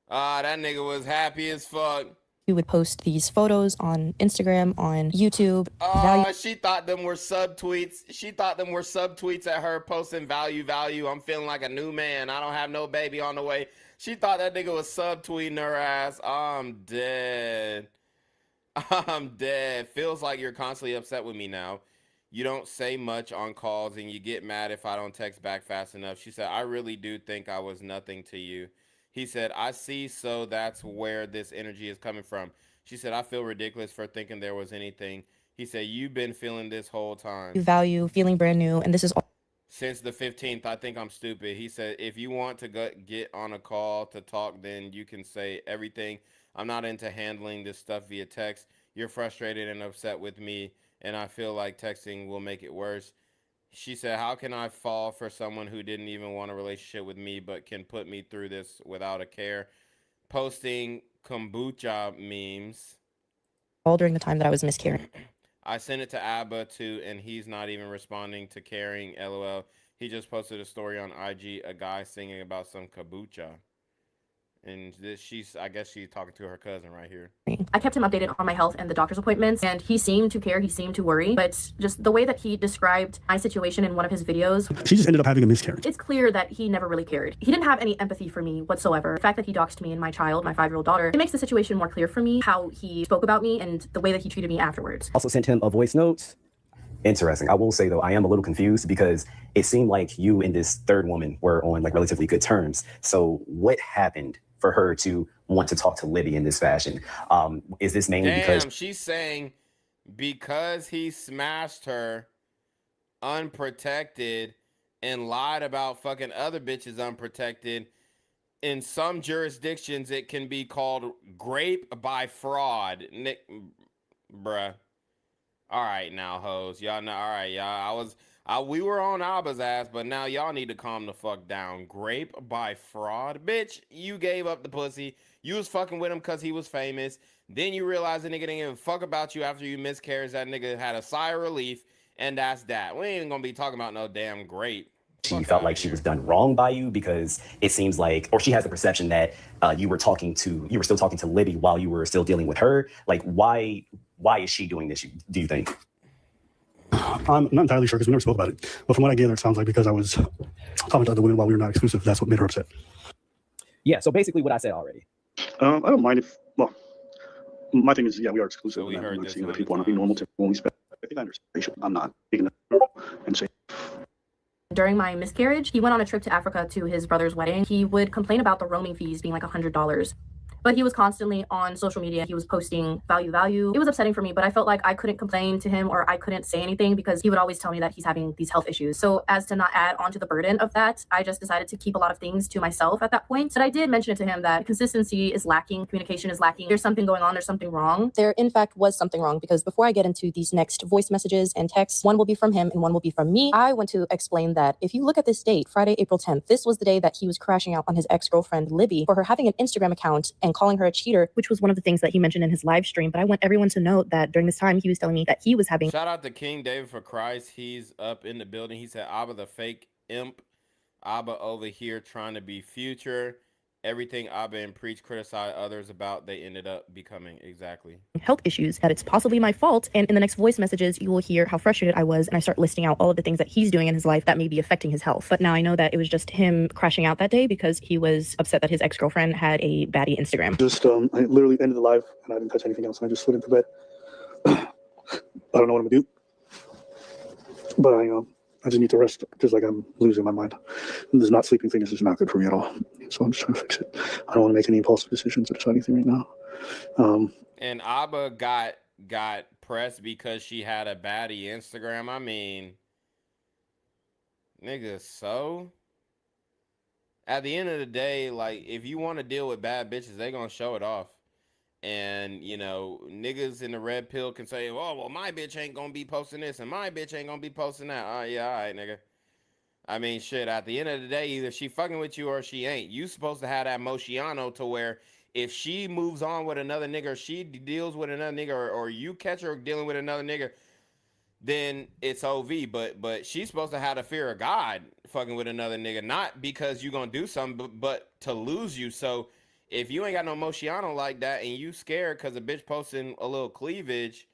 Speaker 2: That nigga was happy as fuck.
Speaker 9: He would post these photos on Instagram, on YouTube.
Speaker 2: She thought them were subtweets. She thought them were subtweets at her posting value. I'm feeling like a new man. I don't have no baby on the way. She thought that nigga was subtweeting her ass. I'm dead. Feels like you're constantly upset with me now. You don't say much on calls and you get mad if I don't text back fast enough. She said, I really do think I was nothing to you. He said, I see, so that's where this energy is coming from. She said, I feel ridiculous for thinking there was anything. He said, you've been feeling this whole time.
Speaker 9: Value, feeling brand new, and this is all.
Speaker 2: Since the 15th, I think I'm stupid. He said, if you want to get on a call to talk, then you can say everything. I'm not into handling this stuff via text. You're frustrated and upset with me, and I feel like texting will make it worse. She said, how can I fall for someone who didn't even want a relationship with me but can put me through this without a care? Posting kombucha memes.
Speaker 9: All during the time that I was miscarrying.
Speaker 2: I sent it to Abba too, and he's not even responding to caring, LOL. He just posted a story on IG, a guy singing about some kombucha. And I guess she's talking to her cousin right here.
Speaker 3: I kept him updated on my health and the doctor's appointments, and he seemed to care, he seemed to worry, but just the way that he described my situation in one of his videos,
Speaker 5: She just ended up having a miscarriage.
Speaker 3: it's clear that he never really cared. He didn't have any empathy for me whatsoever. The fact that he doxed me and my child, my 5-year-old daughter, it makes the situation more clear for me how he spoke about me and the way that he treated me afterwards.
Speaker 6: Also sent him a voice note. Interesting. I will say, though, I am a little confused because it seemed like you and this third woman were on like relatively good terms. So what happened for her to want to talk to Libby in this fashion? Is this mainly because
Speaker 2: she's saying because he smashed her unprotected and lied about fucking other bitches unprotected, in some jurisdictions it can be called rape by fraud. Nick, bruh. All right now, hoes. Y'all know. All right, y'all. We were on Abba's ass, but now y'all need to calm the fuck down. Grape by fraud? Bitch, you gave up the pussy. You was fucking with him because he was famous. Then you realized the nigga didn't even fuck about you after you miscarried. That nigga had a sigh of relief, and that's that. We ain't even gonna be talking about no damn grape.
Speaker 6: she felt like she was done wrong by you? Because it seems like, or she has the perception that you were still talking to Libby while you were still dealing with her. Like, why is she doing this, do you think?
Speaker 5: I'm not entirely sure because we never spoke about it. But from what I gather, it sounds like because I was talking to other women while we were not exclusive, that's what made her upset.
Speaker 6: Yeah, so basically what I said already.
Speaker 4: I don't mind if, well, my thing is, yeah, we are exclusive.
Speaker 2: So we
Speaker 4: and I'm
Speaker 2: heard
Speaker 4: not
Speaker 2: this
Speaker 4: seeing other
Speaker 2: 100
Speaker 4: people. I want to be normal to when we spend. I think I understand. I'm not taking it and say.
Speaker 3: During my miscarriage, he went on a trip to Africa to his brother's wedding. He would complain about the roaming fees being like $100. But he was constantly on social media. He was posting value. It was upsetting for me, but I felt like I couldn't complain to him or I couldn't say anything because he would always tell me that he's having these health issues. So as to not add onto the burden of that, I just decided to keep a lot of things to myself at that point. But I did mention it to him that consistency is lacking, communication is lacking. There's something going on, there's something wrong.
Speaker 9: There, in fact, was something wrong because before I get into these next voice messages and texts, one will be from him and one will be from me. I want to explain that if you look at this date, Friday, April 10th, this was the day that he was crashing out on his ex-girlfriend, Libby, for her having an Instagram account and calling her a cheater, which was one of the things that he mentioned in his live stream. But I want everyone to note that during this time, he was telling me that he was having...
Speaker 2: Shout out to King David for Christ. He's up in the building. He said, Abba the fake imp. Abba over here trying to be future. Everything Abba and Preach criticize others about, they ended up becoming exactly.
Speaker 9: health issues, that it's possibly my fault. And in the next voice messages, you will hear how frustrated I was. And I start listing out all of the things that he's doing in his life that may be affecting his health. But now I know that it was just him crashing out that day because he was upset that his ex-girlfriend had a baddie Instagram.
Speaker 5: Just, I literally ended the live and I didn't touch anything else. And I just slid into bed. I don't know what I'm gonna do, but I just need to rest because like I'm losing my mind. And this not sleeping thing is just not good for me at all. So I'm just trying to fix it. I don't want to make any impulsive decisions or decide anything right now.
Speaker 2: And Abba got pressed because she had a baddie Instagram. I mean, nigga, so at the end of the day, like, if you want to deal with bad bitches, they gonna show it off. And, you know, niggas in the red pill can say, oh, well, my bitch ain't gonna be posting this and my bitch ain't gonna be posting that. Oh, yeah, all right, nigga. I mean, shit, at the end of the day, either she fucking with you or she ain't. You supposed to have that Mosciano to where if she moves on with another nigga or she deals with another nigga or you catch her dealing with another nigga, then it's OV. But she's supposed to have the fear of God fucking with another nigga, not because you gonna do something, but to lose you. So if you ain't got no Mosciano like that and you scared because a bitch posting a little cleavage,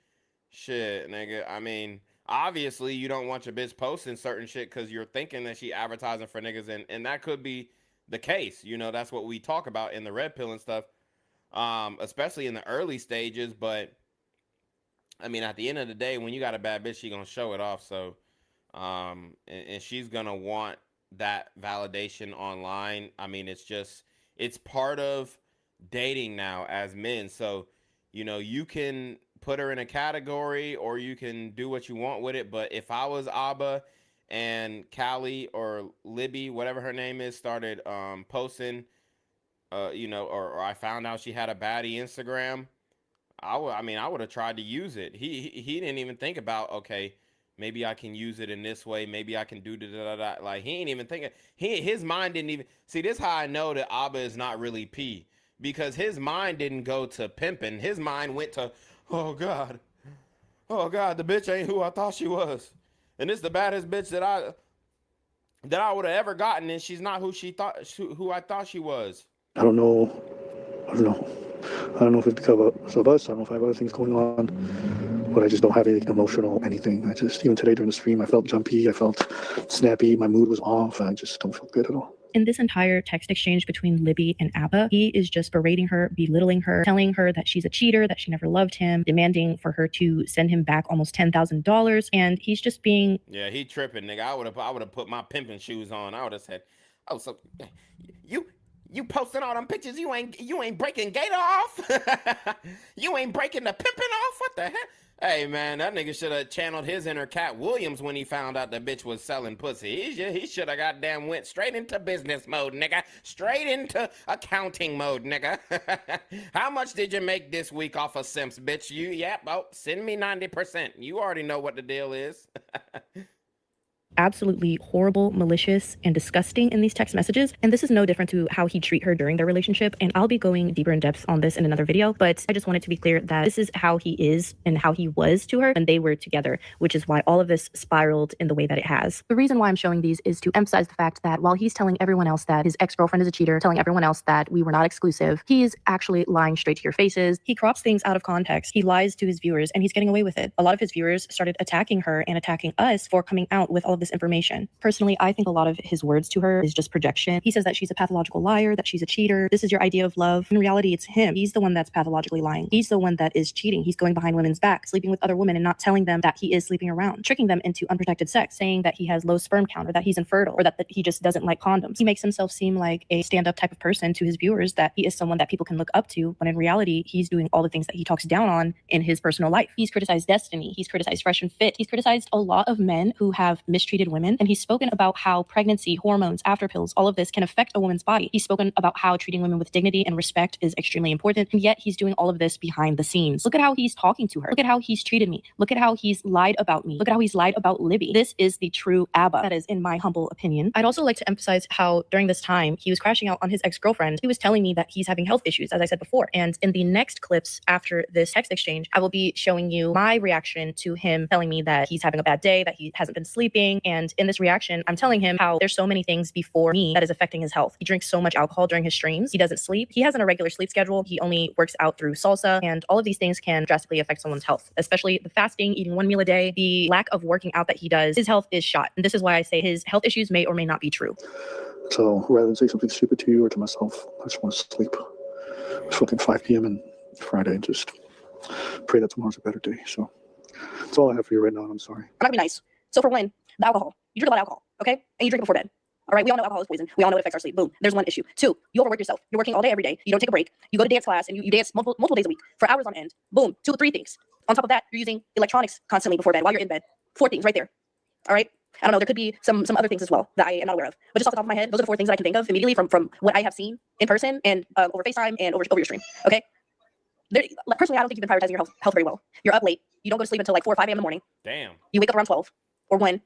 Speaker 2: shit, nigga, I mean, obviously you don't want your bitch posting certain shit because you're thinking that she advertising for niggas, and that could be the case. You know, that's what we talk about in the red pill and stuff, especially in the early stages. But I mean, at the end of the day, when you got a bad bitch, she gonna show it off. So and she's gonna want that validation online. I mean, it's part of dating now as men. So, you know, you can put her in a category or you can do what you want with it. But if I was Abba and Callie or Libby, whatever her name is, started posting, you know, or I found out she had a baddie Instagram, I would have tried to use it. He didn't even think about, okay, maybe I can use it in this way. Maybe I can do da. Like, he ain't even thinking. His mind didn't even see. This how I know that Abba is not really P, because his mind didn't go to pimping. His mind went to, oh God, the bitch ain't who I thought she was, and this the baddest bitch that I would have ever gotten, and she's not who I thought she was.
Speaker 4: I don't know. I don't know. I don't know if it's because of us. I don't know if I have other things going on, but I just don't have any emotional anything. I just, even today during the stream, I felt jumpy. I felt snappy. My mood was off. I just don't feel good at all.
Speaker 9: In this entire text exchange between Libby and Abba, he is just berating her, belittling her, telling her that she's a cheater, that she never loved him, demanding for her to send him back almost $10,000. And he's just being...
Speaker 2: Yeah, he tripping, nigga. I would have put my pimping shoes on. I would have said, oh, so you posting all them pictures, you ain't breaking Gator off? You ain't breaking the pimping off? What the heck? Hey, man, that nigga should have channeled his inner Cat Williams when he found out the bitch was selling pussy. He should have goddamn went straight into business mode, nigga. Straight into accounting mode, nigga. How much did you make this week off of Simps, bitch? Send me 90%. You already know what the deal is.
Speaker 9: Absolutely horrible, malicious, and disgusting in these text messages. And this is no different to how he treat her during their relationship. And I'll be going deeper in depth on this in another video, but I just wanted to be clear that this is how he is and how he was to her when they were together, which is why all of this spiraled in the way that it has. The reason why I'm showing these is to emphasize the fact that while he's telling everyone else that his ex-girlfriend is a cheater, telling everyone else that we were not exclusive, he is actually lying straight to your faces. He crops things out of context. He lies to his viewers, and he's getting away with it. A lot of his viewers started attacking her and attacking us for coming out with all of this information. Personally, I think a lot of his words to her is just projection. He says that she's a pathological liar, that she's a cheater. This is your idea of love. In reality, it's him. He's the one that's pathologically lying. He's the one that is cheating. He's going behind women's back, sleeping with other women and not telling them that he is sleeping around, tricking them into unprotected sex, saying that he has low sperm count or that he's infertile or that he just doesn't like condoms. He makes himself seem like a stand-up type of person to his viewers, that he is someone that people can look up to, when in reality, he's doing all the things that he talks down on in his personal life. He's criticized Destiny. He's criticized Fresh and Fit. He's criticized a lot of men who have mistreated women, and he's spoken about how pregnancy, hormones, after pills, all of this can affect a woman's body. He's spoken about how treating women with dignity and respect is extremely important, and yet he's doing all of this behind the scenes. Look at how he's talking to her. Look at how he's treated me. Look at how he's lied about me. Look at how he's lied about Libby. This is the true Abba. That is in my humble opinion. I'd also like to emphasize how during this time he was crashing out on his ex-girlfriend. He was telling me that he's having health issues, as I said before. And in the next clips after this text exchange, I will be showing you my reaction to him telling me that he's having a bad day, that he hasn't been sleeping. And in this reaction, I'm telling him how there's so many things before me that is affecting his health. He drinks so much alcohol during his streams. He doesn't sleep. He has an irregular sleep schedule. He only works out through salsa, and all of these things can drastically affect someone's health, especially the fasting, eating one meal a day, the lack of working out that he does. His health is shot. And this is why I say his health issues may or may not be true.
Speaker 4: So rather than say something stupid to you or to myself, I just want to sleep. It's fucking 5 p.m. and Friday. Just pray that tomorrow's a better day. So that's all I have for you right now. I'm sorry.
Speaker 9: I'm not gonna be nice. So for one, the alcohol. You drink a lot of alcohol, okay? And you drink it before bed. All right, we all know alcohol is poison. We all know it affects our sleep. Boom. There's one issue. 2, you overwork yourself. You're working all day, every day. You don't take a break. You go to dance class and you dance multiple days a week for hours on end. Boom. 2 or 3 things. On top of that, you're using electronics constantly before bed while you're in bed. 4 things right there. All right. I don't know. There could be some other things as well that I am not aware of. But just off the top of my head, those are the 4 things that I can think of immediately from what I have seen in person and over FaceTime and over your stream. Okay. Personally, I don't think you've been prioritizing your health very well. You're up late. You don't go to sleep until like 4 or 5 a.m. in the morning.
Speaker 2: Damn.
Speaker 9: You wake up around 12 or 1.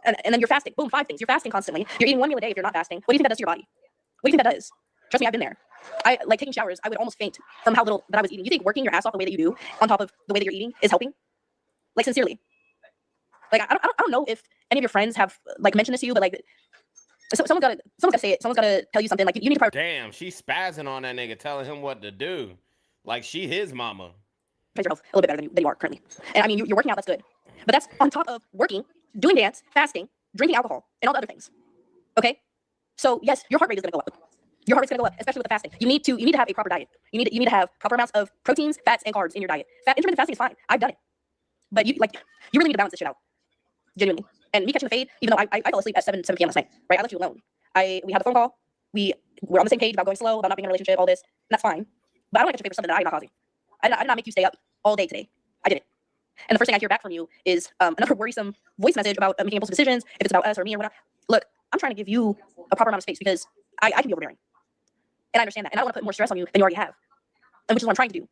Speaker 9: And then you're fasting. Boom, 5 things. You're fasting constantly. You're eating 1 meal a day if you're not fasting. What do you think that does to your body? What do you think that does? Trust me, I've been there. I like taking showers. I would almost faint from how little that I was eating. You think working your ass off the way that you do, on top of the way that you're eating, is helping? Like, sincerely. Like, I don't know if any of your friends have like mentioned this to you, but like, someone's gotta say it. Someone's gotta tell you something. Like, you need to prioritize.
Speaker 2: Damn, she's spazzing on that nigga, telling him what to do. Like she his mama.
Speaker 9: Your health a little bit better than you are currently. And I mean, you're working out. That's good. But that's on top of working, doing dance, fasting, drinking alcohol, and all the other things. Okay? So yes, your heart rate is gonna go up. Your heart rate's gonna go up, especially with the fasting. You need to have a proper diet. You need to have proper amounts of proteins, fats, and carbs in your diet. Intermittent fasting is fine. I've done it. But you really need to balance this shit out. Genuinely. And me catching the fade, even though I fell asleep at 7 p.m. last night, right? I left you alone. We had the phone call. We were on the same page about going slow, about not being in a relationship, all this. And that's fine. But I don't want to catch your fade for something that I'm not causing. I did not make you stay up all day today. I didn't. And the first thing I hear back from you is another worrisome voice message about making impulsive decisions, if it's about us or me or whatnot. Look, I'm trying to give you a proper amount of space because I can be overbearing. And I understand that. And I don't want to put more stress on you than you already have. And which is what I'm trying to do.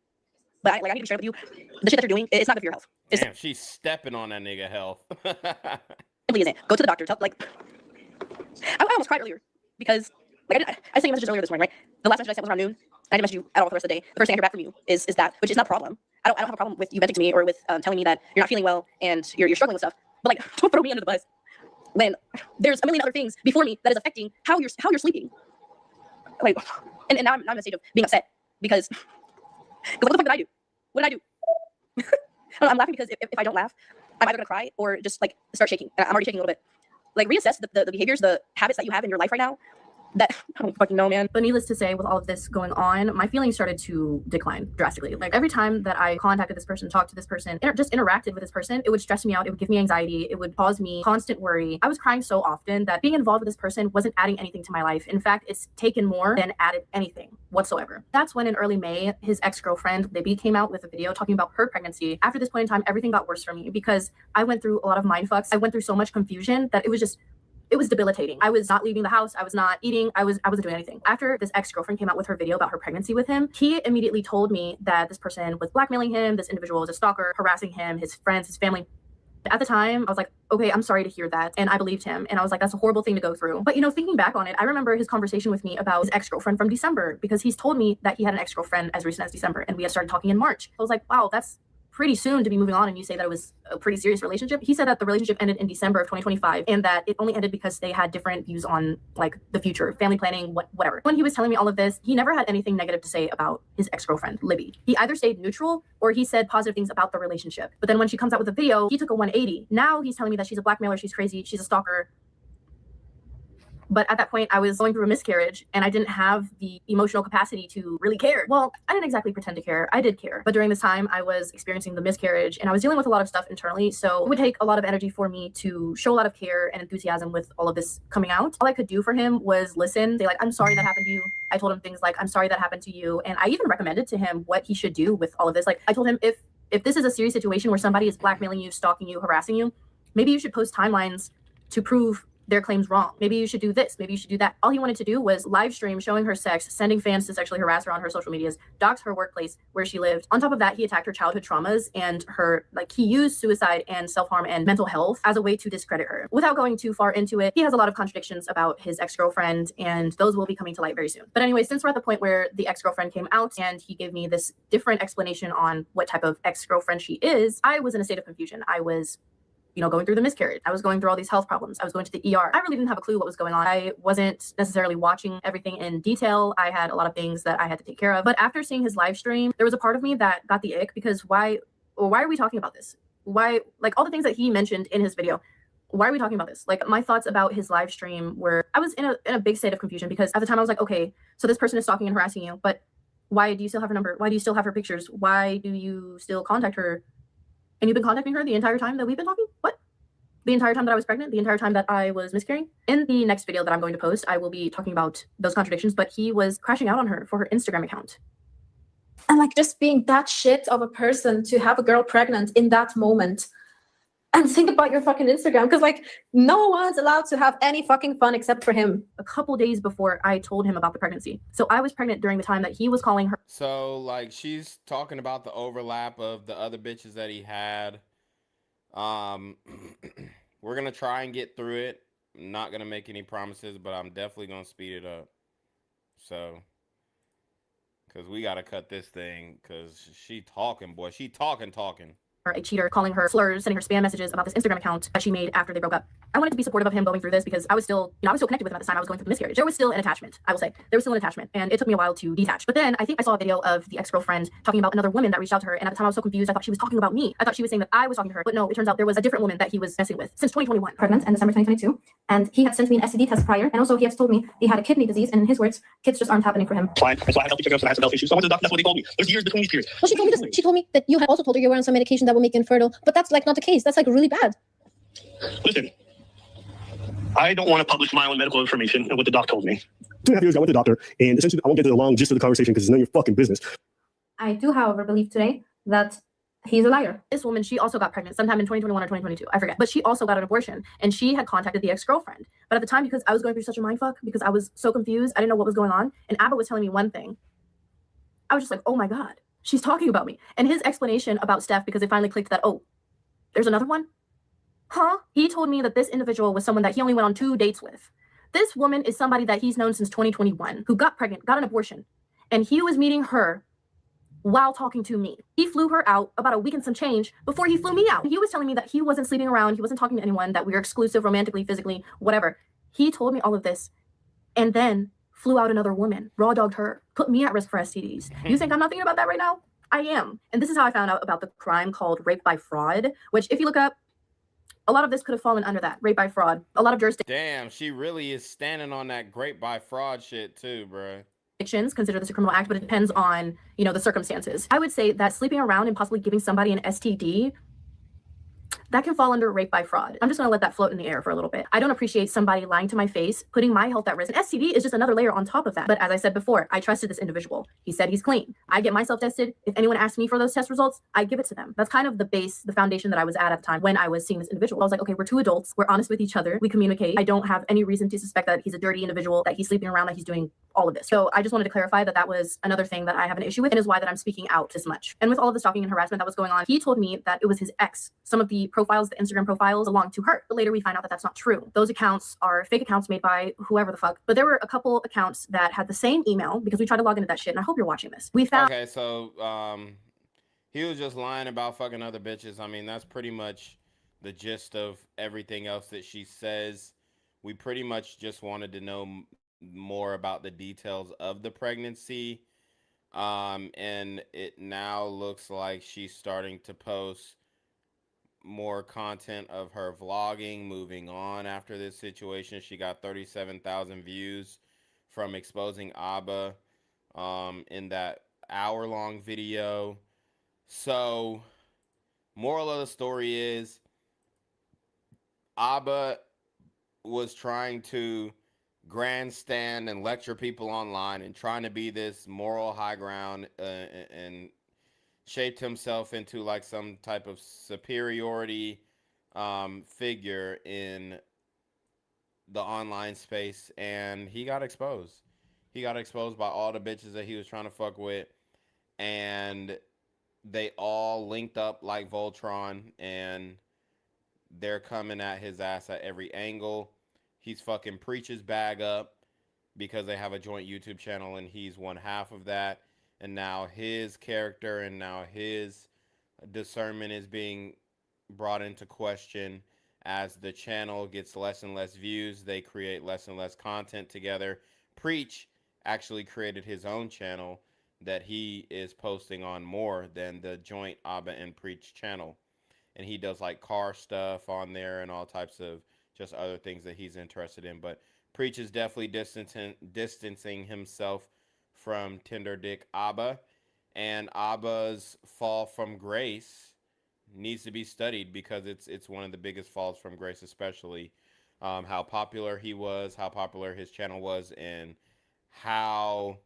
Speaker 9: But I need to be straight with you. The shit that you're doing, it's not good for your health.
Speaker 2: Damn, she's stepping on that nigga health.
Speaker 9: Simply isn't. Go to the doctor. I almost cried earlier because I sent you messages earlier this morning, right? The last message I sent was around noon. I didn't message you at all for the rest of the day. The first thing I hear back from you is that, which is not a problem. I don't have a problem with you venting to me or with telling me that you're not feeling well and you're struggling with stuff. But like, don't throw me under the bus when there's a million other things before me that is affecting how you're sleeping. like, and now I'm in a state of being upset because what the fuck did I do? What did I do? I'm laughing because if I don't laugh, I'm either gonna cry or just like start shaking. And I'm already shaking a little bit. Like reassess the behaviors, the habits that you have in your life right now. That I don't fucking know, man. But needless to say, with all of this going on, my feelings started to decline drastically. Like every time that I contacted this person, talked to this person, just interacted with this person, it would stress me out. It would give me anxiety. It would cause me constant worry. I was crying so often that being involved with this person wasn't adding anything to my life. In fact, it's taken more than added anything whatsoever. That's when in early May, his ex-girlfriend, Libby, came out with a video talking about her pregnancy. After this point in time, everything got worse for me because I went through a lot of mind fucks. I went through so much confusion that it was debilitating. I was not leaving the house. I was not eating. I wasn't doing anything. After this ex-girlfriend came out with her video about her pregnancy with him, he immediately told me that this person was blackmailing him. This individual was a stalker, harassing him, his friends, his family. At the time, I was like, okay, I'm sorry to hear that. And I believed him. And I was like, that's a horrible thing to go through. But, thinking back on it, I remember his conversation with me about his ex-girlfriend from December, because he's told me that he had an ex-girlfriend as recent as December. And we had started talking in March. I was like, wow, that's pretty soon to be moving on, and you say that it was a pretty serious relationship. He said that the relationship ended in December of 2025 and that it only ended because they had different views on like the future, family planning, whatever. When he was telling me all of this, he never had anything negative to say about his ex-girlfriend, Libby. He either stayed neutral or he said positive things about the relationship. But then when she comes out with a video, he took a 180. Now he's telling me that she's a blackmailer, she's crazy, she's a stalker. But at that point, I was going through a miscarriage and I didn't have the emotional capacity to really care. Well, I didn't exactly pretend to care. I did care. But during this time, I was experiencing the miscarriage and I was dealing with a lot of stuff internally. So it would take a lot of energy for me to show a lot of care and enthusiasm with all of this coming out. All I could do for him was listen, say like, I'm sorry that happened to you. I told him things like, I'm sorry that happened to you. And I even recommended to him what he should do with all of this. Like I told him, if this is a serious situation where somebody is blackmailing you, stalking you, harassing you, maybe you should post timelines to prove their claims wrong. Maybe you should do this. Maybe you should do that. All he wanted to do was live stream showing her sex, sending fans to sexually harass her on her social medias, dox her workplace where she lived. On top of that, he attacked her childhood traumas and he used suicide and self-harm and mental health as a way to discredit her. Without going too far into it, he has a lot of contradictions about his ex-girlfriend, and those will be coming to light very soon. But anyway, since we're at the point where the ex-girlfriend came out and he gave me this different explanation on what type of ex-girlfriend she is, I was in a state of confusion. I was going through the miscarriage. I was going through all these health problems. I was going to the ER. I really didn't have a clue what was going on. I wasn't necessarily watching everything in detail. I had a lot of things that I had to take care of. But after seeing his live stream, there was a part of me that got the ick because why are we talking about this? Why, like all the things that he mentioned in his video, why are we talking about this? Like my thoughts about his live stream were, I was in a big state of confusion because at the time I was like, okay, so this person is stalking and harassing you, but why do you still have her number? Why do you still have her pictures? Why do you still contact her? And you've been contacting her the entire time that we've been talking? What? The entire time that I was pregnant? The entire time that I was miscarrying? In the next video that I'm going to post, I will be talking about those contradictions, but he was crashing out on her for her Instagram account.
Speaker 10: And like just being that shit of a person to have a girl pregnant in that moment. And think about your fucking Instagram, because like no one's allowed to have any fucking fun except for him.
Speaker 3: A couple days before I told him about the pregnancy. So I was pregnant during the time that he was calling her.
Speaker 2: So like she's talking about the overlap of the other bitches that he had. We're gonna try and get through it. I'm not gonna make any promises, but I'm definitely gonna speed it up. So, because we gotta cut this thing, because she talking, boy. She talking.
Speaker 3: A cheater, calling her slurs, sending her spam messages about this Instagram account that she made after they broke up. I wanted to be supportive of him going through this because I was still connected with him at the time I was going through the miscarriage. There was still an attachment, I will say. There was still an attachment, and it took me a while to detach. But then I think I saw a video of the ex-girlfriend talking about another woman that reached out to her, and at the time I was so confused. I thought she was talking about me. I thought she was saying that I was talking to her, but no, it turns out there was a different woman that he was messing with since 2021.
Speaker 10: Pregnant in December 2022, and he had sent me an STD test prior, and also he has told me he had a kidney disease, and in his words, kids just aren't happening for him.
Speaker 5: Fine. And so I had healthy checkups and I had some health issues. So I went to the doctor. That's what they told me. There's years between these periods.
Speaker 10: Well, she told me this. She told me that you had also told her you were on some medication that will make you infertile, but that's like not the case. That's like really bad.
Speaker 5: Listen, I don't want to publish my own medical information and what the doc told me. 2.5 years ago, I went to the doctor, and essentially, I won't get to the long gist of the conversation because it's none of your fucking business.
Speaker 10: I do, however, believe today that he's a liar.
Speaker 3: This woman, she also got pregnant sometime in 2021 or 2022. I forget. But she also got an abortion, and she had contacted the ex-girlfriend. But at the time, because I was going through such a mindfuck, because I was so confused, I didn't know what was going on, and Abba was telling me one thing. I was just like, oh my God, she's talking about me. And his explanation about Steph, because it finally clicked that, oh, there's another one? Huh? He told me that this individual was someone that he only went on 2 dates with. This woman is somebody that he's known since 2021, who got pregnant, got an abortion, and he was meeting her while talking to me. He flew her out about a week and some change before he flew me out. He was telling me that he wasn't sleeping around, he wasn't talking to anyone, that we were exclusive romantically, physically, whatever. He told me all of this and then flew out another woman, raw dogged her, put me at risk for STDs. You think I'm not thinking about that right now? I am. And this is how I found out about the crime called rape by fraud, which if you look up, a lot of this could have fallen under that, rape by fraud. A lot of jurisdictions.
Speaker 2: Damn, she really is standing on that rape by fraud shit too, bro.
Speaker 3: Consider this a criminal act, but it depends on, you know, the circumstances. I would say that sleeping around and possibly giving somebody an STD, that can fall under rape by fraud. I'm just gonna let that float in the air for a little bit. I don't appreciate somebody lying to my face, putting my health at risk. An STD is just another layer on top of that. But as I said before, I trusted this individual. He said he's clean. I get myself tested. If anyone asks me for those test results, I give it to them. That's kind of the base, the foundation that I was at the time when I was seeing this individual. I was like, okay, we're two adults. We're honest with each other. We communicate. I don't have any reason to suspect that he's a dirty individual, that he's sleeping around, that he's doing all of this. So I just wanted to clarify that that was another thing that I have an issue with, and is why that I'm speaking out this much. And with all of the stalking and harassment that was going on, he told me that it was his ex. Some of the profiles, the Instagram profiles, belonged to her. But later we find out that that's not true. Those accounts are fake accounts made by whoever the fuck. But there were a couple accounts that had the same email, because we tried to log into that shit, and I hope you're watching this. We found—
Speaker 2: Okay, so he was just lying about fucking other bitches. I mean, that's pretty much the gist of everything else that she says. We pretty much just wanted to know more about the details of the pregnancy, and it now looks like she's starting to post more content of her vlogging moving on after this situation. She got 37,000 views from exposing Abba in that hour-long video. So moral of the story is Abba was trying to grandstand and lecture people online and trying to be this moral high ground, and shaped himself into like some type of superiority figure in the online space, and he got exposed. He got exposed by all the bitches that he was trying to fuck with, and they all linked up like Voltron, and they're coming at his ass at every angle. He's fucking Preach's bag up because they have a joint YouTube channel, and he's one half of that. And now his character and now his discernment is being brought into question as the channel gets less and less views. They create less and less content together. Preach actually created his own channel that he is posting on more than the joint Abba and Preach channel. And he does like car stuff on there and all types of just other things that he's interested in. But Preach is definitely distancing himself from Tinder Dick Abba, and Abba's fall from grace needs to be studied, because it's one of the biggest falls from grace, especially how popular he was, how popular his channel was, and how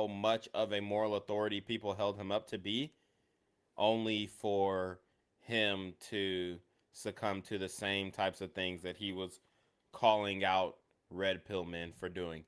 Speaker 2: much of a moral authority people held him up to be, only for him to succumb to the same types of things that he was calling out red pill men for doing.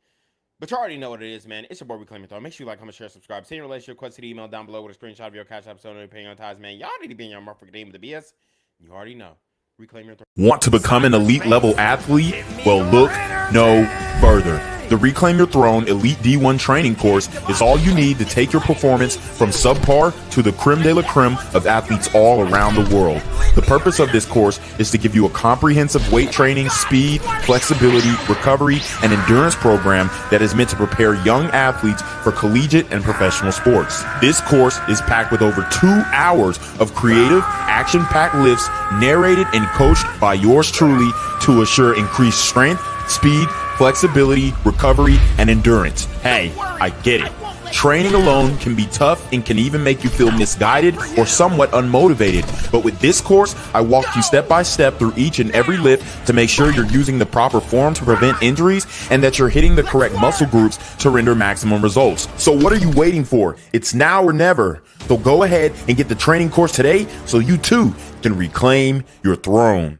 Speaker 2: But you already know what it is, man. It's your boy Reclaim Your Throne. Make sure you like, comment, share, subscribe. Send your relationship request to the email down below with a screenshot of your CashApp so no paying on ties, man. Y'all need to be in your motherfucking name with the BS. You already know. Reclaim Your Throne.
Speaker 1: Want to become an elite level athlete? Well, look no further. The Reclaim Your Throne Elite D1 training course is all you need to take your performance from subpar to the creme de la creme of athletes all around the world. The purpose of this course is to give you a comprehensive weight training, speed, flexibility, recovery, and endurance program that is meant to prepare young athletes for collegiate and professional sports. This course is packed with over 2 hours of creative, action-packed lifts narrated and coached by yours truly to assure increased strength, speed, flexibility, recovery, and endurance. Hey, I get it. Training alone can be tough and can even make you feel misguided or somewhat unmotivated. But with this course, I walk you step by step through each and every lift to make sure you're using the proper form to prevent injuries and that you're hitting the correct muscle groups to render maximum results. So what are you waiting for? It's now or never. So go ahead and get the training course today so you too can reclaim your throne.